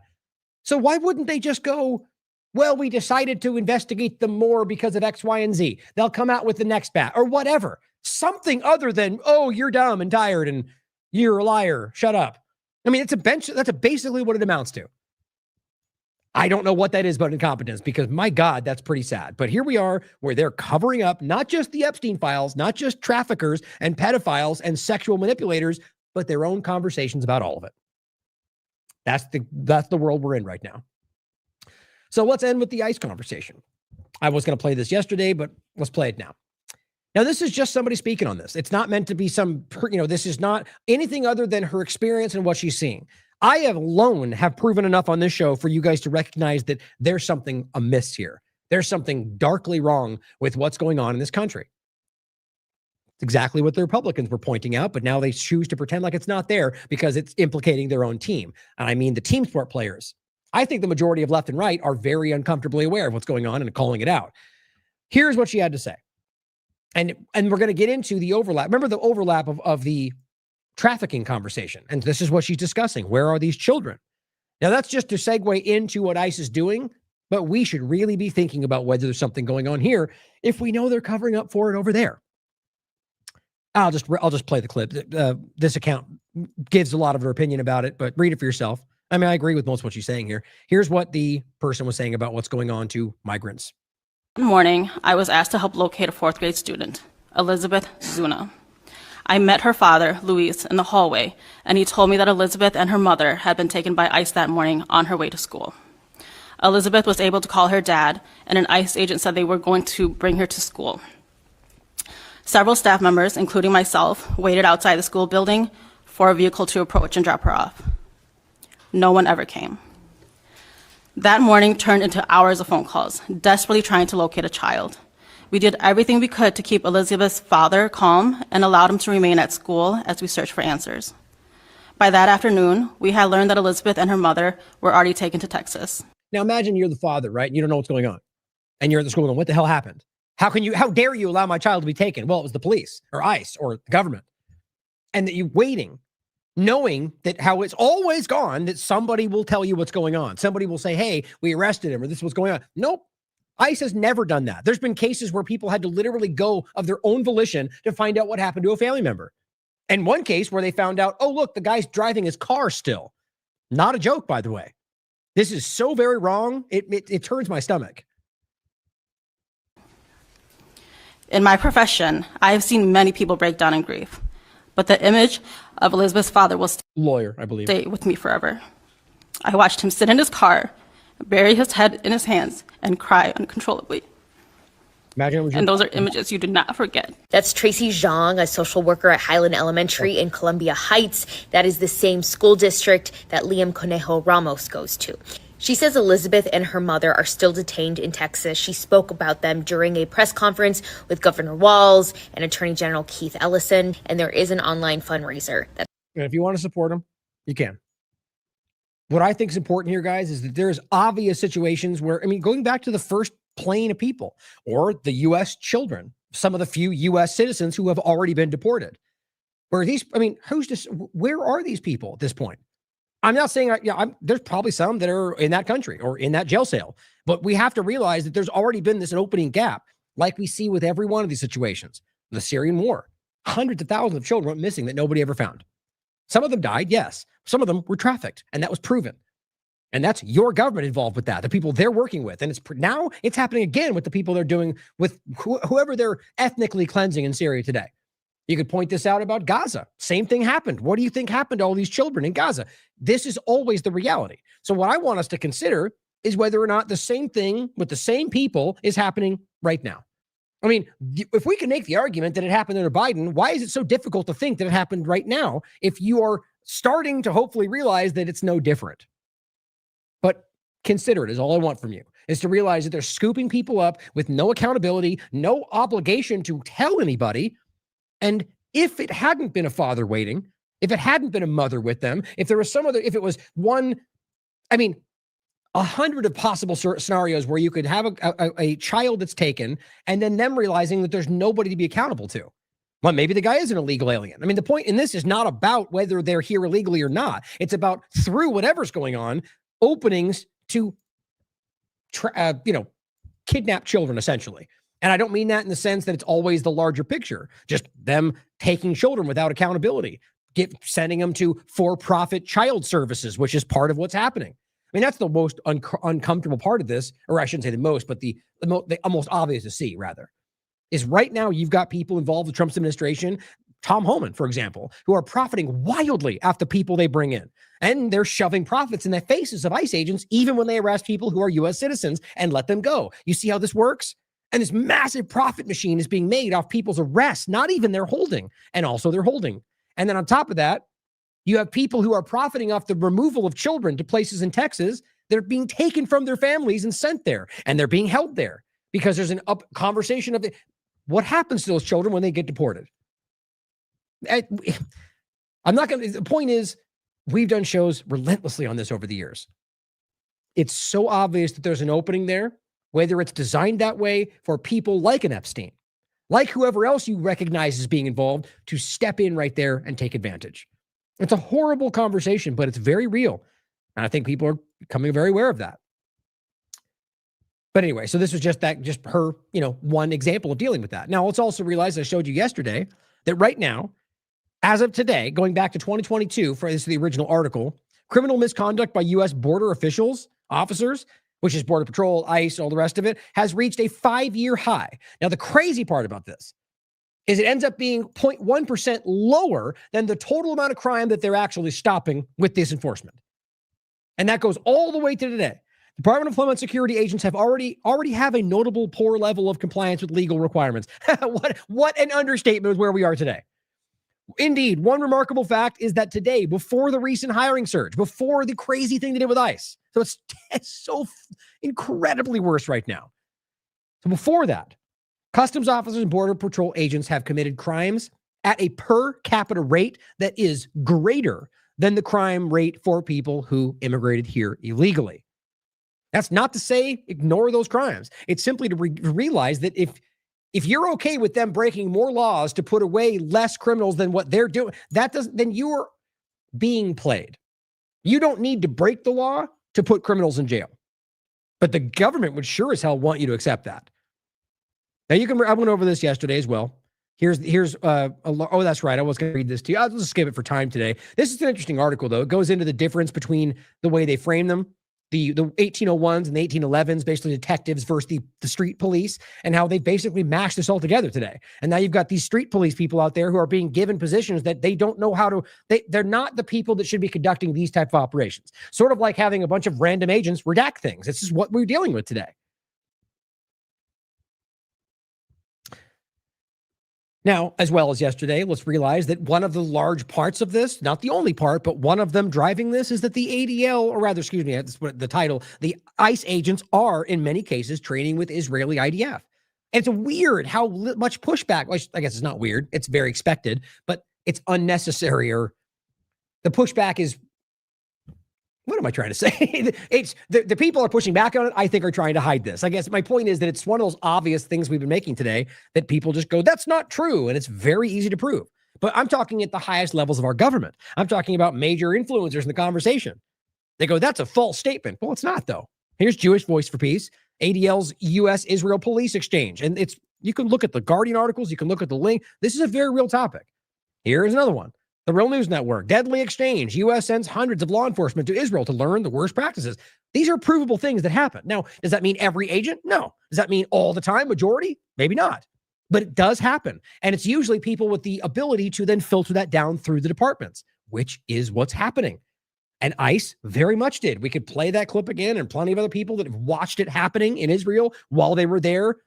So why wouldn't they just go, well, we decided to investigate them more because of X, Y, and Z. They'll come out with the next bat or whatever. Something other than, oh, you're dumb and tired and you're a liar. Shut up. That's basically what it amounts to. I don't know what that is but incompetence, because my God, that's pretty sad. But here we are where they're covering up not just the Epstein files, not just traffickers and pedophiles and sexual manipulators, but their own conversations about all of it. That's the world we're in right now. So let's end with the ICE conversation. I was going to play this yesterday, but let's play it now. Now, this is just somebody speaking on this. It's not meant to be this is not anything other than her experience and what she's seeing. I have proven enough on this show for you guys to recognize that there's something amiss here. There's something darkly wrong with what's going on in this country. It's exactly what the Republicans were pointing out, but now they choose to pretend like it's not there because it's implicating their own team. And I mean the team sport players. I think the majority of left and right are very uncomfortably aware of what's going on and calling it out. Here's what she had to say. And we're going to get into the overlap. Remember the overlap of the trafficking conversation. And this is what she's discussing. Where are these children? Now, that's just to segue into what ICE is doing, but we should really be thinking about whether there's something going on here if we know they're covering up for it over there. I'll just play the clip. This account gives a lot of her opinion about it, but read it for yourself. I agree with most of what she's saying here. Here's what the person was saying about what's going on to migrants. One morning, I was asked to help locate a fourth grade student, Elizabeth Zuna. I met her father, Luis, in the hallway, and he told me that Elizabeth and her mother had been taken by ICE that morning on her way to school. Elizabeth was able to call her dad, and an ICE agent said they were going to bring her to school. Several staff members, including myself, waited outside the school building for a vehicle to approach and drop her off. No one ever came. That morning turned into hours of phone calls, desperately trying to locate a child. We did everything we could to keep Elizabeth's father calm and allowed him to remain at school as we searched for answers. By that afternoon, we had learned that Elizabeth and her mother were already taken to Texas. Now imagine you're the father, right? You don't know what's going on. And you're at the school going, what the hell happened? How dare you allow my child to be taken? Well, it was the police or ICE or the government. And that you're waiting, knowing that how it's always gone, that somebody will tell you what's going on. Somebody will say, hey, we arrested him or this was going on. Nope. ICE has never done that. There's been cases where people had to literally go of their own volition to find out what happened to a family member. And one case where they found out, oh, look, the guy's driving his car still. Not a joke, by the way. This is so very wrong. It turns my stomach. In my profession, I have seen many people break down in grief, but the image of Elizabeth's father will stay with me forever. I watched him sit in his car, bury his head in his hands, and cry uncontrollably. And those are images you do not forget. That's Tracy Zhang, a social worker at Highland Elementary in Columbia Heights. That is the same school district that Liam Conejo Ramos goes to. She says Elizabeth and her mother are still detained in Texas. She spoke about them during a press conference with Governor Walz and Attorney General Keith Ellison, and there is an online fundraiser. And if you want to support them, you can. What I think is important here, guys, is that there's obvious situations where, going back to the first plane of people or the U.S. children, some of the few U.S. citizens who have already been deported. Where where are these people at this point? I'm not saying, there's probably some that are in that country or in that jail cell, but we have to realize that there's already been this opening gap, like we see with every one of these situations. The Syrian war, hundreds of thousands of children went missing that nobody ever found. Some of them died, yes. Some of them were trafficked, and that was proven. And that's your government involved with that, the people they're working with. And now it's happening again with the people they're doing with whoever they're ethnically cleansing in Syria today. You could point this out about Gaza. Same thing happened. What do you think happened to all these children in Gaza? This is always the reality. So what I want us to consider is whether or not the same thing with the same people is happening right now. I mean, if we can make the argument that it happened under Biden, why is it so difficult to think that it happened right now if you are starting to hopefully realize that it's no different? But consider it is all I want from you, is to realize that they're scooping people up with no accountability, no obligation to tell anybody. And if it hadn't been a father waiting, if it hadn't been a mother with them, if there was some other, if it was one, I mean, 100 of possible scenarios where you could have a child that's taken and then them realizing that there's nobody to be accountable to. Well, maybe the guy is an illegal alien. I mean, the point in this is not about whether they're here illegally or not. It's about, through whatever's going on, openings to, kidnap children, essentially. And I don't mean that in the sense that it's always the larger picture, just them taking children without accountability, sending them to for-profit child services, which is part of what's happening. I mean, that's the most uncomfortable part of this, or I shouldn't say the most, but the most obvious to see, rather, is right now you've got people involved with Trump's administration, Tom Homan, for example, who are profiting wildly off the people they bring in. And they're shoving profits in the faces of ICE agents, even when they arrest people who are U.S. citizens and let them go. You see how this works? And this massive profit machine is being made off people's arrests, not even their holding, and also their holding. And then on top of that, you have people who are profiting off the removal of children to places in Texas that are being taken from their families and sent there, and they're being held there because there's an conversation of what happens to those children when they get deported. I'm not going to, the point is, we've done shows relentlessly on this over the years. It's so obvious that there's an opening there, whether it's designed that way for people like an Epstein, like whoever else you recognize as being involved, to step in right there and take advantage. It's a horrible conversation, but it's very real. And I think people are becoming very aware of that. But anyway, so this was just her, one example of dealing with that. Now, let's also realize, I showed you yesterday, that right now, as of today, going back to 2022, for this is the original article, criminal misconduct by U.S. border officers, which is Border Patrol, ICE, all the rest of it, has reached a 5-year high. Now, the crazy part about this is it ends up being 0.1% lower than the total amount of crime that they're actually stopping with this enforcement. And that goes all the way to today. Department of Homeland Security agents have already have a notable poor level of compliance with legal requirements. What an understatement of where we are today. Indeed, one remarkable fact is that today, before the recent hiring surge, before the crazy thing they did with ICE, so it's so incredibly worse right now. So before that, Customs officers and Border Patrol agents have committed crimes at a per capita rate that is greater than the crime rate for people who immigrated here illegally. That's not to say ignore those crimes. It's simply to realize that if you're okay with them breaking more laws to put away less criminals than what they're doing, then you're being played. You don't need to break the law to put criminals in jail. But the government would sure as hell want you to accept that. Now I went over this yesterday as well. Here's that's right. I was going to read this to you. I'll just skip it for time today. This is an interesting article, though. It goes into the difference between the way they frame them, the 1801s and the 1811s, basically detectives versus the street police, and how they basically mashed this all together today. And now you've got these street police people out there who are being given positions that they don't know how to, they're not the people that should be conducting these type of operations. Sort of like having a bunch of random agents redact things. This is what we're dealing with today. Now, as well as yesterday, let's realize that one of the large parts of this, not the only part, but one of them driving this, is that the ADL, or rather, excuse me, that's what the title, the ICE agents are, in many cases, training with Israeli IDF. And it's weird how much pushback, well, I guess it's not weird, it's very expected, but it's unnecessary, or the pushback is, what am I trying to say? It's the people are pushing back on it, I think, are trying to hide this. I guess my point is that it's one of those obvious things we've been making today that people just go, that's not true. And it's very easy to prove. But I'm talking at the highest levels of our government. I'm talking about major influencers in the conversation. They go, that's a false statement. Well, it's not, though. Here's Jewish Voice for Peace, ADL's U.S.-Israel police exchange. And you can look at the Guardian articles. You can look at the link. This is a very real topic. Here is another one. The Real News Network, deadly exchange. U.S. sends hundreds of law enforcement to Israel to learn the worst practices. These are provable things that happen. Now, does that mean every agent? No. Does that mean all the time, majority? Maybe not. But it does happen. And it's usually people with the ability to then filter that down through the departments, which is what's happening. And ICE very much did. We could play that clip again, and plenty of other people that have watched it happening in Israel while they were there.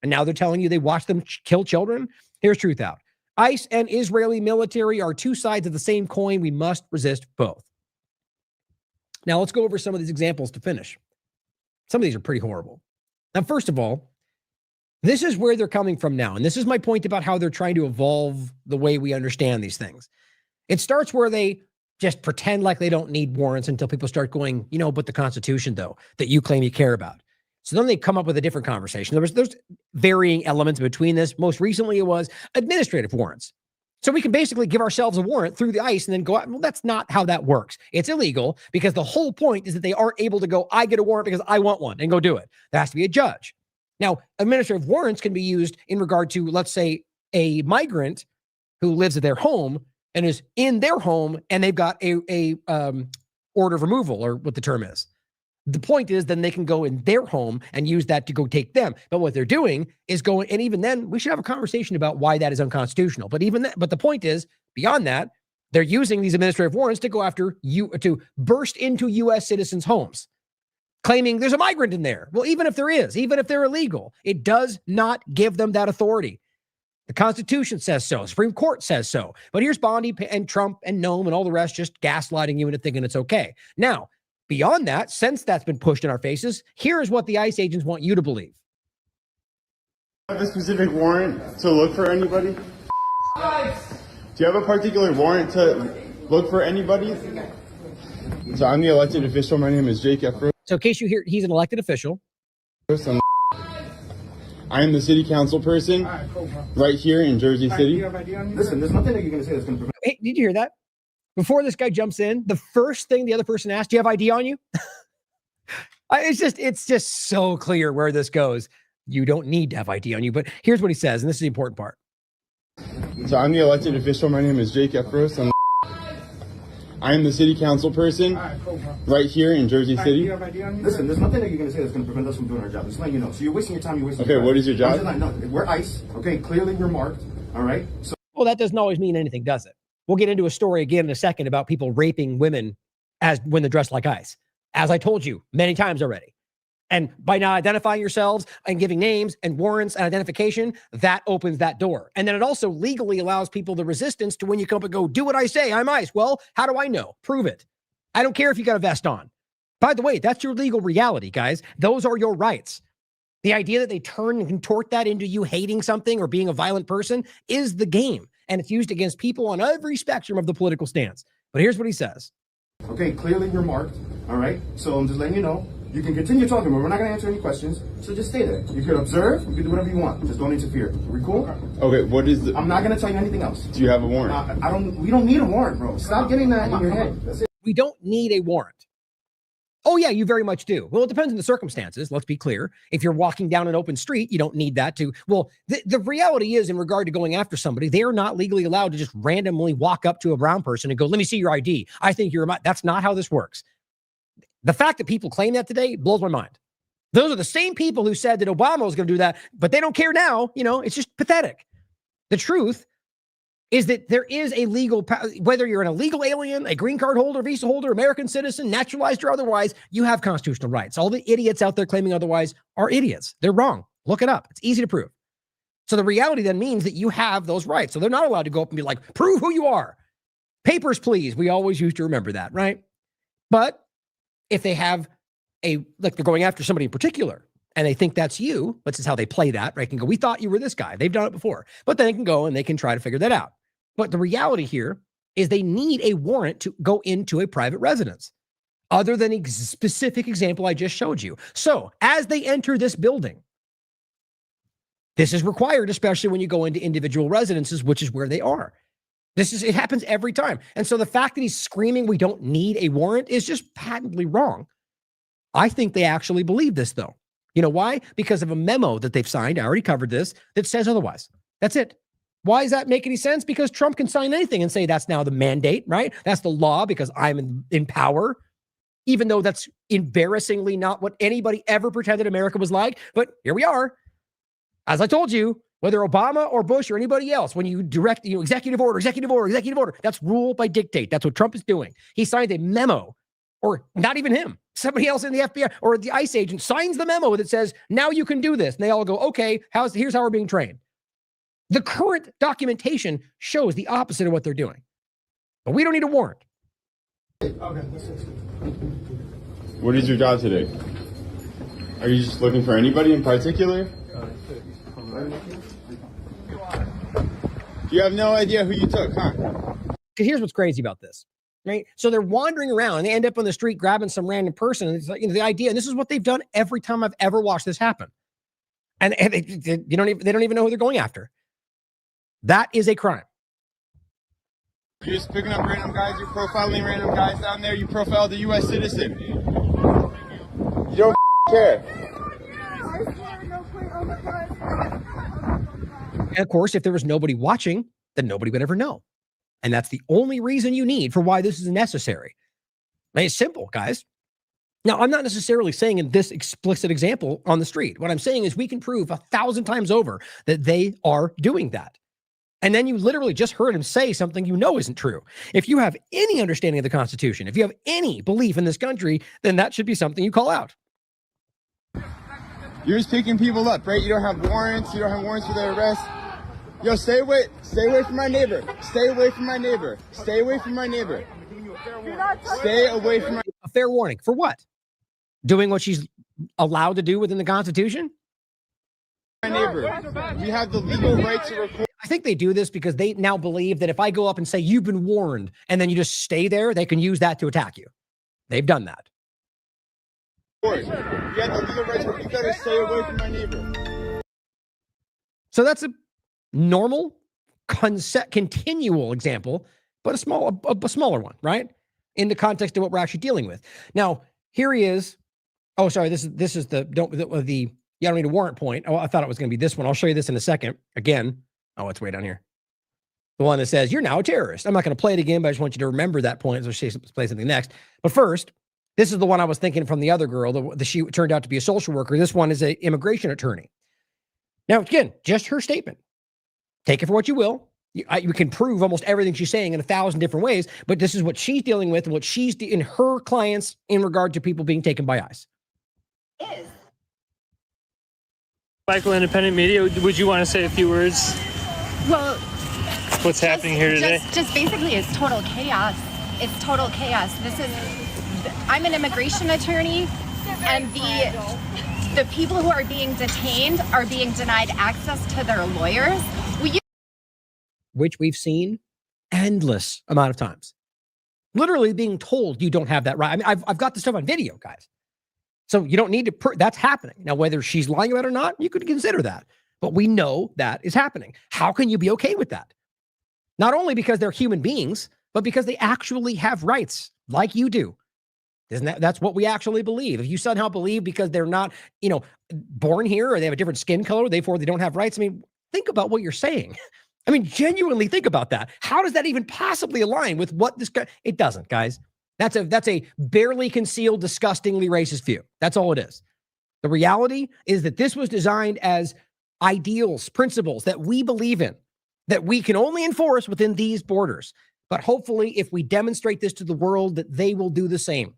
And now they're telling you they watched them kill children. Here's Truth Out. ICE and Israeli military are two sides of the same coin. We must resist both. Now let's go over some of these examples to finish. Some of these are pretty horrible. Now, first of all, this is where they're coming from now. And this is my point about how they're trying to evolve the way we understand these things. It starts where they just pretend like they don't need warrants until people start going, but the Constitution, though, that you claim you care about. So then they come up with a different conversation. There's varying elements between this. Most recently, it was administrative warrants. So we can basically give ourselves a warrant through the ICE and then go out. Well, that's not how that works. It's illegal because the whole point is that they aren't able to go, I get a warrant because I want one, and go do it. There has to be a judge. Now, administrative warrants can be used in regard to, let's say, a migrant who lives at their home and is in their home, and they've got a order of removal, or what the term is. The point is, then they can go in their home and use that to go take them. But what they're doing is going, and even then, we should have a conversation about why that is unconstitutional. But even that, but the point is, beyond that, they're using these administrative warrants to go after you, to burst into U.S. citizens' homes, claiming there's a migrant in there. Well, even if there is, even if they're illegal, it does not give them that authority. The Constitution says so. Supreme Court says so. But here's Bondi and Trump and Nome and all the rest just gaslighting you into thinking it's okay. Now, beyond that, since that's been pushed in our faces, here is what the ICE agents want you to believe. Do you have a specific warrant to look for anybody? Do you have a particular warrant to look for anybody? So I'm the elected official. My name is Jake Efro. So in case you hear, he's an elected official. I am the city council person right here in Jersey City. Listen, there's nothing that you're going to say that's going to prevent. Hey, did you hear that? Before this guy jumps in, the first thing the other person asked, do you have ID on you? It's just so clear where this goes. You don't need to have ID on you, but here's what he says, and this is the important part. So I'm the elected official. My name is Jake Efro. I am the city council person right here in Jersey City. Listen, there's nothing that you're going to say that's going to prevent us from doing our job. Just letting you know. So you're wasting your time. You're wasting your time. Okay, what is your job? No, we're ICE. Okay, clearly we're marked. All right. So. Well, that doesn't always mean anything, does it? We'll get into a story again in a second about people raping women when they're dressed like ICE. As I told you many times already. And by not identifying yourselves and giving names and warrants and identification, that opens that door. And then it also legally allows people the resistance to when you come up and go, do what I say, I'm ICE. Well, how do I know? Prove it. I don't care if you got a vest on. By the way, that's your legal reality, guys. Those are your rights. The idea that they turn and contort that into you hating something or being a violent person is the game. And it's used against people on every spectrum of the political stance. But here's what he says. Okay, clearly you're marked. All right. So I'm just letting you know. You can continue talking, but we're not going to answer any questions. So just stay there. You can observe. You can do whatever you want. Just don't interfere. Are we cool? Okay. What is the? I'm not going to tell you anything else. Do you have a warrant? We don't need a warrant, bro. Stop getting that in your head. That's it. We don't need a warrant. Oh, yeah, you very much do. Well, it depends on the circumstances. Let's be clear. If you're walking down an open street, you don't need that to. Well, the reality is, in regard to going after somebody, they are not legally allowed to just randomly walk up to a brown person and go, let me see your ID. I think you're that's not how this works. The fact that people claim that today blows my mind. Those are the same people who said that Obama was going to do that, but they don't care now. It's just pathetic. The truth is that there is a legal, whether you're an illegal alien, a green card holder, visa holder, American citizen, naturalized or otherwise, you have constitutional rights. All the idiots out there claiming otherwise are idiots. They're wrong. Look it up. It's easy to prove. So the reality then means that you have those rights. So they're not allowed to go up and be like, prove who you are. Papers, please. We always used to remember that, right? But if they have they're going after somebody in particular, and they think that's you, this is how they play that, right? They can go, we thought you were this guy. They've done it before. But then they can go and they can try to figure that out. But the reality here is they need a warrant to go into a private residence, other than a specific example I just showed you. So as they enter this building, this is required, especially when you go into individual residences, which is where they are. It happens every time. And so the fact that he's screaming, we don't need a warrant, is just patently wrong. I think they actually believe this, though. You know why? Because of a memo that they've signed. I already covered this, that says otherwise. That's it. Why does that make any sense? Because Trump can sign anything and say that's now the mandate, right? That's the law because I'm in power, even though that's embarrassingly not what anybody ever pretended America was like. But here we are. As I told you, Whether Obama or Bush or anybody else, when you direct, executive order, that's rule by dictate. That's what Trump is doing. He signed a memo, or not even him, somebody else in the FBI or the ICE agent signs the memo that says, now you can do this. And they all go, okay, here's how we're being trained. The current documentation shows the opposite of what they're doing. But we don't need a warrant. What is your job today? Are you just looking for anybody in particular? You have no idea who you took, huh? Because here's what's crazy about this, right? So they're wandering around and they end up on the street grabbing some random person. And it's like, the idea, and this is what they've done every time I've ever watched this happen. And they don't even know who they're going after. That is a crime. You're just picking up random guys, you're profiling random guys down there, you profiled a U.S. citizen. You don't care. And of course, if there was nobody watching, then nobody would ever know. And that's the only reason you need for why this is necessary. And it's simple, guys. Now, I'm not necessarily saying in this explicit example on the street. What I'm saying is we can prove 1,000 times over that they are doing that. And then you literally just heard him say something you know isn't true. If you have any understanding of the Constitution, if you have any belief in this country, then that should be something you call out. You're just picking people up, right? You don't have warrants. You don't have warrants for their arrest. Yo, stay away from my neighbor. Stay away from my neighbor. Stay away from my neighbor. Stay away from my... A fair warning. For what? Doing what she's allowed to do within the Constitution? My neighbor. We have the legal right to record. I think they do this because they now believe that if I go up and say, you've been warned, and then you just stay there, they can use that to attack you. They've done that. You have the legal right to... You better stay away from my neighbor. So that's a normal, continual example, but a smaller one, right? In the context of what we're actually dealing with. Now, here he is. Oh, sorry. This is the you don't need a warrant point. Oh, I thought it was going to be this one. I'll show you this in a second. Again. Oh, it's way down here. The one that says you're now a terrorist. I'm not going to play it again, but I just want you to remember that point. So she play something next. But first, this is the one I was thinking from the other girl. She turned out to be a social worker. This one is an immigration attorney. Now, again, just her statement. Take it for what you will. You can prove almost everything she's saying in 1,000 different ways, but this is what she's dealing with and what she's in her clients in regard to people being taken by ICE. Michael, independent media, would you want to say a few words? Well, what's happening here today? Just basically, it's total chaos. It's total chaos. I'm an immigration attorney, and the people who are being detained are being denied access to their lawyers. Which we've seen endless amount of times. Literally being told you don't have that right. I mean, I've got this stuff on video, guys. So you don't need to, that's happening. Now, whether she's lying about it or not, you could consider that. But we know that is happening. How can you be okay with that? Not only because they're human beings, but because they actually have rights like you do. That's what we actually believe. If you somehow believe because they're not, born here or they have a different skin color, therefore they don't have rights. I mean, think about what you're saying. I mean, genuinely think about that. How does that even possibly align with what this guy? It doesn't, guys. That's a barely concealed, disgustingly racist view. That's all it is. The reality is that this was designed as ideals, principles that we believe in, that we can only enforce within these borders. But hopefully, if we demonstrate this to the world, that they will do the same.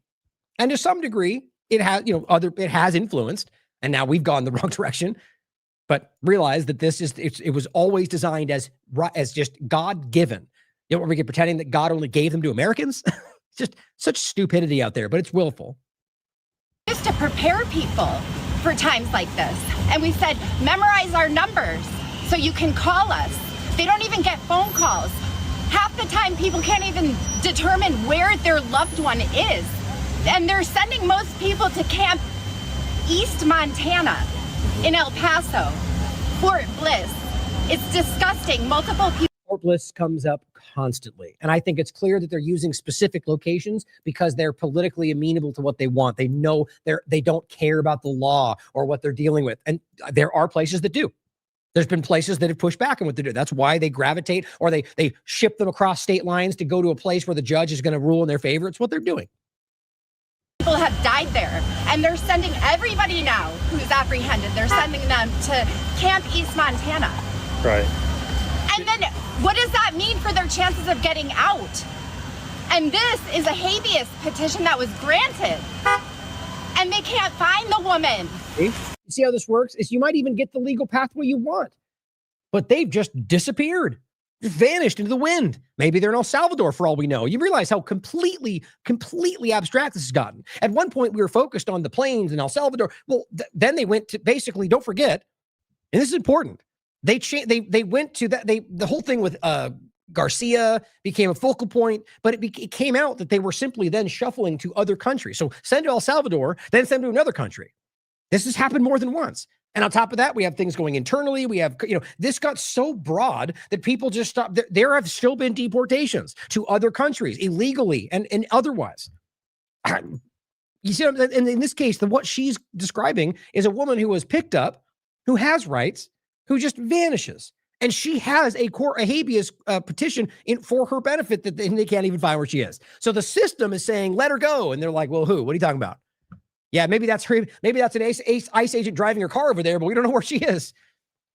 And to some degree, it has, it has influenced, and now we've gone the wrong direction. But realize that it was always designed as just God-given. You know, where we get pretending that God only gave them to Americans. It's just such stupidity out there, but it's willful. Just to prepare people for times like this. And we said, memorize our numbers so you can call us. They don't even get phone calls. Half the time, people can't even determine where their loved one is. And they're sending most people to Camp East Montana in El Paso, Fort Bliss. It's disgusting. Multiple people. Fort Bliss comes up constantly. And I think it's clear that they're using specific locations because they're politically amenable to what they want. They know they don't care about the law or what they're dealing with. And there are places that do. There's been places that have pushed back on what they do. That's why they gravitate or they ship them across state lines to go to a place where the judge is going to rule in their favor. It's what they're doing. People have died there, and they're sending everybody now who's apprehended. They're sending them to Camp East Montana. Right. And then what does that mean for their chances of getting out? And this is a habeas petition that was granted. And they can't find the woman. See how this works? Is you might even get the legal pathway you want, but they've just disappeared, just vanished into the wind. Maybe they're in El Salvador for all we know. You realize how completely abstract this has gotten. At one point, we were focused on the planes in El Salvador. Well, then they went to basically, don't forget, and this is important. They went to that. The whole thing with Garcia became a focal point, but it came out that they were simply then shuffling to other countries. So send to El Salvador, then send to another country. This has happened more than once. And on top of that, we have things going internally. We have, this got so broad that people just stopped. There have still been deportations to other countries illegally and otherwise. You see, and in this case, what she's describing is a woman who was picked up, who has rights, who just vanishes. And she has a habeas petition for her benefit that they can't even find where she is. So the system is saying, let her go. And they're like, well, who? What are you talking about? Yeah, maybe that's her. Maybe that's an ICE agent driving her car over there, but we don't know where she is.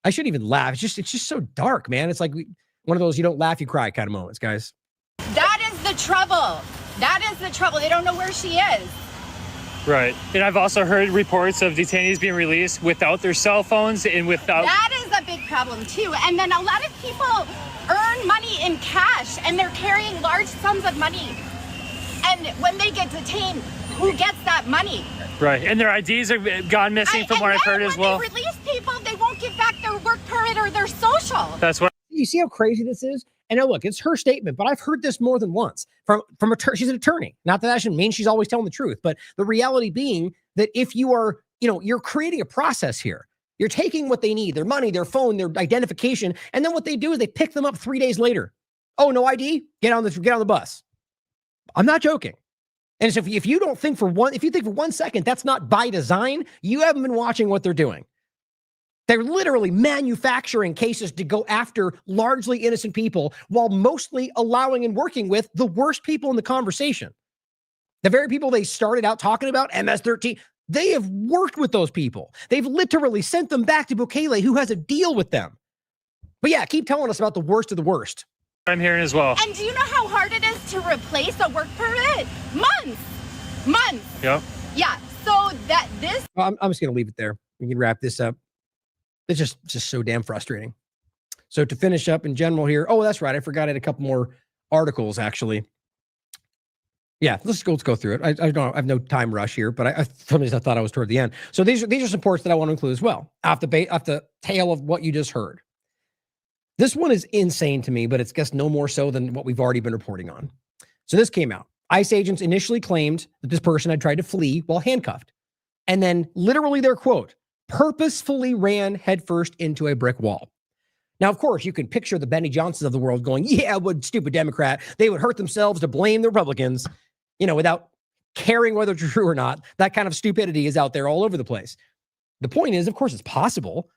I shouldn't even laugh. It's just so dark, man. It's like one of those you don't laugh, you cry kind of moments, guys. That is the trouble. That is the trouble. They don't know where she is. Right. And I've also heard reports of detainees being released without their cell phones and without... That is a big problem, too. And then a lot of people earn money in cash, and they're carrying large sums of money. And when they get detained, who gets that money? Right. And their IDs have gone missing from what I've heard as well. When they release people, they won't give back their work permit or their social. That's what... You see how crazy this is? And now look, it's her statement, but I've heard this more than once from she's an attorney. Not that shouldn't mean she's always telling the truth, but the reality being that if you are, you're creating a process here. You're taking what they need, their money, their phone, their identification, and then what they do is they pick them up 3 days later. Oh, no ID? Get on the bus. I'm not joking. And so if you think for 1 second that's not by design, you haven't been watching what they're doing. They're literally manufacturing cases to go after largely innocent people while mostly allowing and working with the worst people in the conversation. The very people they started out talking about, MS-13, they have worked with those people. They've literally sent them back to Bukele, who has a deal with them. But yeah, keep telling us about the worst of the worst. I'm hearing as well. And do you know how hard it is to replace a work permit? Months. Yep. Yeah. So that this. I'm just going to leave it there. We can wrap this up. It's just so damn frustrating. So to finish up in general here. Oh, that's right. I forgot I had a couple more articles actually. Yeah, let's go through it. I have no time rush here, but I thought I was toward the end. So these are some reports that I want to include as well. Off the tail of what you just heard. This one is insane to me, but it's guess no more so than what we've already been reporting on. So this came out. ICE agents initially claimed that this person had tried to flee while handcuffed. And then literally their quote, purposefully ran headfirst into a brick wall. Now, of course, you can picture the Benny Johnsons of the world going, yeah, what stupid Democrat. They would hurt themselves to blame the Republicans, without caring whether it's true or not. That kind of stupidity is out there all over the place. The point is, of course, it's possible,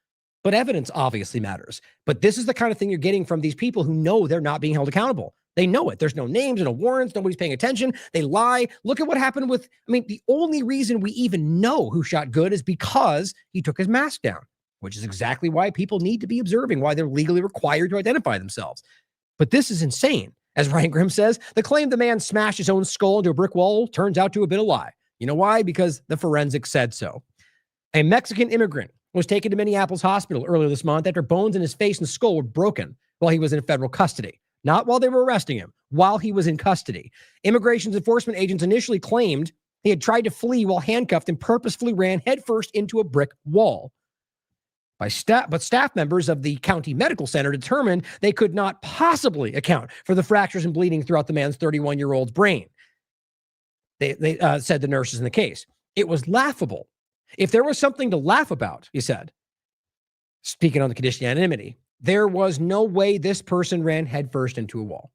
but evidence obviously matters. But this is the kind of thing you're getting from these people who know they're not being held accountable. They know it. There's no names, no warrants. Nobody's paying attention. They lie. Look at what happened with, the only reason we even know who shot Good is because he took his mask down, which is exactly why people need to be observing, why they're legally required to identify themselves. But this is insane. As Ryan Grimm says, the claim the man smashed his own skull into a brick wall turns out to have been a lie. You know why? Because the forensics said so. A Mexican immigrant was taken to Minneapolis Hospital earlier this month after bones in his face and skull were broken while he was in federal custody. Not while they were arresting him, while he was in custody. Immigration enforcement agents initially claimed he had tried to flee while handcuffed and purposefully ran headfirst into a brick wall. But staff members of the county medical center determined they could not possibly account for the fractures and bleeding throughout the man's 31-year-old's brain. They said the nurses in the case. It was laughable. If there was something to laugh about, he said, speaking on the condition of anonymity, there was no way this person ran headfirst into a wall.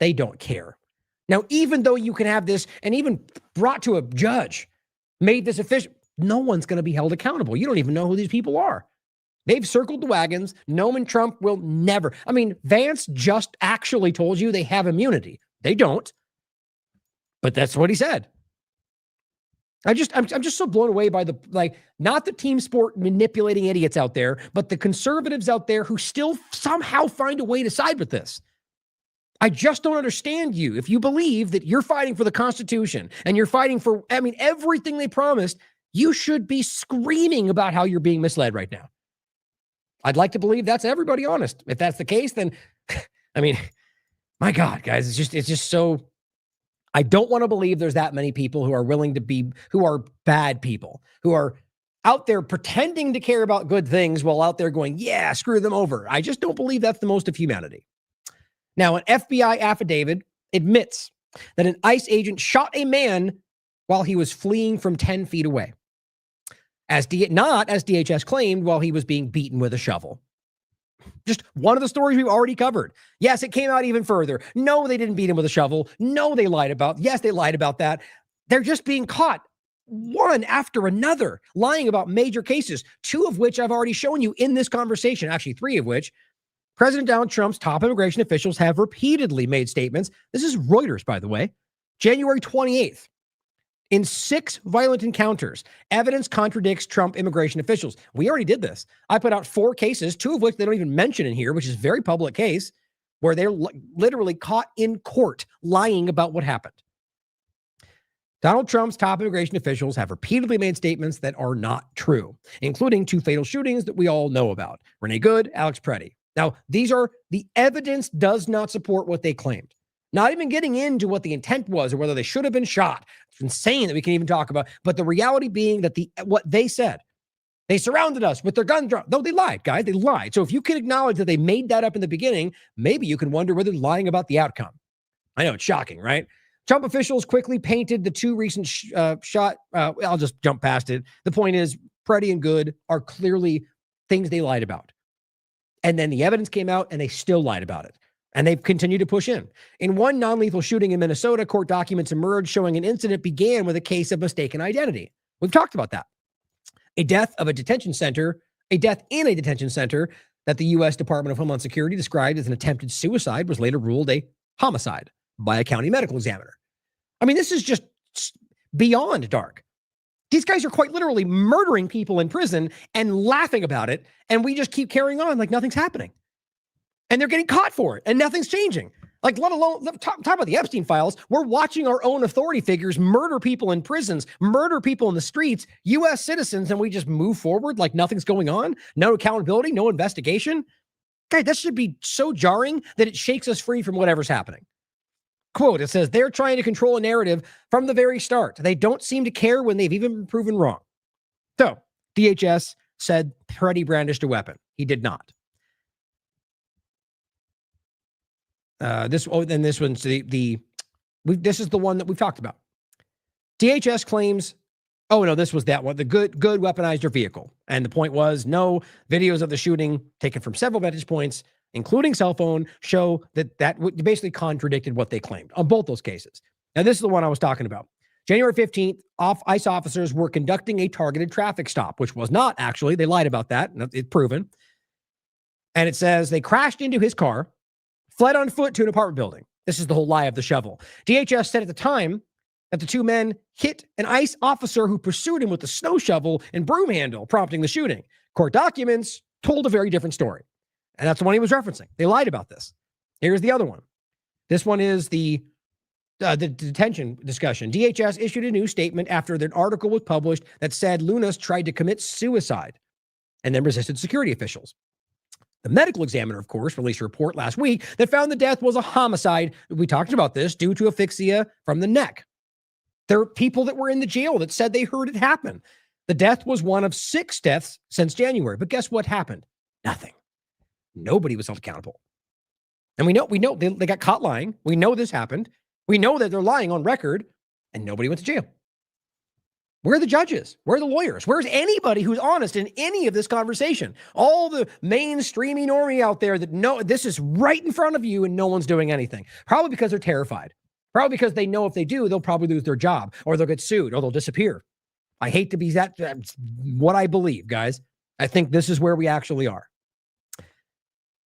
They don't care. Now, even though you can have this and even brought to a judge, made this official, no one's going to be held accountable. You don't even know who these people are. They've circled the wagons. Noam and Trump will never. Vance just actually told you they have immunity. They don't. But that's what he said. I'm just so blown away by not the team sport manipulating idiots out there, but the conservatives out there who still somehow find a way to side with this. I just don't understand you. If you believe that you're fighting for the Constitution and you're fighting for, everything they promised, you should be screaming about how you're being misled right now. I'd like to believe that's everybody honest. If that's the case, then, my God, guys, it's just so, I don't want to believe there's that many people who are willing to be, who are bad people, who are out there pretending to care about good things while out there going, yeah, screw them over. I just don't believe that's the most of humanity. Now, an FBI affidavit admits that an ICE agent shot a man while he was fleeing from 10 feet away. Not as DHS claimed, while he was being beaten with a shovel. Just one of the stories we've already covered. Yes, it came out even further. No, they didn't beat him with a shovel. No, they lied about. Yes, they lied about that. They're just being caught one after another, lying about major cases, 2 of which I've already shown you in this conversation, actually 3 of which. President Donald Trump's top immigration officials have repeatedly made statements. This is Reuters, by the way. January 28th. In 6 violent encounters, evidence contradicts Trump immigration officials. We already did this. I put out 4 cases, 2 of which they don't even mention in here, which is a very public case, where they're literally caught in court lying about what happened. Donald Trump's top immigration officials have repeatedly made statements that are not true, including 2 fatal shootings that we all know about. Renee Good, Alex Preddy. Now, these are the evidence does not support what they claimed. Not even getting into what the intent was or whether they should have been shot. It's insane that we can even talk about. But the reality being that what they said, they surrounded us with their guns drawn. No, they lied, guys. They lied. So if you can acknowledge that they made that up in the beginning, maybe you can wonder whether they're lying about the outcome. I know it's shocking, right? Trump officials quickly painted the 2 recent shot. I'll just jump past it. The point is, Preddy and Good are clearly things they lied about. And then the evidence came out and they still lied about it. And they've continued to push in. In one non-lethal shooting in Minnesota, court documents emerged showing an incident began with a case of mistaken identity. We've talked about that. A death in a detention center that the U.S. Department of Homeland Security described as an attempted suicide was later ruled a homicide by a county medical examiner. This is just beyond dark. These guys are quite literally murdering people in prison and laughing about it, and we just keep carrying on like nothing's happening. And they're getting caught for it, and nothing's changing. Let alone, talk about the Epstein files. We're watching our own authority figures murder people in prisons, murder people in the streets, U.S. citizens, and we just move forward like nothing's going on? No accountability, no investigation? Guys, that should be so jarring that it shakes us free from whatever's happening. Quote, it says, they're trying to control a narrative from the very start. They don't seem to care when they've even been proven wrong. So, DHS said Preddy brandished a weapon. He did not. This one's this is the one that we've talked about. DHS claims, this was that one. The good weaponized your vehicle. And the point was, no, videos of the shooting taken from several vantage points, including cell phone, show that basically contradicted what they claimed on both those cases. Now, this is the one I was talking about. January 15th, ICE officers were conducting a targeted traffic stop, which was not actually. They lied about that. It's proven. And it says they crashed into his car, fled on foot to an apartment building. This is the whole lie of the shovel. DHS said at the time that the 2 men hit an ICE officer who pursued him with a snow shovel and broom handle, prompting the shooting. Court documents told a very different story. And that's the one he was referencing. They lied about this. Here's the other one. This one is the detention discussion. DHS issued a new statement after an article was published that said Lunas tried to commit suicide and then resisted security officials. The medical examiner, of course, released a report last week that found the death was a homicide. We talked about this due to asphyxia from the neck. There are people that were in the jail that said they heard it happen. The death was one of 6 deaths since January. But guess what happened? Nothing. Nobody was held accountable. And we know they got caught lying. We know this happened. We know that they're lying on record, and nobody went to jail. Where are the judges? Where are the lawyers? Where's anybody who's honest in any of this conversation? All the mainstreamy normie out there that know this is right in front of you and no one's doing anything. Probably because they're terrified. Probably because they know if they do, they'll probably lose their job or they'll get sued or they'll disappear. I hate to be that's what I believe, guys. I think this is where we actually are.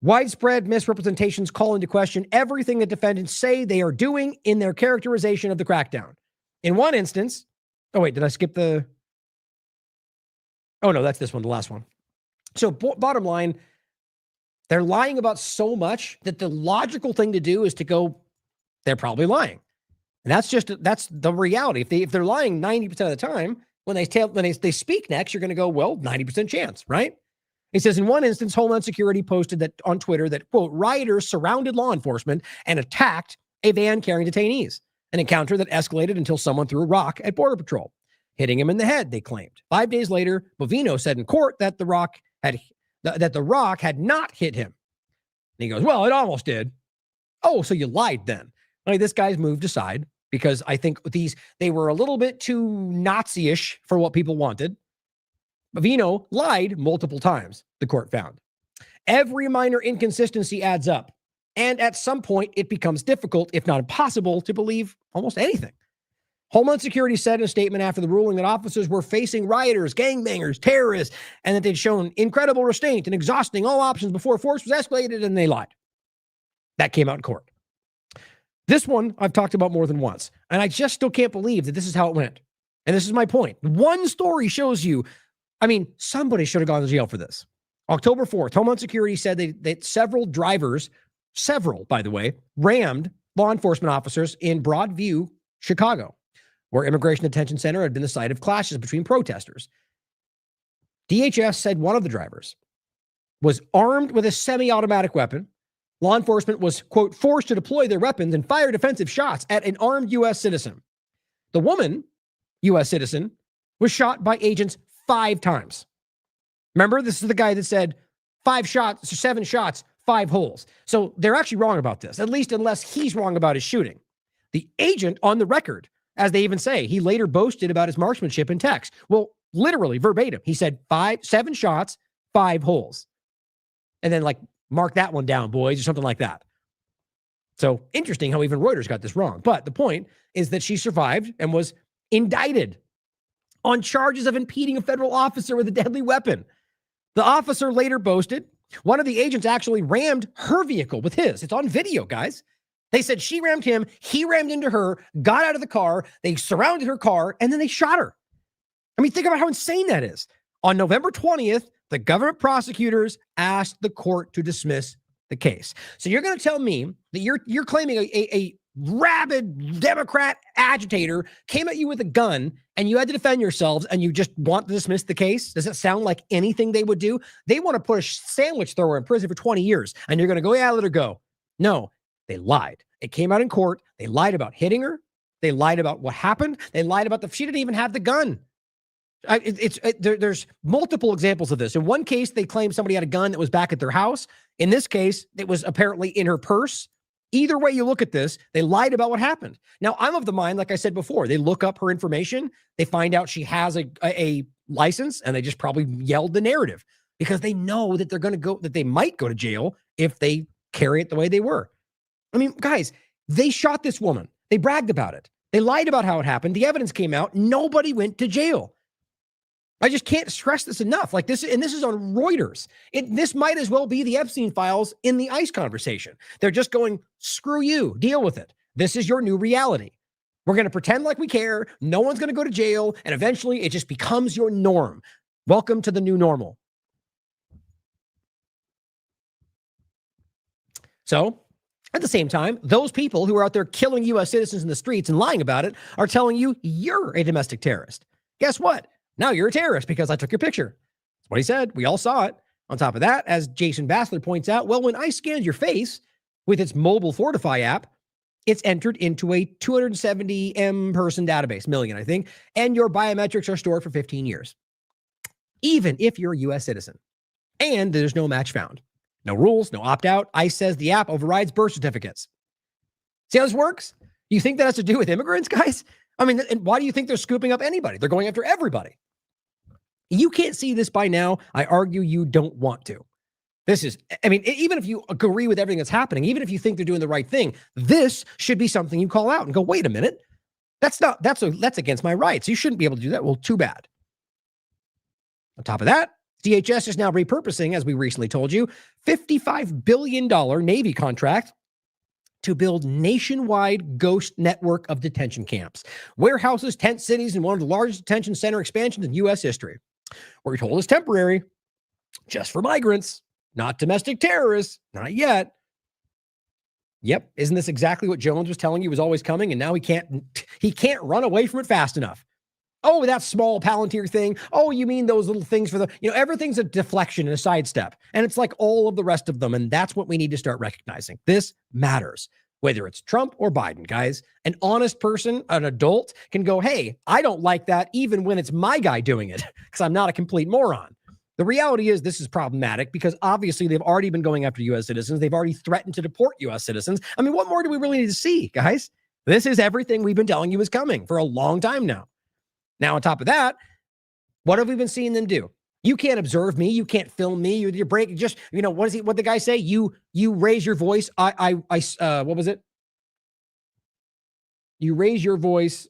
Widespread misrepresentations call into question everything the defendants say they are doing in their characterization of the crackdown. In one instance, Oh, wait, did I skip the... Oh, no, that's this one, the last one. So bottom line, they're lying about so much that the logical thing to do is to go, they're probably lying. And that's the reality. If they're lying 90% of the time, when they speak next, you're going to go, well, 90% chance, right? It says in one instance, Homeland Security posted that on Twitter that, quote, rioters surrounded law enforcement and attacked a van carrying detainees, an encounter that escalated until someone threw a rock at Border Patrol, hitting him in the head, they claimed. 5 days later, Bovino said in court that the rock had not hit him. And he goes, well, it almost did. Oh, so you lied then. Like, this guy's moved aside because I think they were a little bit too Nazi-ish for what people wanted. Bovino lied multiple times, the court found. Every minor inconsistency adds up. And at some point, it becomes difficult, if not impossible, to believe almost anything. Homeland Security said in a statement after the ruling that officers were facing rioters, gangbangers, terrorists, and that they'd shown incredible restraint and exhausting all options before force was escalated, and they lied. That came out in court. This one I've talked about more than once, and I just still can't believe that this is how it went. And this is my point. One story shows you, I mean, somebody should have gone to jail for this. October 4th, Homeland Security said that several drivers, by the way, rammed law enforcement officers in Broadview, Chicago, where Immigration Detention Center had been the site of clashes between protesters. DHS said one of the drivers was armed with a semi-automatic weapon. Law enforcement was, quote, forced to deploy their weapons and fire defensive shots at an armed U.S. citizen. The woman, U.S. citizen, was shot by agents 5 times. Remember, this is the guy that said 7 shots, 5 holes. So they're actually wrong about this, at least unless he's wrong about his shooting. The agent on the record, as they even say, he later boasted about his marksmanship in text. Well, literally verbatim, he said 7 shots, 5 holes. And then mark that one down, boys, or something like that. So interesting how even Reuters got this wrong. But the point is that she survived and was indicted on charges of impeding a federal officer with a deadly weapon. The officer later boasted one of the agents actually rammed her vehicle with his. It's on video, guys. They said she rammed him, he rammed into her, got out of the car, they surrounded her car, and then they shot her. I mean, think about how insane that is. On November 20th, the government prosecutors asked the court to dismiss the case. So you're going to tell me that you're claiming a rabid Democrat agitator came at you with a gun and you had to defend yourselves and you just want to dismiss the case? Does it sound like anything they would do? They want to put a sandwich thrower in prison for 20 years and you're going to go, yeah, let her go. No, they lied. It came out in court. They lied about hitting her. They lied about what happened. They lied about she didn't even have the gun. There's multiple examples of this. In one case, they claimed somebody had a gun that was back at their house. In this case, it was apparently in her purse. Either way you look at this, they lied about what happened. Now, I'm of the mind, like I said before, they look up her information. They find out she has a license, and they just probably yelled the narrative because they know that they might go to jail if they carry it the way they were. I mean, guys, they shot this woman. They bragged about it. They lied about how it happened. The evidence came out. Nobody went to jail. I just can't stress this enough. This is on Reuters. This might as well be the Epstein files in the ICE conversation. They're just going, screw you, deal with it. This is your new reality. We're going to pretend like we care. No one's going to go to jail. And eventually it just becomes your norm. Welcome to the new normal. So at the same time, those people who are out there killing U.S. citizens in the streets and lying about it are telling you you're a domestic terrorist. Guess what? Now you're a terrorist because I took your picture. That's what he said. We all saw it. On top of that, as Jason Bassler points out, well, when ICE scans your face with its mobile Fortify app, it's entered into a 270 person database, million, I think, and your biometrics are stored for 15 years, even if you're a U.S. citizen. And there's no match found. No rules, no opt-out. ICE says the app overrides birth certificates. See how this works? You think that has to do with immigrants, guys? I mean, and why do you think they're scooping up anybody? They're going after everybody. You can't see this by now. I argue you don't want to. This is, I mean, even if you agree with everything that's happening, even if you think they're doing the right thing, this should be something you call out and go, wait a minute. That's against my rights. You shouldn't be able to do that. Well, too bad. On top of that, DHS is now repurposing, as we recently told you, $55 billion Navy contract to build nationwide ghost network of detention camps, warehouses, tent cities, and one of the largest detention center expansions in U.S. history. We're told it's temporary, just for migrants, not domestic terrorists, not yet. Yep, isn't this exactly what Jones was telling you was always coming, and now he can't run away from it fast enough? Oh, that small Palantir thing. Oh, you mean those little things for the, everything's a deflection and a sidestep. And it's like all of the rest of them. And that's what we need to start recognizing. This matters, whether it's Trump or Biden, guys. An honest person, an adult, can go, hey, I don't like that even when it's my guy doing it, because I'm not a complete moron. The reality is this is problematic because obviously they've already been going after U.S. citizens. They've already threatened to deport U.S. citizens. I mean, what more do we really need to see, guys? This is everything we've been telling you is coming for a long time now. Now, on top of that, what have we been seeing them do? You can't observe me. You can't film me. You're breaking. Just, what the guy say? You raise your voice. What was it? You raise your voice.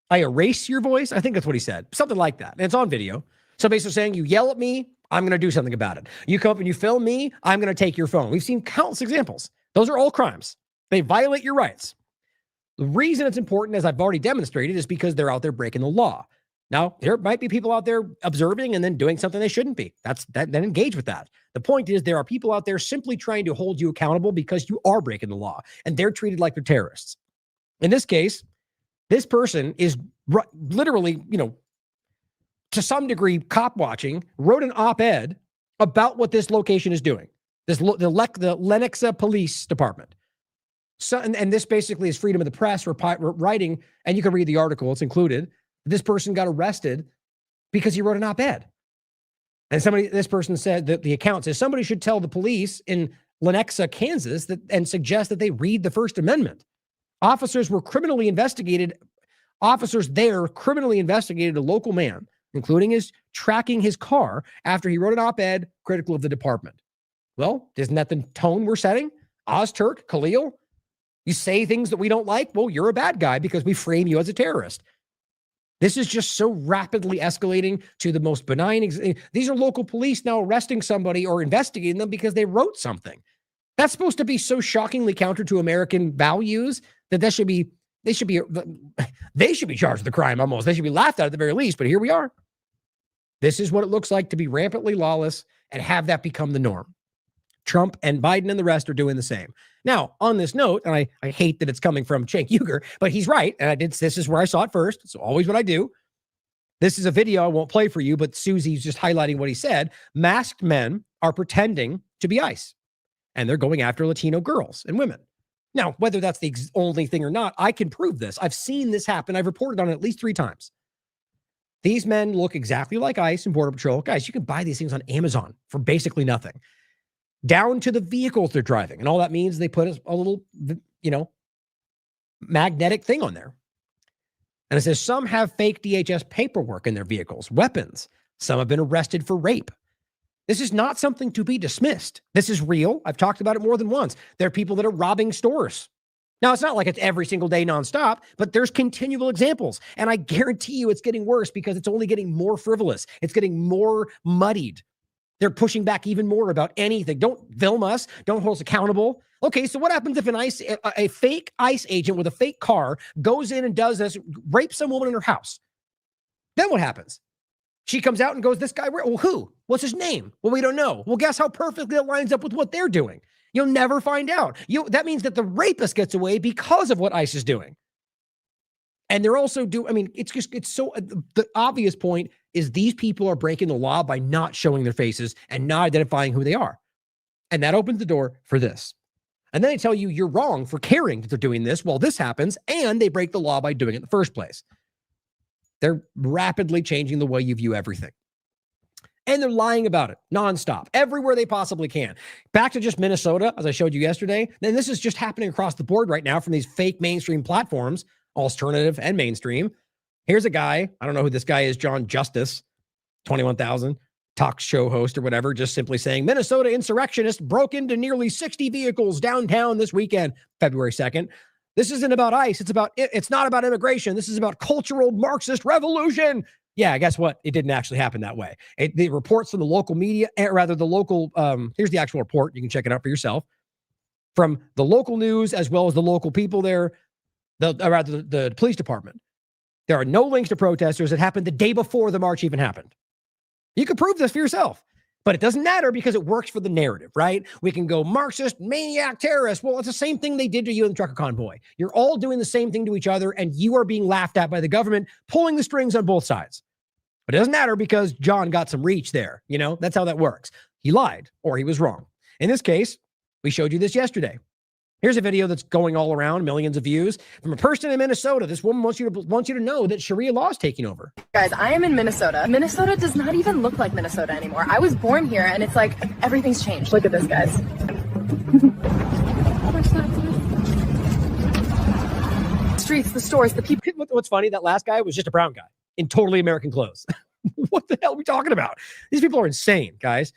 I erase your voice. I think that's what he said. Something like that. And it's on video. So basically saying, you yell at me, I'm going to do something about it. You come up and you film me, I'm going to take your phone. We've seen countless examples. Those are all crimes. They violate your rights. The reason it's important, as I've already demonstrated, is because they're out there breaking the law. Now, there might be people out there observing and then doing something they shouldn't be. Then engage with that. The point is there are people out there simply trying to hold you accountable because you are breaking the law, and they're treated like they're terrorists. In this case, this person is literally, to some degree, cop watching, wrote an op-ed about what this location is doing. The Lenexa Police Department. So, and this basically is freedom of the press writing, and you can read the article, it's included. This person got arrested because he wrote an op-ed. And this person said that the account says somebody should tell the police in Lenexa, Kansas, and suggest that they read the First Amendment. Officers there criminally investigated a local man, including tracking his car after he wrote an op-ed critical of the department. Well, isn't that the tone we're setting? Ozturk, Khalil, you say things that we don't like? Well, you're a bad guy because we frame you as a terrorist. This is just so rapidly escalating to the most benign. These are local police now arresting somebody or investigating them because they wrote something. That's supposed to be so shockingly counter to American values that they should be charged with the crime almost. They should be laughed at the very least, but here we are. This is what it looks like to be rampantly lawless and have that become the norm. Trump and Biden and the rest are doing the same. Now, on this note, and I hate that it's coming from Cenk Uygur, but he's right. And this is where I saw it first. It's always what I do. This is a video I won't play for you, but Susie's just highlighting what he said. Masked men are pretending to be ICE, and they're going after Latino girls and women. Now, whether that's the only thing or not, I can prove this. I've seen this happen. I've reported on it at least 3 times. These men look exactly like ICE and Border Patrol. Guys, you can buy these things on Amazon for basically nothing. Down to the vehicles they're driving. And all that means they put a little, magnetic thing on there. And it says some have fake DHS paperwork in their vehicles, weapons. Some have been arrested for rape. This is not something to be dismissed. This is real. I've talked about it more than once. There are people that are robbing stores. Now, it's not like it's every single day nonstop, but there's continual examples. And I guarantee you it's getting worse because it's only getting more frivolous. It's getting more muddied. They're pushing back even more about anything. Don't film us. Don't hold us accountable. Okay, so what happens if a fake ICE agent with a fake car goes in and does this, rapes some woman in her house? Then what happens? She comes out and goes, this guy, well, who? What's his name? Well, we don't know. Well, guess how perfectly it lines up with what they're doing? You'll never find out. That means that the rapist gets away because of what ICE is doing. And they're also it's so, the obvious point is these people are breaking the law by not showing their faces and not identifying who they are. And that opens the door for this. And then they tell you you're wrong for caring that they're doing this while this happens, and they break the law by doing it in the first place. They're rapidly changing the way you view everything. And they're lying about it nonstop, everywhere they possibly can. Back to just Minnesota, as I showed you yesterday. Then this is just happening across the board right now from these fake mainstream platforms, alternative and mainstream. Here's a guy, I don't know who this guy is, John Justice, 21,000, talk show host or whatever, just simply saying Minnesota insurrectionists broke into nearly 60 vehicles downtown this weekend, February 2nd. This isn't about ICE. It's not about immigration. This is about cultural Marxist revolution. Yeah, guess what? It didn't actually happen that way. The reports from the local media, here's the actual report. You can check it out for yourself. from the local news as well as the local people there, the police department. There are no links to protesters that happened the day before the march even happened. You can prove this for yourself, but it doesn't matter because it works for the narrative, right? We can go Marxist, maniac, terrorist. Well, it's the same thing they did to you in the trucker convoy. You're all doing the same thing to each other, and you are being laughed at by the government, pulling the strings on both sides. But it doesn't matter because John got some reach there. You know, that's how that works. He lied or he was wrong. In this case, we showed you this yesterday. Here's a video that's going all around, millions of views, from a person in Minnesota. This woman wants you to know that Sharia law is taking over. Guys, I am in Minnesota. Minnesota does not even look like Minnesota anymore. I was born here, and it's like everything's changed. Look at this, guys. Streets, the stores, the people. What's funny, that last guy was just a brown guy in totally American clothes. What the hell are we talking about? These people are insane, guys.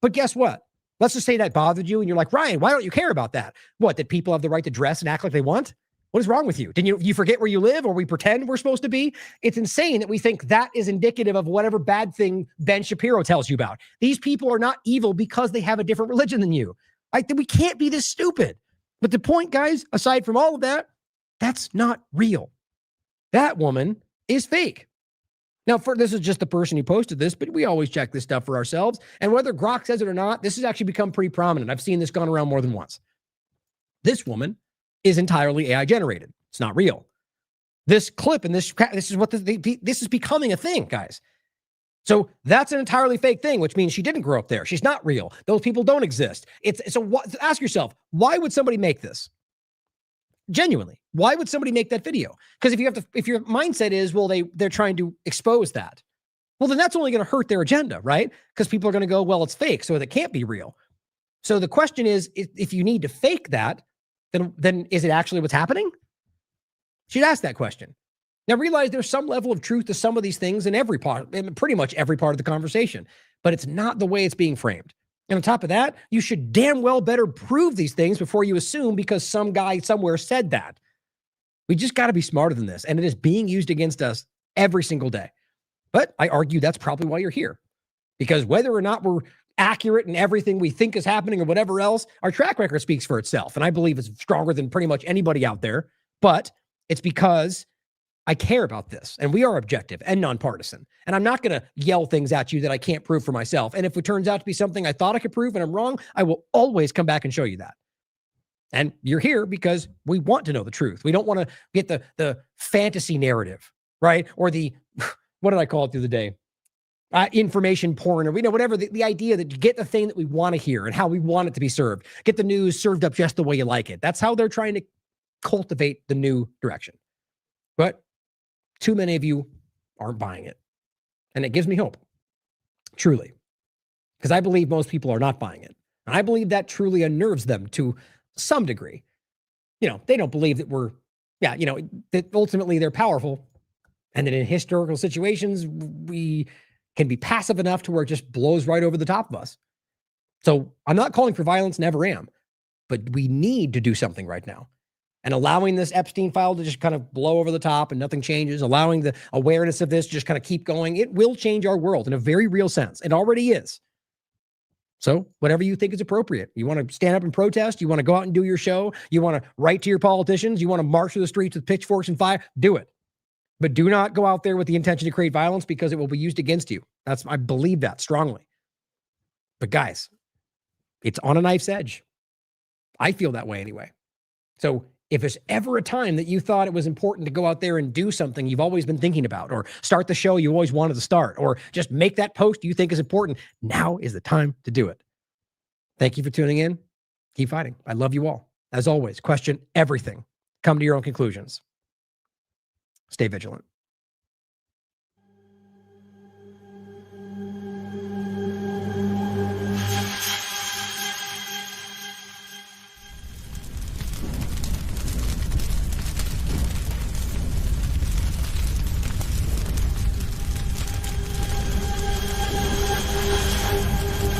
But guess what? Let's just say that bothered you and you're like, Ryan, why don't you care about that? What, that people have the right to dress and act like they want? What is wrong with you? Didn't you forget where you live, or we pretend we're supposed to be? It's insane that we think that is indicative of whatever bad thing Ben Shapiro tells you about. These people are not evil because they have a different religion than you. We can't be this stupid. But the point, guys, aside from all of that, that's not real. That woman is fake. Now, this is just the person who posted this, but we always check this stuff for ourselves. And whether Grok says it or not, this has actually become pretty prominent. I've seen this gone around more than once. This woman is entirely AI generated. It's not real. This clip and this is what this is becoming a thing, guys. So that's an entirely fake thing, which means she didn't grow up there. She's not real. Those people don't exist. Ask yourself, why would somebody make this? Genuinely, why would somebody make that video? Because if your mindset is, well, they're trying to expose that, well, then that's only going to hurt their agenda, right? Because people are going to go, well, it's fake, so it can't be real. So the question is, if you need to fake that, then is it actually what's happening? She'd ask that question. Now realize there's some level of truth to some of these things in pretty much every part of the conversation, but it's not the way it's being framed. And on top of that, you should damn well better prove these things before you assume because some guy somewhere said that. We just got to be smarter than this. And it is being used against us every single day. But I argue that's probably why you're here. Because whether or not we're accurate in everything we think is happening or whatever else, our track record speaks for itself. And I believe it's stronger than pretty much anybody out there. But it's because I care about this, and we are objective and nonpartisan. And I'm not going to yell things at you that I can't prove for myself. And if it turns out to be something I thought I could prove and I'm wrong, I will always come back and show you that. And you're here because we want to know the truth. We don't want to get the fantasy narrative, right? Or the, what did I call it the other day? Information porn, or whatever, the idea that you get the thing that we want to hear and how we want it to be served. Get the news served up just the way you like it. That's how they're trying to cultivate the new direction. But too many of you aren't buying it. And it gives me hope, truly, because I believe most people are not buying it. And I believe that truly unnerves them to some degree. They don't believe that that ultimately they're powerful and that in historical situations, we can be passive enough to where it just blows right over the top of us. So I'm not calling for violence, never am, but we need to do something right now. And allowing this Epstein file to just kind of blow over the top and nothing changes, allowing the awareness of this to just kind of keep going, it will change our world in a very real sense. It already is. So whatever you think is appropriate. You want to stand up and protest? You want to go out and do your show? You want to write to your politicians? You want to march through the streets with pitchforks and fire? Do it. But do not go out there with the intention to create violence because it will be used against you. I believe that strongly. But guys, it's on a knife's edge. I feel that way anyway. So if there's ever a time that you thought it was important to go out there and do something you've always been thinking about, or start the show you always wanted to start, or just make that post you think is important, now is the time to do it. Thank you for tuning in. Keep fighting. I love you all. As always, question everything. Come to your own conclusions. Stay vigilant.